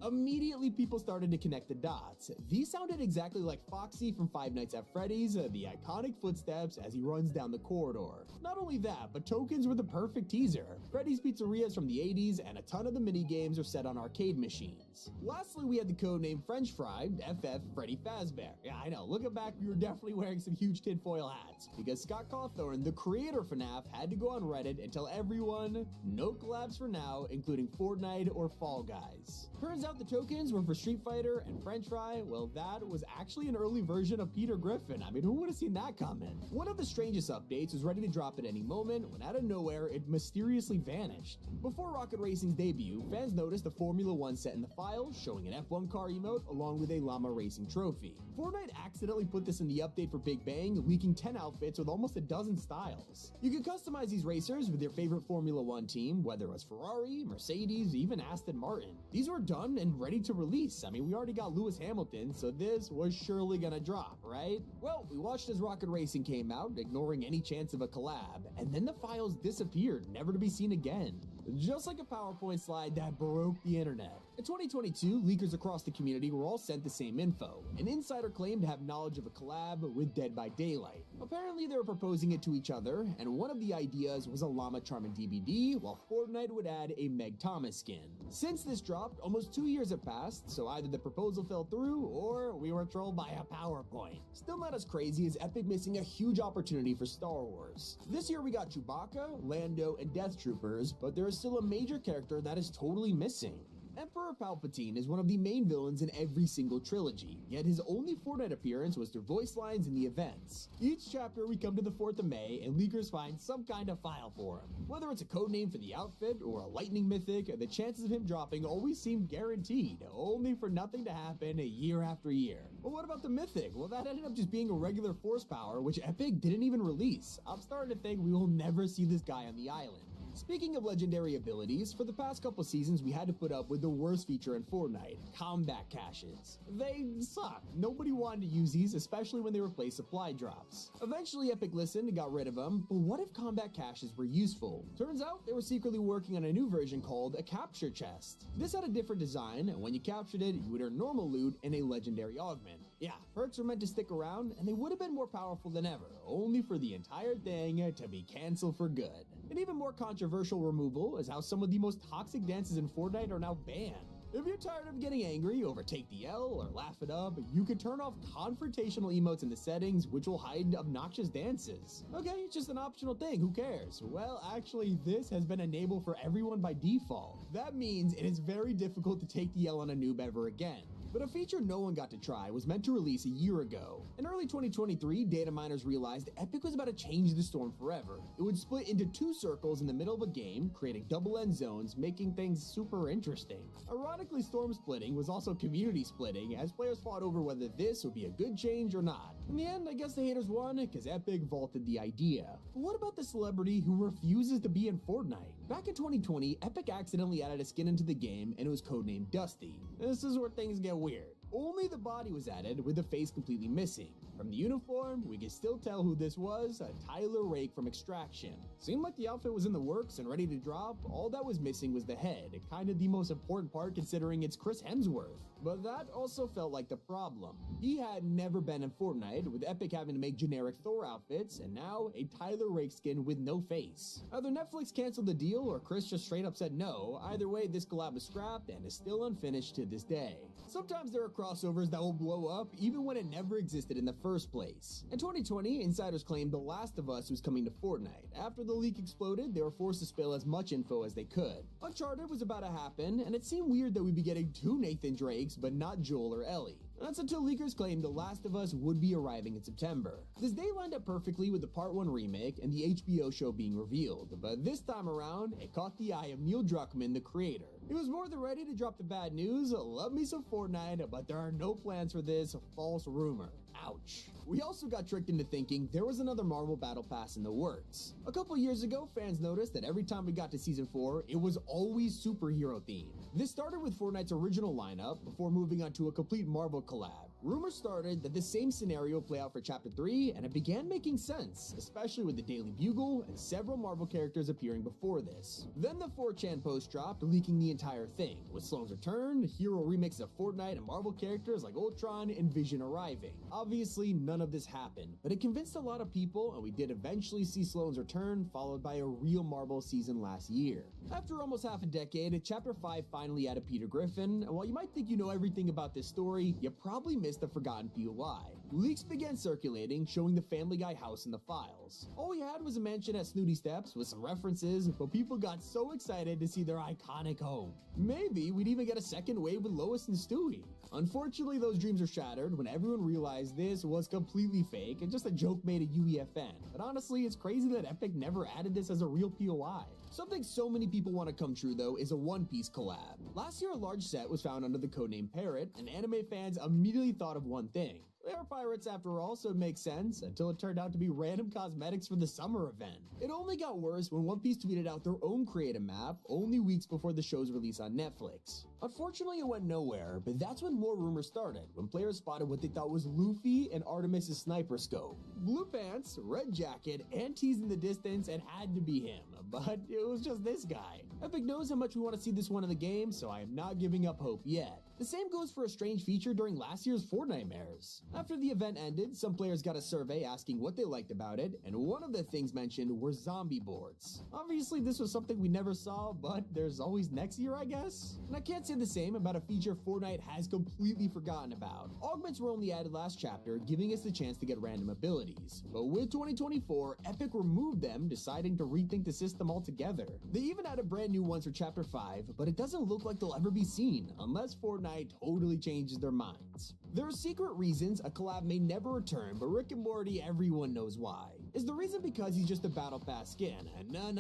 Immediately, people started to connect the dots. These sounded exactly like Foxy from Five Nights at Freddy's, the iconic footsteps as he runs down the corridor. Not only that, but tokens were the perfect teaser. Freddy's Pizzeria's from the 80s, and a ton of the minigames are set on arcade machines. Lastly, we had the codename French Fry, FF Freddy Fazbear. Yeah, I know, looking back, we were definitely wearing some huge tinfoil hats, because Scott Cawthorne, the creator of FNAF, had to go on Reddit and tell everyone, no collabs for now, including Fortnite or Fall Guys. Turns out out the tokens were for Street Fighter and French Fry, well, that was actually an early version of Peter Griffin. I mean, who would have seen that coming? One of the strangest updates was ready to drop at any moment when out of nowhere it mysteriously vanished. Before Rocket Racing's debut, fans noticed a Formula 1 set in the file showing an F1 car emote along with a llama racing trophy. Fortnite accidentally put this in the update for Big Bang, leaking 10 outfits with almost a dozen styles. You could customize these racers with your favorite Formula 1 team, whether it was Ferrari, Mercedes, even Aston Martin. These were done and ready to release. I mean, we already got Lewis Hamilton, so this was surely gonna drop, right? Well, we watched as Rocket Racing came out, ignoring any chance of a collab, and then the files disappeared, never to be seen again. Just like a PowerPoint slide that broke the internet. In 2022, leakers across the community were all sent the same info. An insider claimed to have knowledge of a collab with Dead by Daylight. Apparently they were proposing it to each other, and one of the ideas was a Llama Charmin DBD, while Fortnite would add a Meg Thomas skin. Since this dropped, almost 2 years have passed, so either the proposal fell through, or we were trolled by a PowerPoint. Still not as crazy as Epic missing a huge opportunity for Star Wars. This year we got Chewbacca, Lando, and Death Troopers, but there is still a major character that is totally missing. Emperor Palpatine is one of the main villains in every single trilogy, yet his only Fortnite appearance was through voice lines in the events. Each chapter we come to the 4th of May and leakers find some kind of file for him. Whether it's a codename for the outfit or a lightning mythic, the chances of him dropping always seem guaranteed, only for nothing to happen year after year. But what about the mythic? Well, that ended up just being a regular force power, which Epic didn't even release. I'm starting to think we will never see this guy on the island. Speaking of legendary abilities, for the past couple seasons we had to put up with the worst feature in Fortnite, combat caches. They suck. Nobody wanted to use these, especially when they replaced supply drops. Eventually Epic listened and got rid of them, but what if combat caches were useful? Turns out they were secretly working on a new version called a capture chest. This had a different design, and when you captured it, you would earn normal loot and a legendary augment. Yeah, perks were meant to stick around, and they would have been more powerful than ever, only for the entire thing to be cancelled for good. An even more controversial removal is how some of the most toxic dances in Fortnite are now banned. If you're tired of getting angry over Take the L or Laugh It Up, you can turn off confrontational emotes in the settings, which will hide obnoxious dances. Okay, it's just an optional thing, who cares? Well, actually, this has been enabled for everyone by default. That means it is very difficult to take the L on a noob ever again. But a feature no one got to try was meant to release a year ago. In early 2023, data miners realized Epic was about to change the storm forever. It would split into 2 circles in the middle of a game, creating double end zones, making things super interesting. Ironically, storm splitting was also community splitting, as players fought over whether this would be a good change or not. In the end, I guess the haters won, because Epic vaulted the idea. But what about the celebrity who refuses to be in Fortnite? Back in 2020, Epic accidentally added a skin into the game, and it was codenamed Dusty. This is where things get weird. Only the body was added, with the face completely missing. From the uniform, we can still tell who this was, Tyler Rake from Extraction. Seemed like the outfit was in the works and ready to drop, all that was missing was the head, kinda the most important part considering it's Chris Hemsworth. But that also felt like the problem. He had never been in Fortnite, with Epic having to make generic Thor outfits, and now a Tyler Rake skin with no face. Either Netflix canceled the deal or Chris just straight up said no. Either way, this collab was scrapped and is still unfinished to this day. Sometimes there are crossovers that will blow up even when it never existed in the first place. In 2020, insiders claimed The Last of Us was coming to Fortnite. After the leak exploded, they were forced to spill as much info as they could. Uncharted was about to happen, and it seemed weird that we'd be getting 2 Nathan Drakes, but not Joel or Ellie. That's until leakers claimed The Last of Us would be arriving in September. This day lined up perfectly with the Part 1 remake and the HBO show being revealed, but this time around, it caught the eye of Neil Druckmann, the creator. He was more than ready to drop the bad news, love me some Fortnite, but there are no plans for this false rumor. Ouch. We also got tricked into thinking there was another Marvel Battle Pass in the works. A couple years ago, fans noticed that every time we got to Season 4, it was always superhero themed. This started with Fortnite's original lineup before moving on to a complete Marvel collab. Rumors started that the same scenario would play out for Chapter 3, and it began making sense, especially with the Daily Bugle and several Marvel characters appearing before this. Then the 4chan post dropped, leaking the entire thing, with Sloan's Return, hero remixes of Fortnite, and Marvel characters like Ultron and Vision arriving. Obviously, none of this happened, but it convinced a lot of people, and we did eventually see Sloan's Return, followed by a real Marvel season last year. After almost half a decade, Chapter 5 finally added Peter Griffin, and while you might think you know everything about this story, you probably missed biggest of forgotten POI. Leaks began circulating, showing the Family Guy house in the files. All we had was a mansion at Snooty Steps with some references, but people got so excited to see their iconic home. Maybe we'd even get a second wave with Lois and Stewie. Unfortunately, those dreams are shattered when everyone realized this was completely fake and just a joke made at UEFN. But honestly, it's crazy that Epic never added this as a real POI. Something so many people want to come true though is a One Piece collab. Last year a large set was found under the codename Parrot, and anime fans immediately thought of one thing. They are pirates after all, so it makes sense, until it turned out to be random cosmetics for the summer event. It only got worse when One Piece tweeted out their own creative map only weeks before the show's release on Netflix. Unfortunately, it went nowhere, but that's when more rumors started, when players spotted what they thought was Luffy and Artemis' sniper scope. Blue pants, red jacket, and tees in the distance, it had to be him, but it was just this guy. Epic knows how much we want to see this one in the game, so I am not giving up hope yet. The same goes for a strange feature during last year's Fortnitemares. After the event ended, some players got a survey asking what they liked about it, and one of the things mentioned were zombie boards. Obviously, this was something we never saw, but there's always next year, I guess? And I can't say the same about a feature Fortnite has completely forgotten about. Augments were only added last chapter, giving us the chance to get random abilities. But with 2024, Epic removed them, deciding to rethink the system altogether. They even added brand new ones for Chapter 5, but it doesn't look like they'll ever be seen, unless Fortnite totally changes their minds. There are secret reasons a collab may never return, but Rick and Morty, everyone knows why. Is the reason because he's just a Battle Pass skin? No.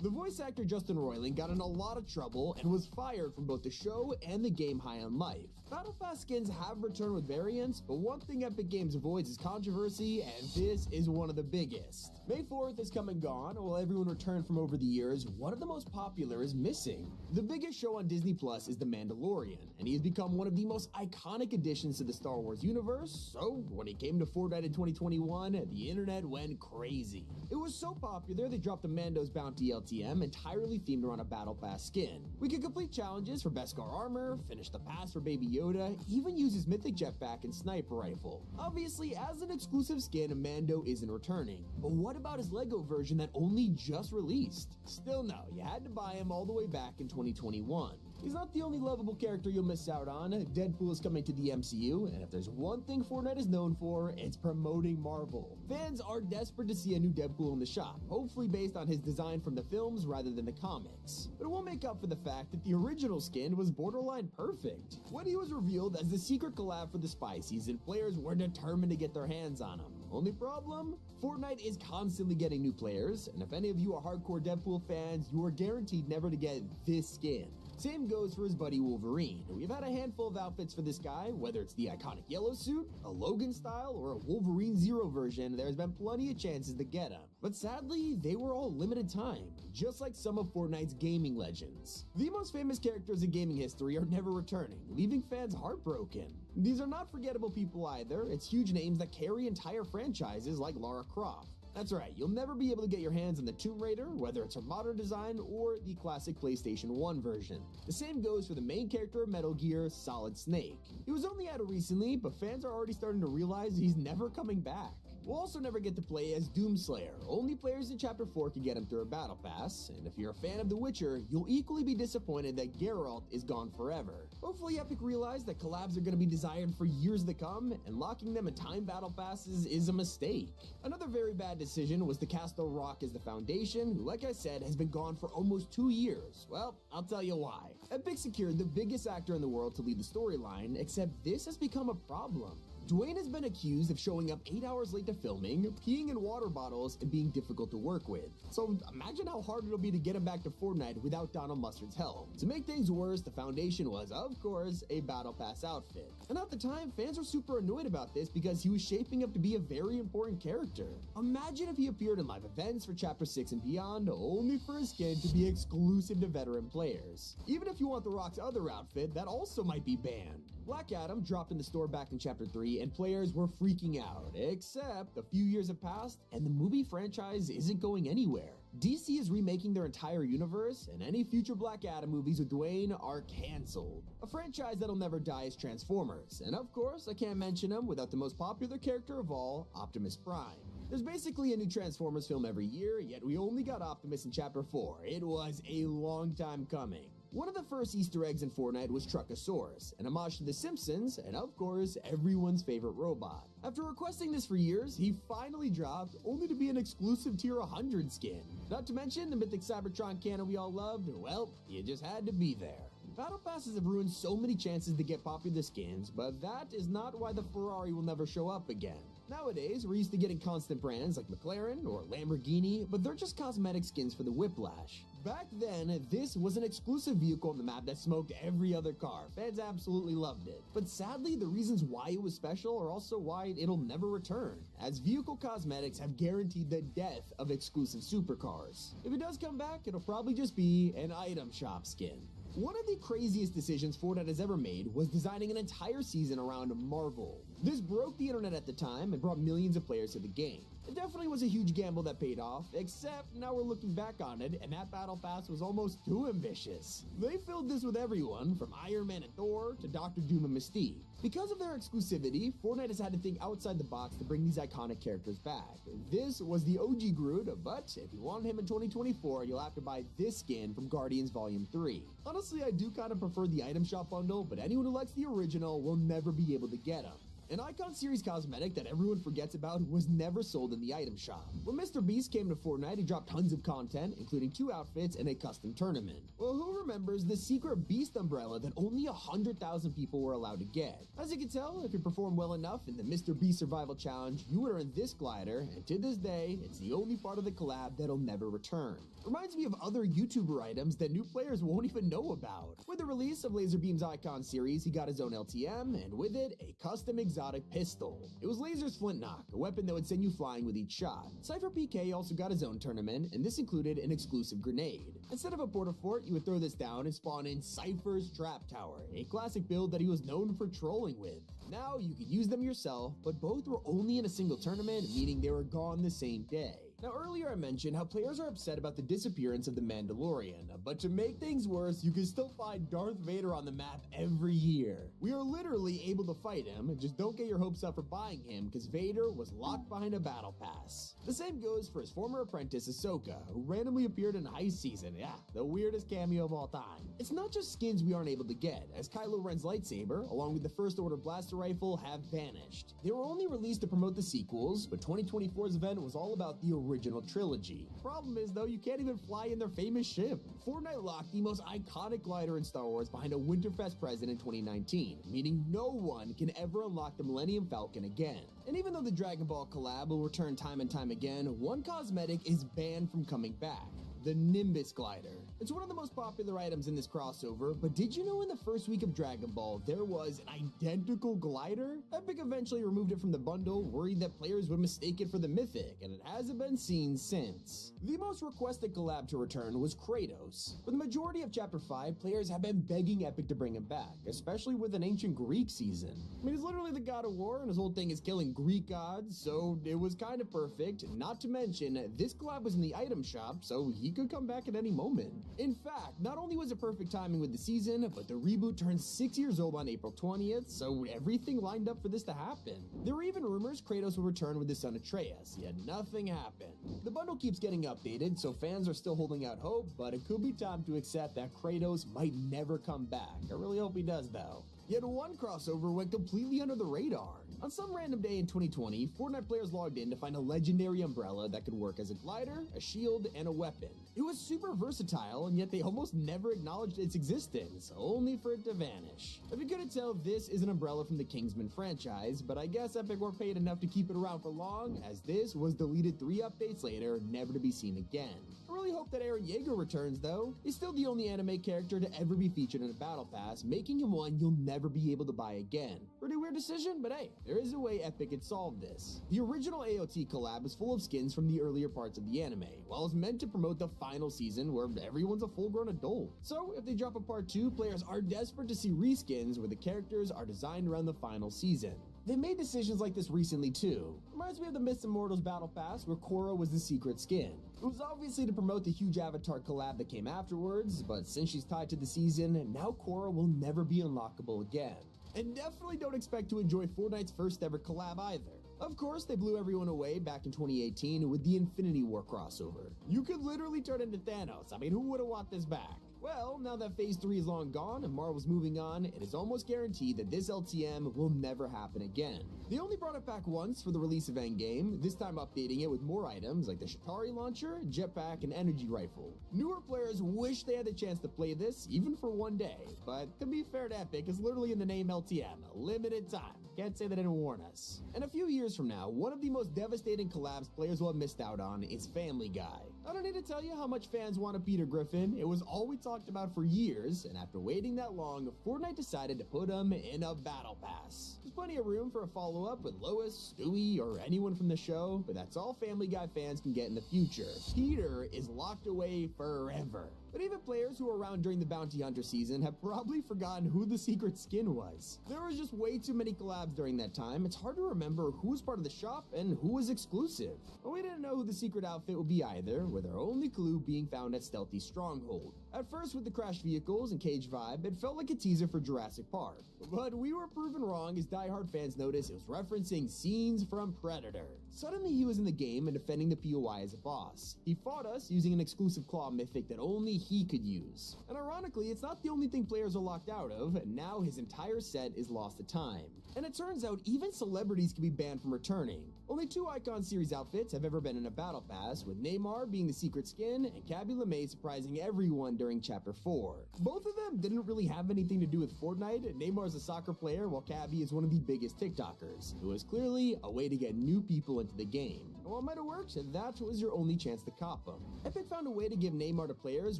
The voice actor Justin Roiland got in a lot of trouble and was fired from both the show and the game High on Life. Battle Pass skins have returned with variants, but one thing Epic Games avoids is controversy, and this is one of the biggest. May 4th is come and gone, while everyone returned from over the years, one of the most popular is missing. The biggest show on Disney Plus is The Mandalorian, and he has become one of the most iconic additions to the Star Wars universe, so when he came to Fortnite in 2021, the internet went crazy. It was so popular they dropped the Mando's Bounty LTM entirely themed around a Battle Pass skin. We could complete challenges for Beskar armor, finish the pass for Baby Yoda, even use his mythic jetpack and sniper rifle. Obviously, as an exclusive skin, Mando isn't returning. But what about his Lego version that only just released? Still no, you had to buy him all the way back in 2021. He's not the only lovable character you'll miss out on. Deadpool is coming to the MCU, and if there's one thing Fortnite is known for, it's promoting Marvel. Fans are desperate to see a new Deadpool in the shop, hopefully based on his design from the films rather than the comics. But it won't make up for the fact that the original skin was borderline perfect. When he was revealed as the secret collab for the Spy Season, players were determined to get their hands on him. Only problem? Fortnite is constantly getting new players, and if any of you are hardcore Deadpool fans, you are guaranteed never to get this skin. Same goes for his buddy Wolverine. We've had a handful of outfits for this guy, whether it's the iconic yellow suit, a Logan style, or a Wolverine Zero version, there's been plenty of chances to get him. But sadly, they were all limited time, just like some of Fortnite's gaming legends. The most famous characters in gaming history are never returning, leaving fans heartbroken. These are not forgettable people either, it's huge names that carry entire franchises like Lara Croft. That's right, you'll never be able to get your hands on the Tomb Raider, whether it's her modern design or the classic PlayStation 1 version. The same goes for the main character of Metal Gear, Solid Snake. He was only added recently, but fans are already starting to realize he's never coming back. We'll also never get to play as Doomslayer. Only players in Chapter 4 can get him through a Battle Pass, and if you're a fan of The Witcher, you'll equally be disappointed that Geralt is gone forever. Hopefully Epic realized that collabs are going to be desired for years to come, and locking them in time Battle Passes is a mistake. Another very bad decision was to cast The Rock as the Foundation, who, like I said, has been gone for almost 2 years. Well, I'll tell you why. Epic secured the biggest actor in the world to lead the storyline, except this has become a problem. Dwayne has been accused of showing up 8 hours late to filming, peeing in water bottles, and being difficult to work with. So imagine how hard it'll be to get him back to Fortnite without Donald Mustard's help. To make things worse, the Foundation was, of course, a Battle Pass outfit. And at the time, fans were super annoyed about this because he was shaping up to be a very important character. Imagine if he appeared in live events for Chapter 6 and beyond, only for his skin to be exclusive to veteran players. Even if you want The Rock's other outfit, that also might be banned. Black Adam dropped in the store back in Chapter 3, and players were freaking out, except a few years have passed, and the movie franchise isn't going anywhere. DC is remaking their entire universe, and any future Black Adam movies with Dwayne are cancelled. A franchise that'll never die is Transformers, and of course, I can't mention him without the most popular character of all, Optimus Prime. There's basically a new Transformers film every year, yet we only got Optimus in Chapter 4. It was a long time coming. One of the first Easter eggs in Fortnite was Truckosaurus, an homage to The Simpsons, and of course, everyone's favorite robot. After requesting this for years, he finally dropped, only to be an exclusive tier 100 skin. Not to mention the mythic Cybertron cannon we all loved, well, you just had to be there. Battle passes have ruined so many chances to get popular skins, but that is not why the Ferrari will never show up again. Nowadays, we're used to getting constant brands like McLaren or Lamborghini, but they're just cosmetic skins for the Whiplash. Back then, this was an exclusive vehicle on the map that smoked every other car. Fans absolutely loved it. But sadly, the reasons why it was special are also why it'll never return, as vehicle cosmetics have guaranteed the death of exclusive supercars. If it does come back, it'll probably just be an item shop skin. One of the craziest decisions Fortnite has ever made was designing an entire season around Marvel. This broke the internet at the time and brought millions of players to the game. It definitely was a huge gamble that paid off, except now we're looking back on it and that battle pass was almost too ambitious. They filled this with everyone from Iron Man and Thor to Dr. Doom and Mystique. Because of their exclusivity, Fortnite has had to think outside the box to bring these iconic characters back. This was the OG Groot, but if you want him in 2024, you'll have to buy this skin from Guardians Volume 3. Honestly, I do kind of prefer the item shop bundle, but anyone who likes the original will never be able to get him. An Icon Series cosmetic that everyone forgets about was never sold in the item shop. When Mr. Beast came to Fortnite, he dropped tons of content, including 2 outfits and a custom tournament. Well, who remembers the secret Beast umbrella that only 100,000 people were allowed to get? As you can tell, if you perform well enough in the Mr. Beast Survival Challenge, you would earn this glider, and to this day, it's the only part of the collab that'll never return. Reminds me of other YouTuber items that new players won't even know about. With the release of Laserbeam's Icon Series, he got his own LTM, and with it, a custom exotic pistol. It was Laser's Flint Knock, a weapon that would send you flying with each shot. Cypher PK also got his own tournament, and this included an exclusive grenade. Instead of a porta-fort, you would throw this down and spawn in Cypher's Trap Tower, a classic build that he was known for trolling with. Now, you could use them yourself, but both were only in a single tournament, meaning they were gone the same day. Now, earlier I mentioned how players are upset about the disappearance of the Mandalorian, but to make things worse, you can still find Darth Vader on the map every year. We are literally able to fight him, just don't get your hopes up for buying him, because Vader was locked behind a battle pass. The same goes for his former apprentice Ahsoka, who randomly appeared in Heist Season, the weirdest cameo of all time. It's not just skins we aren't able to get, as Kylo Ren's lightsaber, along with the First Order blaster rifle, have vanished. They were only released to promote the sequels, but 2024's event was all about the original trilogy. Problem is though, you can't even fly in their famous ship. Fortnite locked the most iconic glider in Star Wars behind a Winterfest present in 2019, meaning no one can ever unlock the Millennium Falcon again. And even though the Dragon Ball collab will return time and time again, one cosmetic is banned from coming back: the Nimbus glider. It's one of the most popular items in this crossover, but did you know in the first week of Dragon Ball, there was an identical glider? Epic eventually removed it from the bundle, worried that players would mistake it for the Mythic, and it hasn't been seen since. The most requested collab to return was Kratos. For the majority of Chapter 5, players have been begging Epic to bring him back, especially with an ancient Greek season. I mean, he's literally the god of war, and his whole thing is killing Greek gods, so it was kind of perfect. Not to mention, this collab was in the item shop, so he could come back at any moment. In fact, not only was it perfect timing with the season, but the reboot turned 6 years old on April 20th, so everything lined up for this to happen. There were even rumors Kratos would return with his son Atreus, yet nothing happened. The bundle keeps getting updated, so fans are still holding out hope, but it could be time to accept that Kratos might never come back. I really hope he does though. Yet one crossover went completely under the radar. On some random day in 2020, Fortnite players logged in to find a legendary umbrella that could work as a glider, a shield, and a weapon. It was super versatile, and yet they almost never acknowledged its existence, only for it to vanish. If you couldn't tell, this is an umbrella from the Kingsman franchise, but I guess Epic weren't paid enough to keep it around for long, as this was deleted 3 updates later, never to be seen again. I really hope that Eren Yeager returns though. He's still the only anime character to ever be featured in a battle pass, making him one you'll never be able to buy again. Pretty weird decision, but hey, there is a way Epic could solve this. The original AOT collab is full of skins from the earlier parts of the anime, while it's meant to promote the final season where everyone's a full-grown adult. So if they drop a part 2, players are desperate to see reskins where the characters are designed around the final season. They made decisions like this recently too. Reminds me of the Myths Immortals Battle Pass where Korra was the secret skin. It was obviously to promote the huge Avatar collab that came afterwards, but since she's tied to the season, now Korra will never be unlockable again. And definitely don't expect to enjoy Fortnite's first ever collab either. Of course, they blew everyone away back in 2018 with the Infinity War crossover. You could literally turn into Thanos. I mean, who would've want this back? Well, now that Phase 3 is long gone and Marvel's moving on, it is almost guaranteed that this LTM will never happen again. They only brought it back once for the release of Endgame, this time updating it with more items like the Shatari launcher, jetpack, and energy rifle. Newer players wish they had the chance to play this, even for one day, but to be fair to Epic, it's literally in the name LTM, limited time. Can't say they didn't warn us. And a few years from now, one of the most devastating collabs players will have missed out on is Family Guy. I don't need to tell you how much fans want a Peter Griffin. It was all we talked about for years, and after waiting that long, Fortnite decided to put him in a battle pass. There's plenty of room for a follow-up with Lois, Stewie, or anyone from the show, but that's all Family Guy fans can get in the future. Peter is locked away forever. But even players who were around during the Bounty Hunter season have probably forgotten who the secret skin was. There was just way too many collabs during that time, it's hard to remember who was part of the shop and who was exclusive. But we didn't know who the secret outfit would be either, with our only clue being found at Stealthy Stronghold. At first, with the crashed vehicles and cage vibe, it felt like a teaser for Jurassic Park. But we were proven wrong as diehard fans noticed it was referencing scenes from Predator. Suddenly he was in the game and defending the POI as a boss. He fought us using an exclusive claw mythic that only he could use. And ironically, it's not the only thing players are locked out of, and now his entire set is lost to time. And it turns out even celebrities can be banned from returning. Only 2 Icon Series outfits have ever been in a battle pass, with Neymar being the secret skin and Cabby LeMay surprising everyone during Chapter 4. Both of them didn't really have anything to do with Fortnite. Neymar's a soccer player, while Cabby is one of the biggest TikTokers. It was clearly a way to get new people into the game. And while it might have worked, that was your only chance to cop them. Epic found a way to give Neymar to players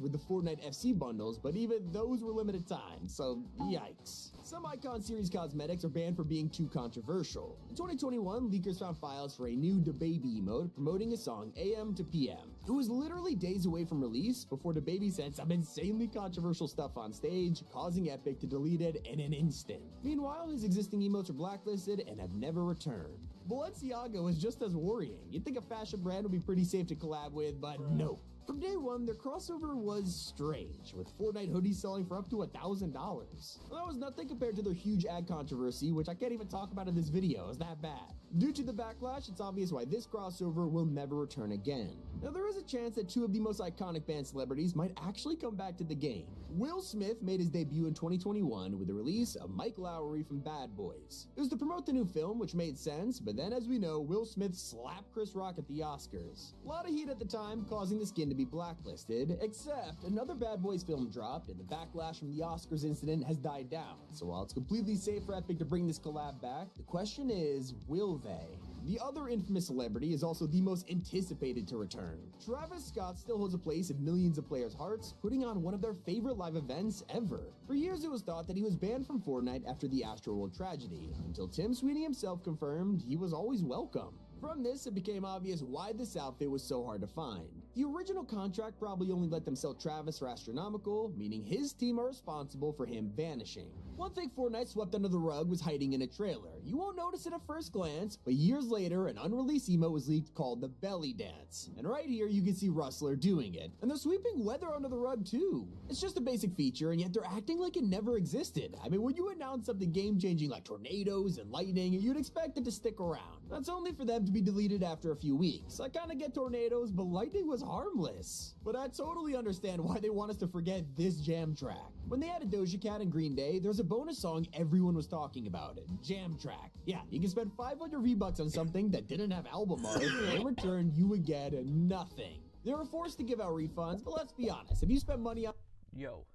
with the Fortnite FC bundles, but even those were limited time, so yikes. Some Icon Series cosmetics are banned for being too controversial. In 2021, leakers found files for a new DaBaby emote promoting a song AM to PM. It was literally days away from release before DaBaby said some insanely controversial stuff on stage, causing Epic to delete it in an instant. Meanwhile, his existing emotes are blacklisted and have never returned. Balenciaga was just as worrying. You'd think a fashion brand would be pretty safe to collab with, but no. From day one, their crossover was strange, with Fortnite hoodies selling for up to $1,000. Well, that was nothing compared to their huge ad controversy, which I can't even talk about in this video, it's that bad. Due to the backlash, it's obvious why this crossover will never return again. Now, there is a chance that 2 of the most iconic band celebrities might actually come back to the game. Will Smith made his debut in 2021 with the release of Mike Lowry from Bad Boys. It was to promote the new film, which made sense, but then as we know, Will Smith slapped Chris Rock at the Oscars. A lot of heat at the time, causing the skin to be blacklisted, except another Bad Boys film dropped and the backlash from the Oscars incident has died down. So while it's completely safe for Epic to bring this collab back, the question is, will they? The other infamous celebrity is also the most anticipated to return. Travis Scott still holds a place in millions of players' hearts, putting on one of their favorite live events ever. For years it was thought that he was banned from Fortnite after the Astroworld tragedy, until Tim Sweeney himself confirmed he was always welcome. From this, it became obvious why this outfit was so hard to find. The original contract probably only let them sell Travis for astronomical, meaning his team are responsible for him vanishing. One thing Fortnite swept under the rug was hiding in a trailer. You won't notice it at first glance, but years later, an unreleased emote was leaked called the Belly Dance. And right here, you can see Rustler doing it. And they're sweeping weather under the rug too. It's just a basic feature, and yet they're acting like it never existed. I mean, when you announce something game-changing like tornadoes and lightning, you'd expect it to stick around. That's only for them to be deleted after a few weeks. I kinda get tornadoes, but lightning was harmless. But I totally understand why they want us to forget this jam track. When they added Doja Cat and Green Day, there's a bonus song everyone was talking about it. Jam track. Yeah, you can spend 500 V-Bucks on something that didn't have album art, and in return, you would get nothing. They were forced to give out refunds, but let's be honest, if you spend money on— Yo,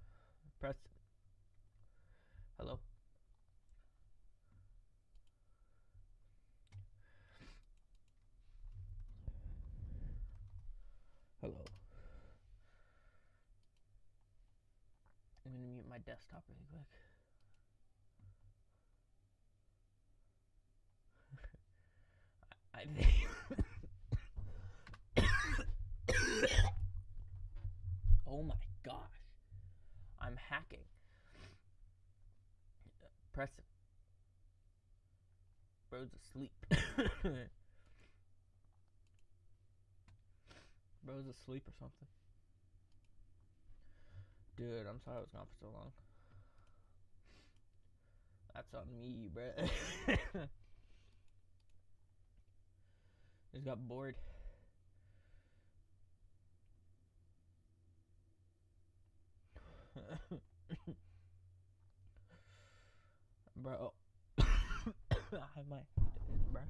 press. Hello? Hello. I'm gonna mute my desktop really quick. I think oh my gosh. I'm hacking. Press it. Bro's asleep. Bro's asleep or something. Dude, I'm sorry I was gone for so long. That's on me, bruh. Just got bored. Bro. I might have to end, bro.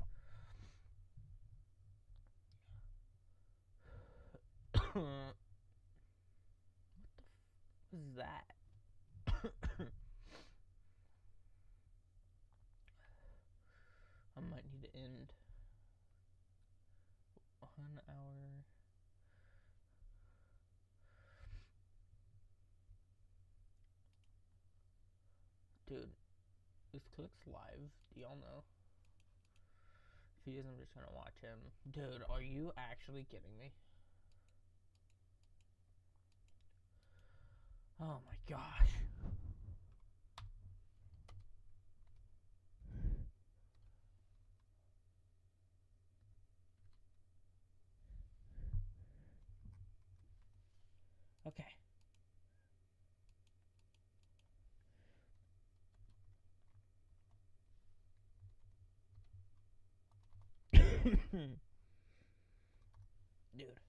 What the f was that? I might need to end 1 hour. Dude, is Click's live? Do y'all know? If he is, I'm just gonna watch him. Dude, are you actually kidding me? Oh my gosh. Okay. Dude,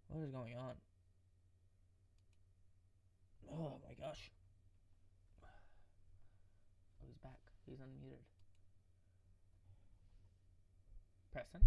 what is going on? Oh my gosh. Oh, he's back. He's unmuted. Preston?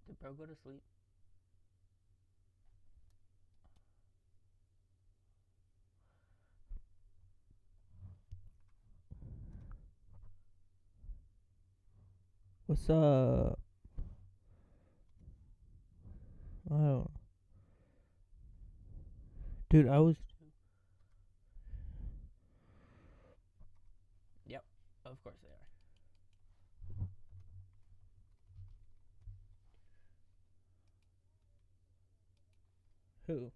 Did bro go to sleep? What's up? I don't. Dude, I was. Yep, of course they are. Who?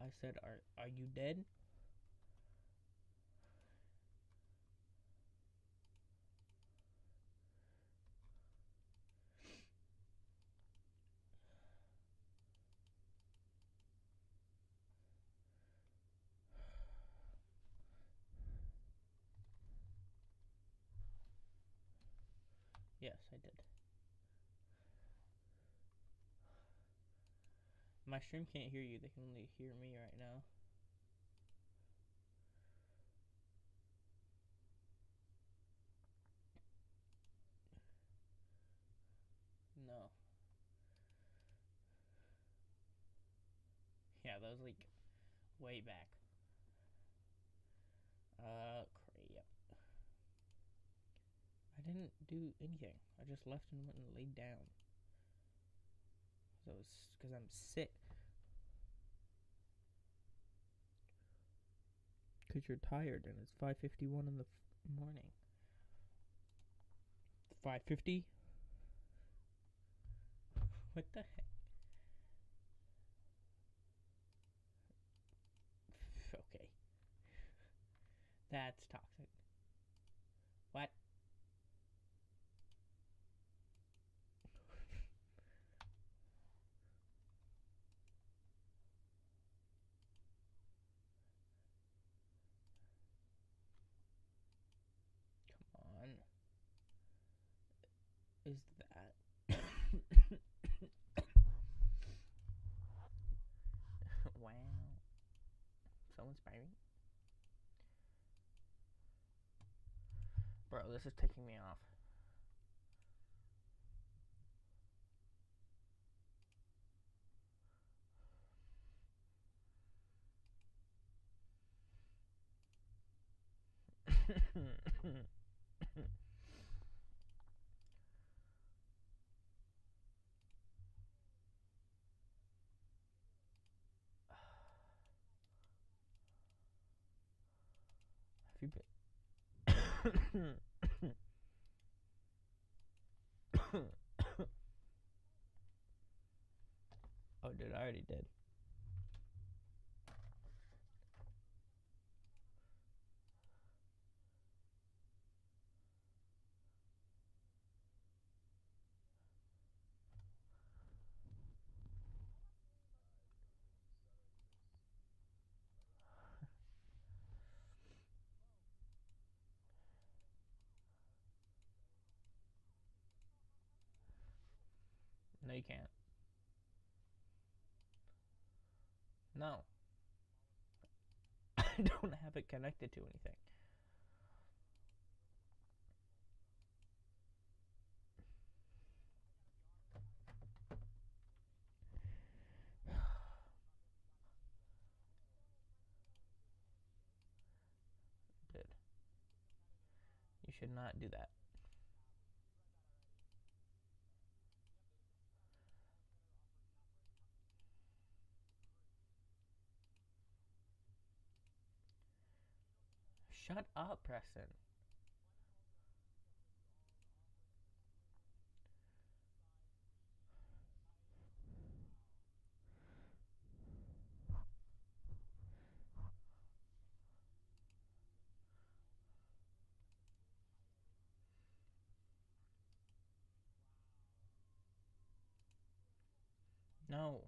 I said, are you dead? Yes, I did. My stream can't hear you. They can only hear me right now. No. Yeah, that was like way back. Crap. I didn't do anything. I just left and went and laid down. So it's because I'm sick. Because you're tired and it's 5:51 in the morning. 5:50? What the heck? Okay. That's toxic. What? Come on. Is that? Wow. So inspiring. Bro, this is taking me off. Have you been? Oh, dude, I already did. No, you can't. No. I don't have it connected to anything. Dude. You should not do that. Shut up, Preston. No.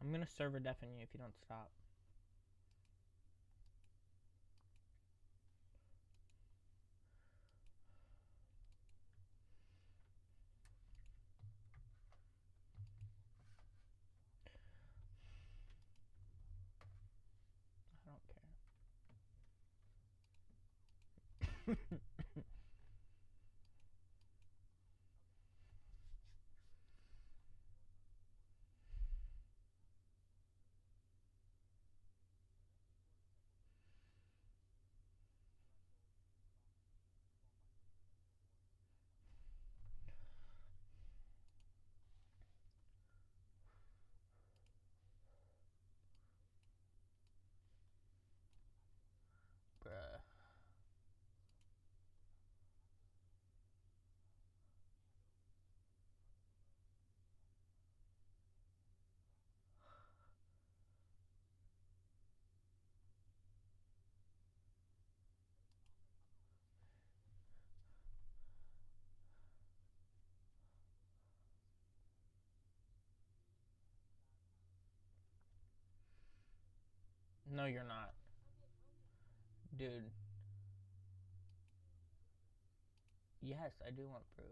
I'm gonna server deafen you if you don't stop. I don't care. Bruh. No, you're not. Dude. Yes, I do want proof.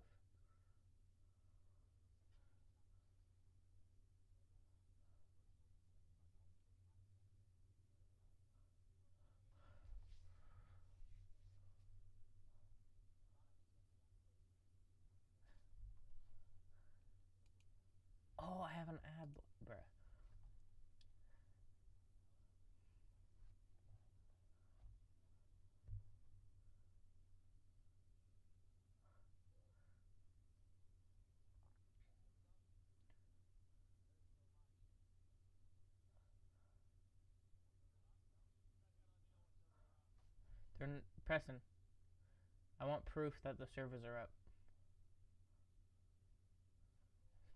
Oh, I have an ad, bruh. Preston, I want proof that the servers are up.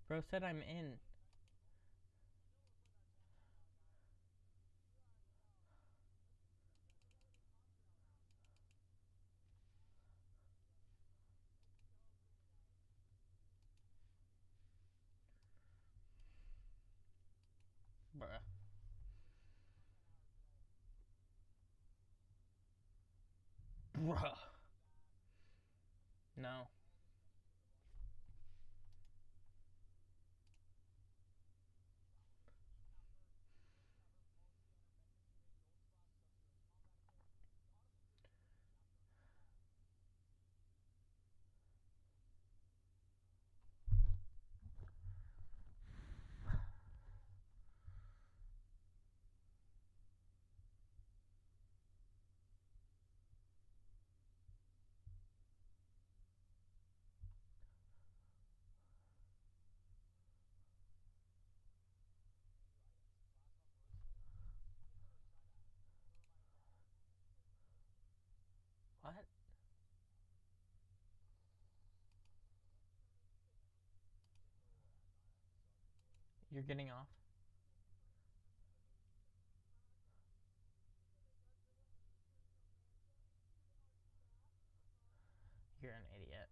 Bro said I'm in. Bruh. Bruh. No. What? You're getting off? You're an idiot.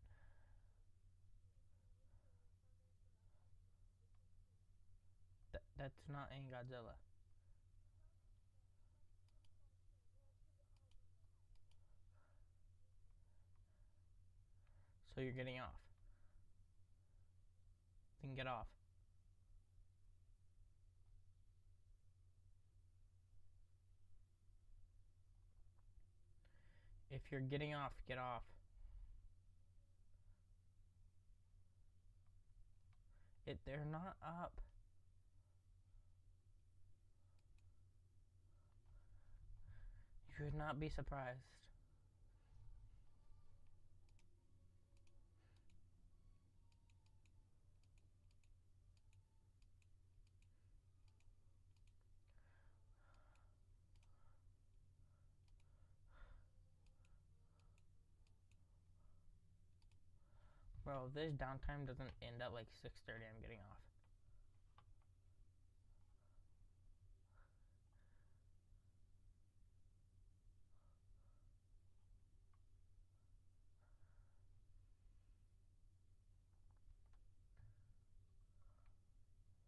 That's not in Godzilla. until you're getting off. Then get off. If you're getting off, get off. They're not up. You would not be surprised. Bro, if this downtime doesn't end at like 6:30, I'm getting off.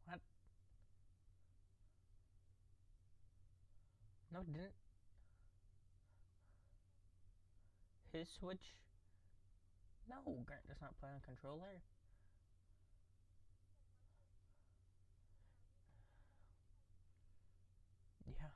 What? No, it didn't. His Switch? No, Grant does not play on controller. Yeah.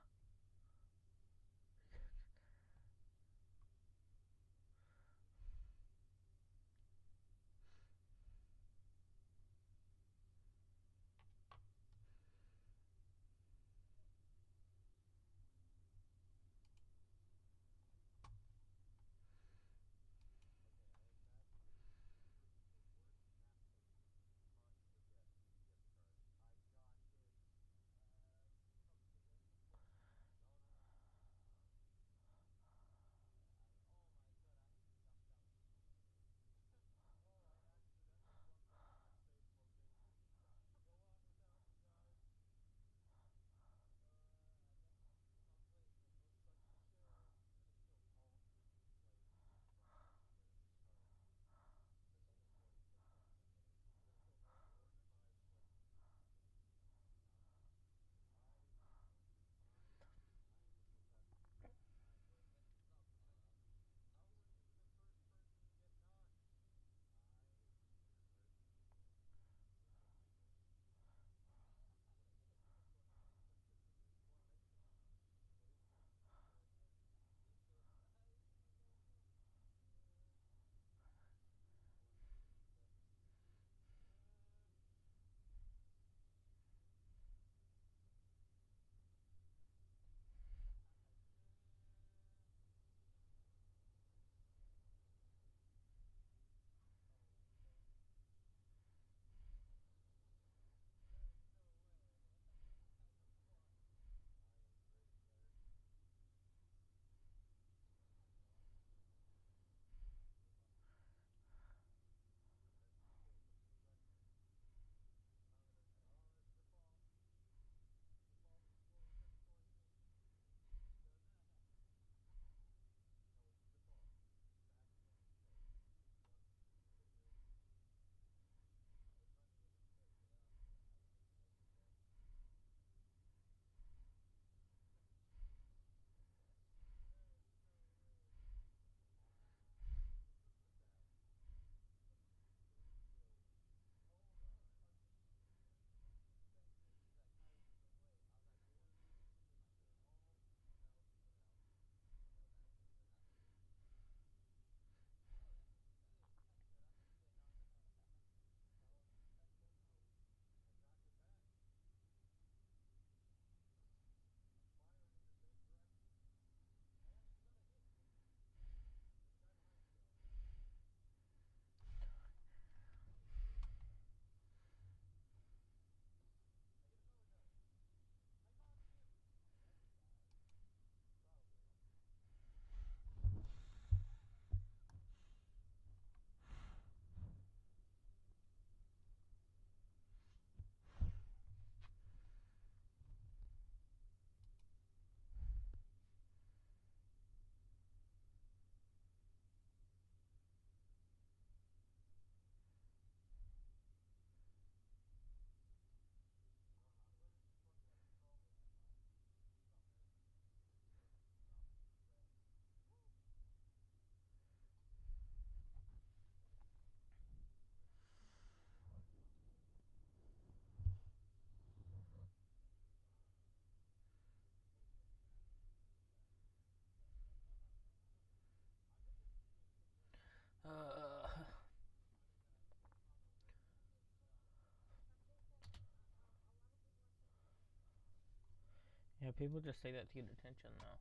Yeah, people just say that to get attention, though.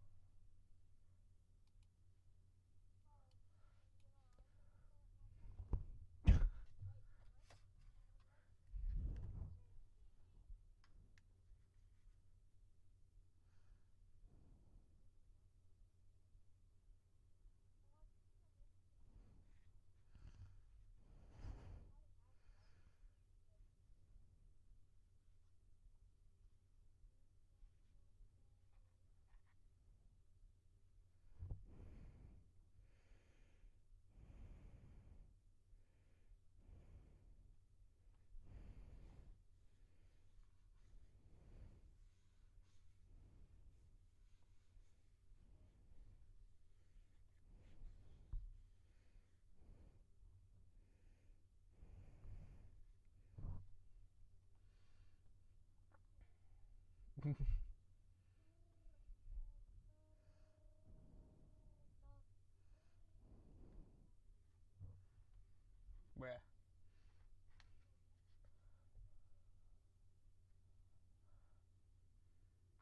Bruh.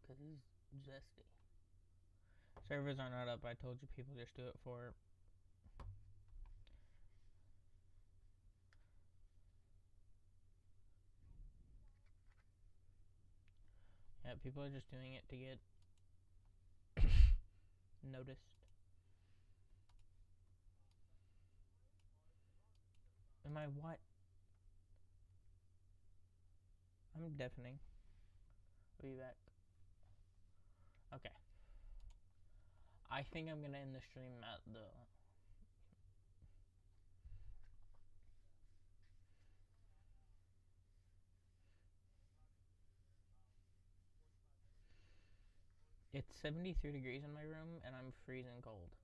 Because it's zesty. Servers are not up. I told you people just do it for... Yeah, people are just doing it to get noticed. Am I what? I'm deafening. I'll be back. Okay. I think I'm gonna end the stream at the... It's 73 degrees in my room and I'm freezing cold.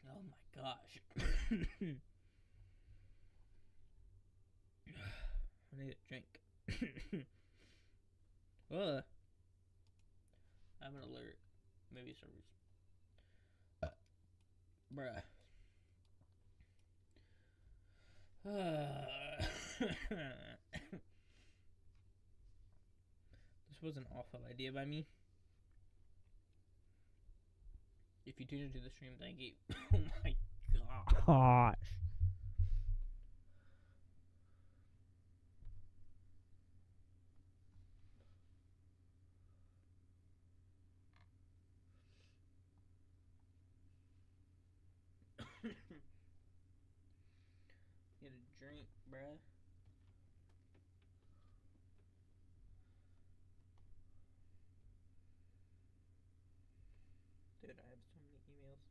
Oh my gosh. I need a drink. Ugh. I have an alert. Maybe servers. Bruh. This was an awful idea by me. If you tuned into the stream, thank you. Oh my gosh. Get a drink, bruh. Dude, I have so many emails.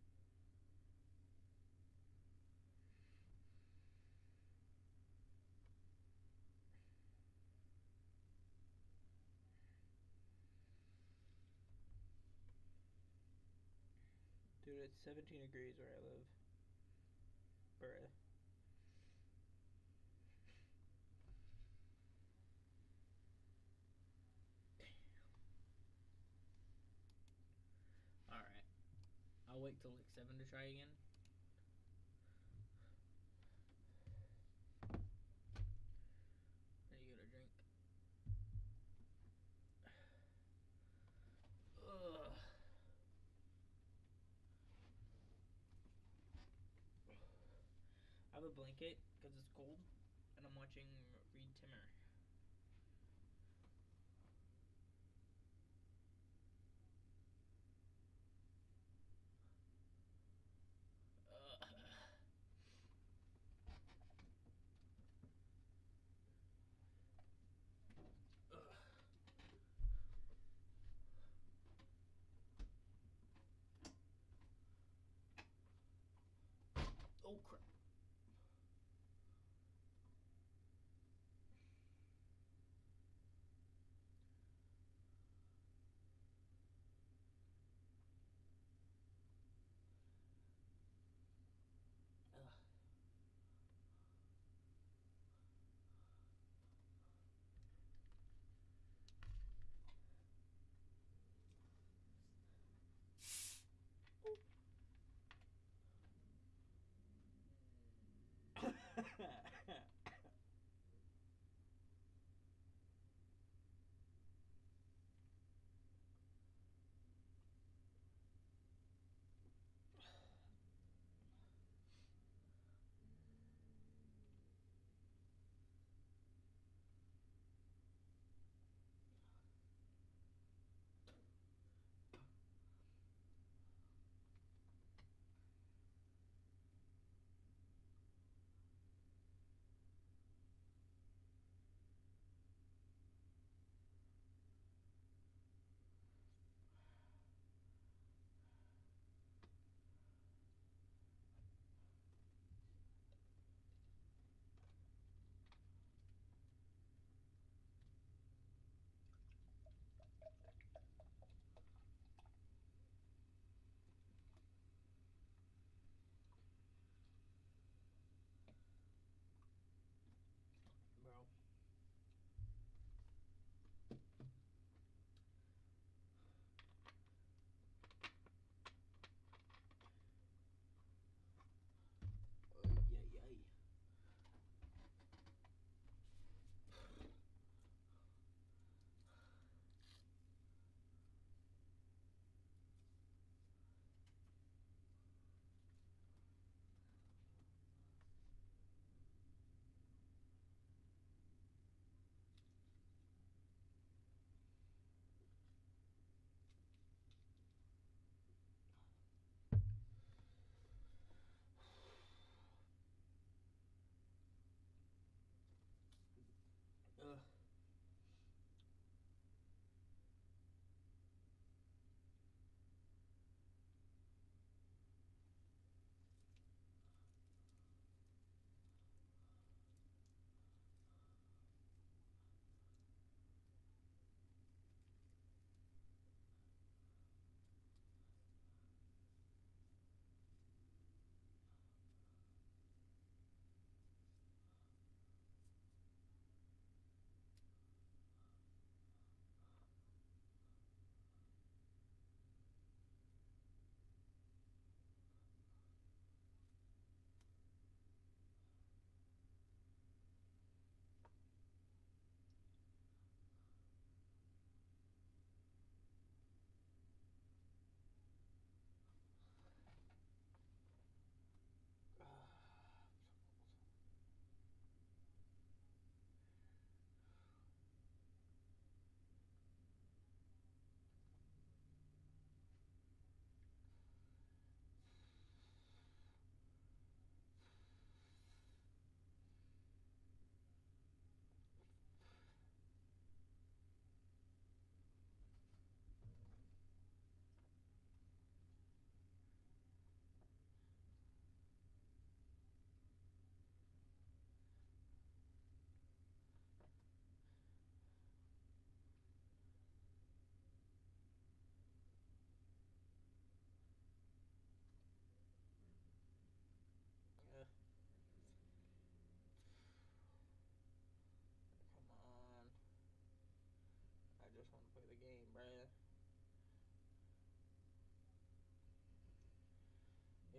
Dude, it's 17 degrees where I live. Bruh. Alright. I'll wait till like 7 to try again. There you go, a drink. Ugh. I have a blanket because it's cold, and I'm watching Reed Timmer.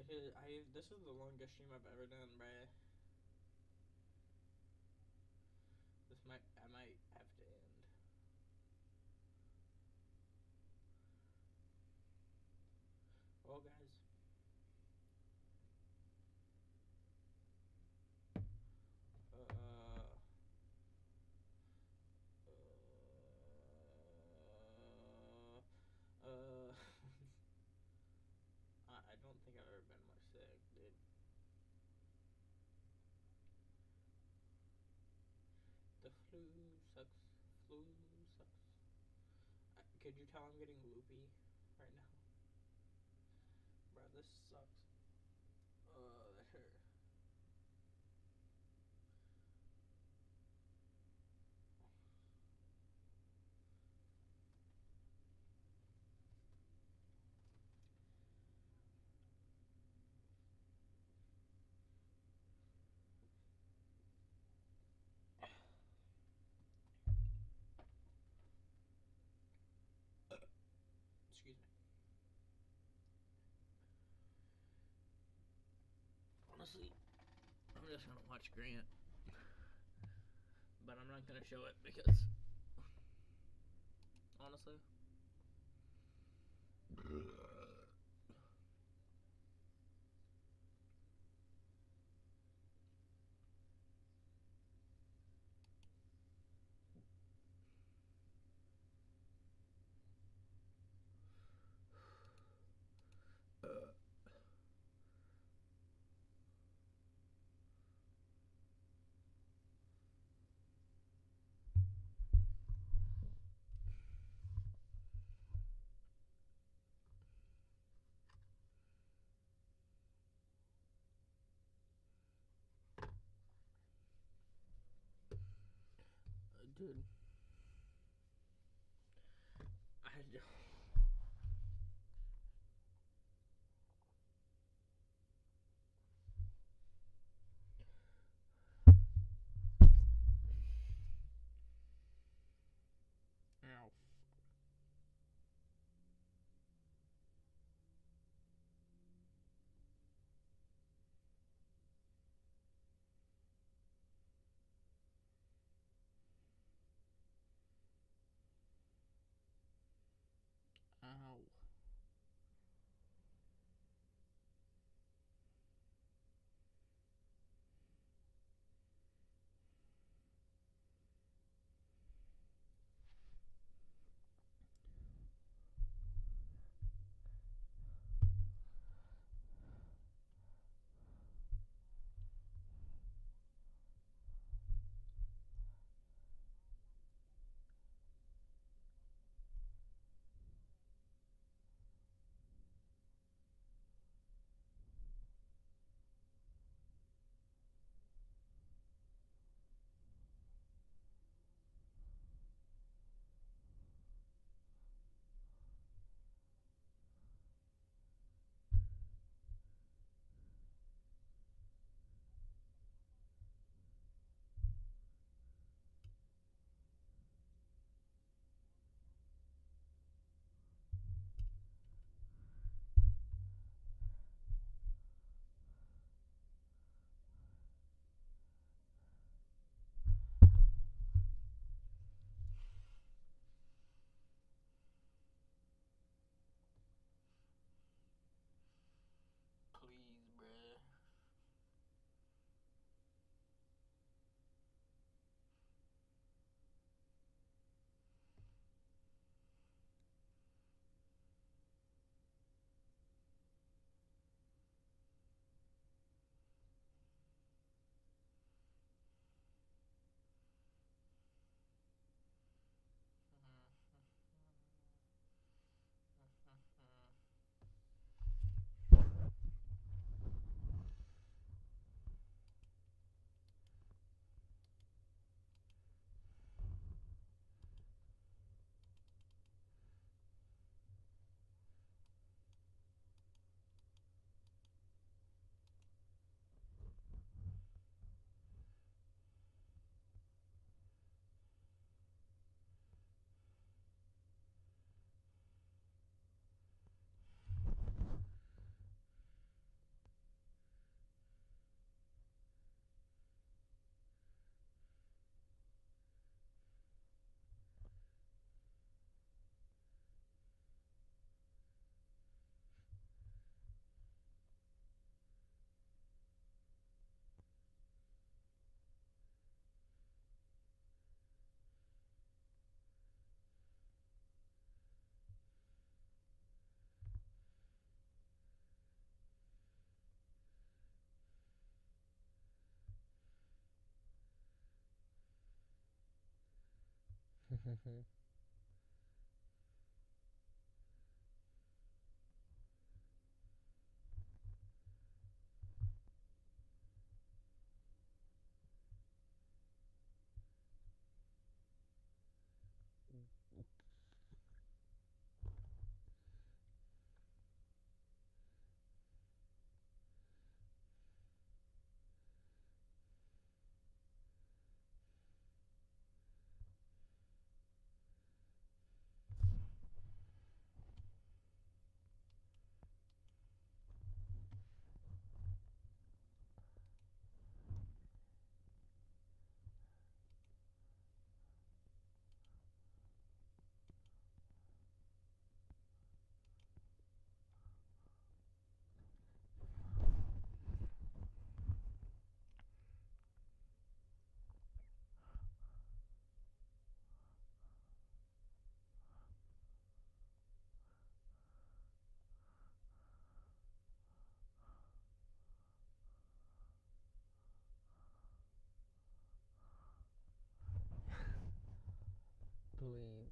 This is the longest stream I've ever done, bruh. I might have to end. Well, guys. I don't think I've ever been more sick, dude. The flu sucks. Flu sucks. Could you tell I'm getting loopy right now? Bro, this sucks. That hurt. Excuse me. Honestly, I'm just gonna watch Grant. But I'm not gonna show it because honestly dude, I just ow. Please,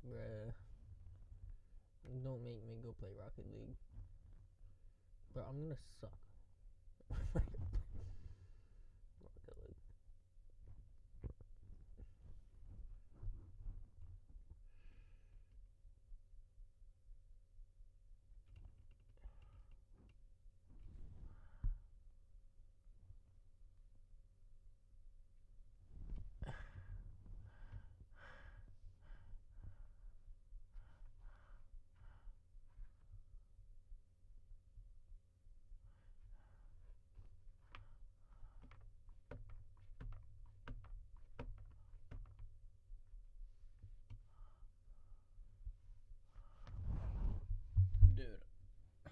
bruh. Don't make me go play Rocket League. Bro, I'm gonna suck. Rocket League. Dude. Bro.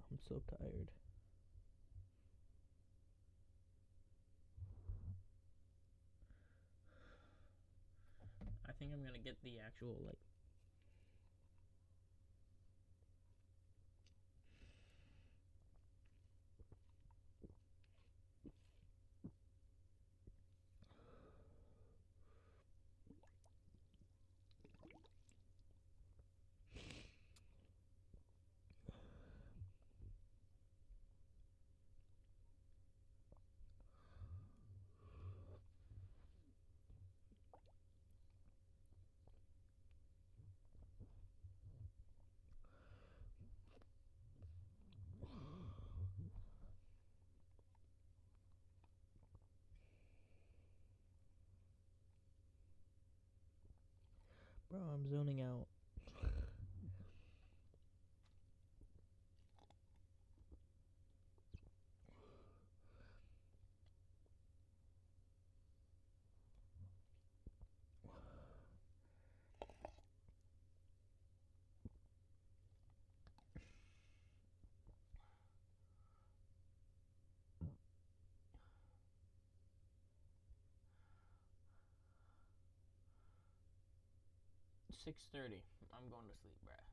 I'm so tired. I think I'm gonna get the actual, like, bro, I'm zoning out. It's 6:30. I'm going to sleep, bruh.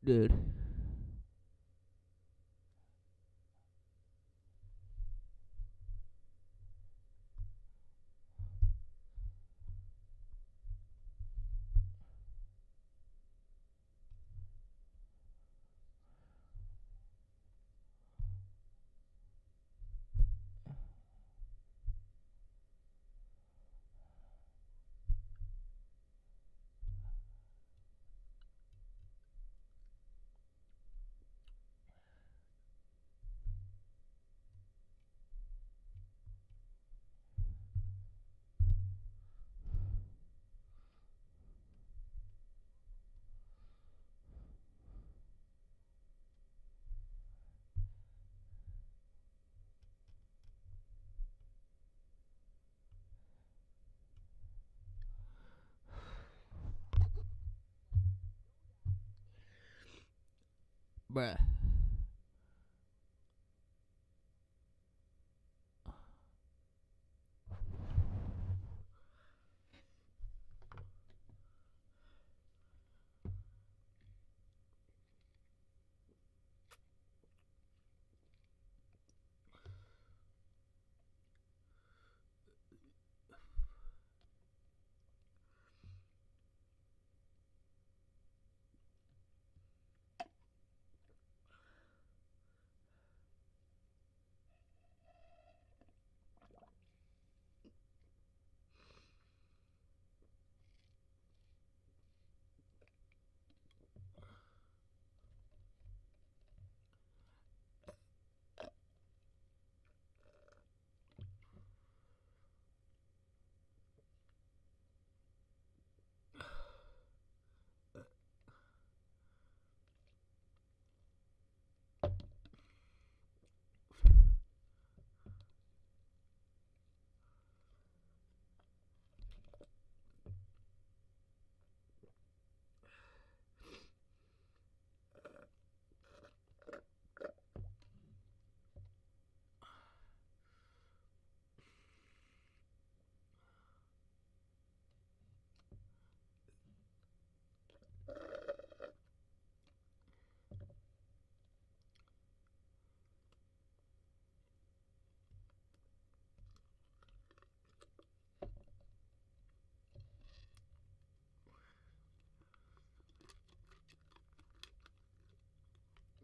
Dude. Bruh.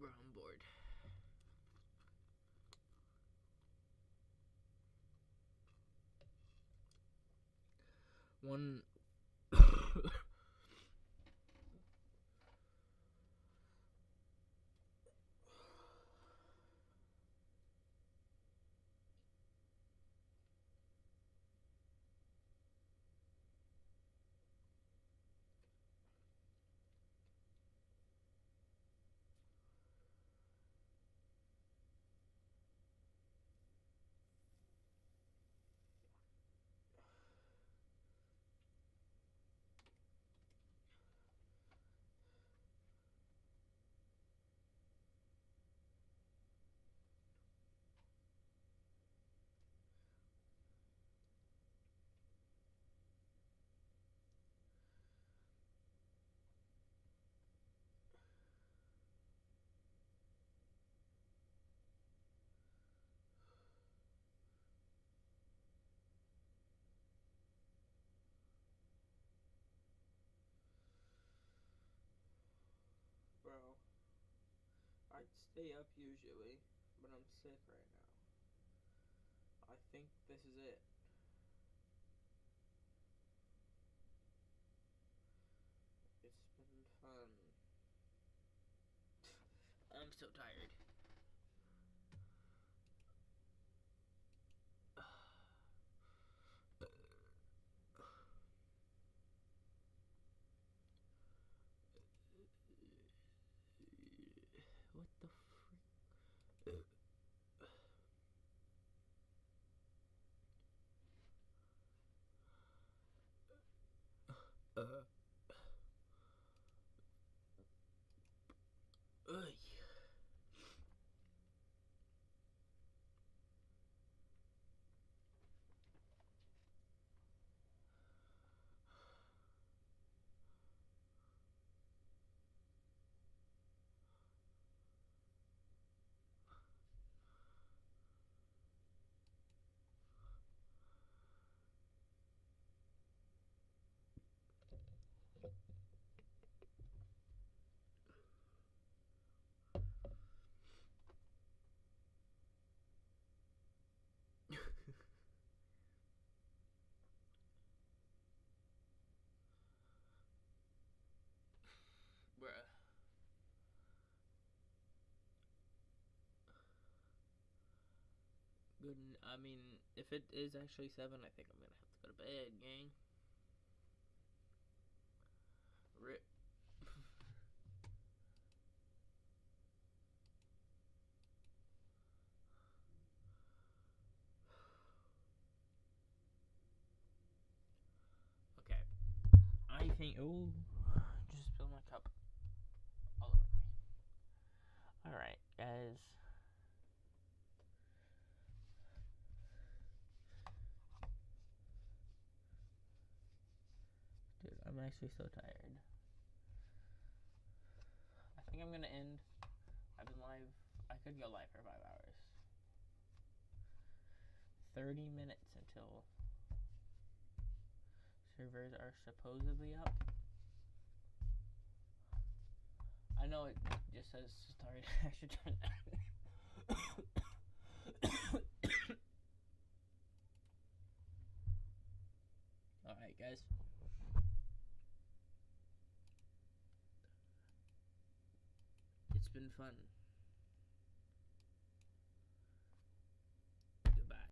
Bro, I'm bored. One. Bro, I'd stay up usually, but I'm sick right now. I think this is it. It's been fun. I'm so tired. What the freak? Ugh. Good. I mean, if it is actually 7, I think I'm gonna have to go to bed, gang. Rip. Okay. I think. Oh, just spilled my cup all over me. All right, guys. Dude, I'm actually so tired. I think I'm gonna end. I've been live. I could go live for 5 hours. 30 minutes until servers are supposedly up. I know it just says start. I should turn that. Alright, guys. It's been fun.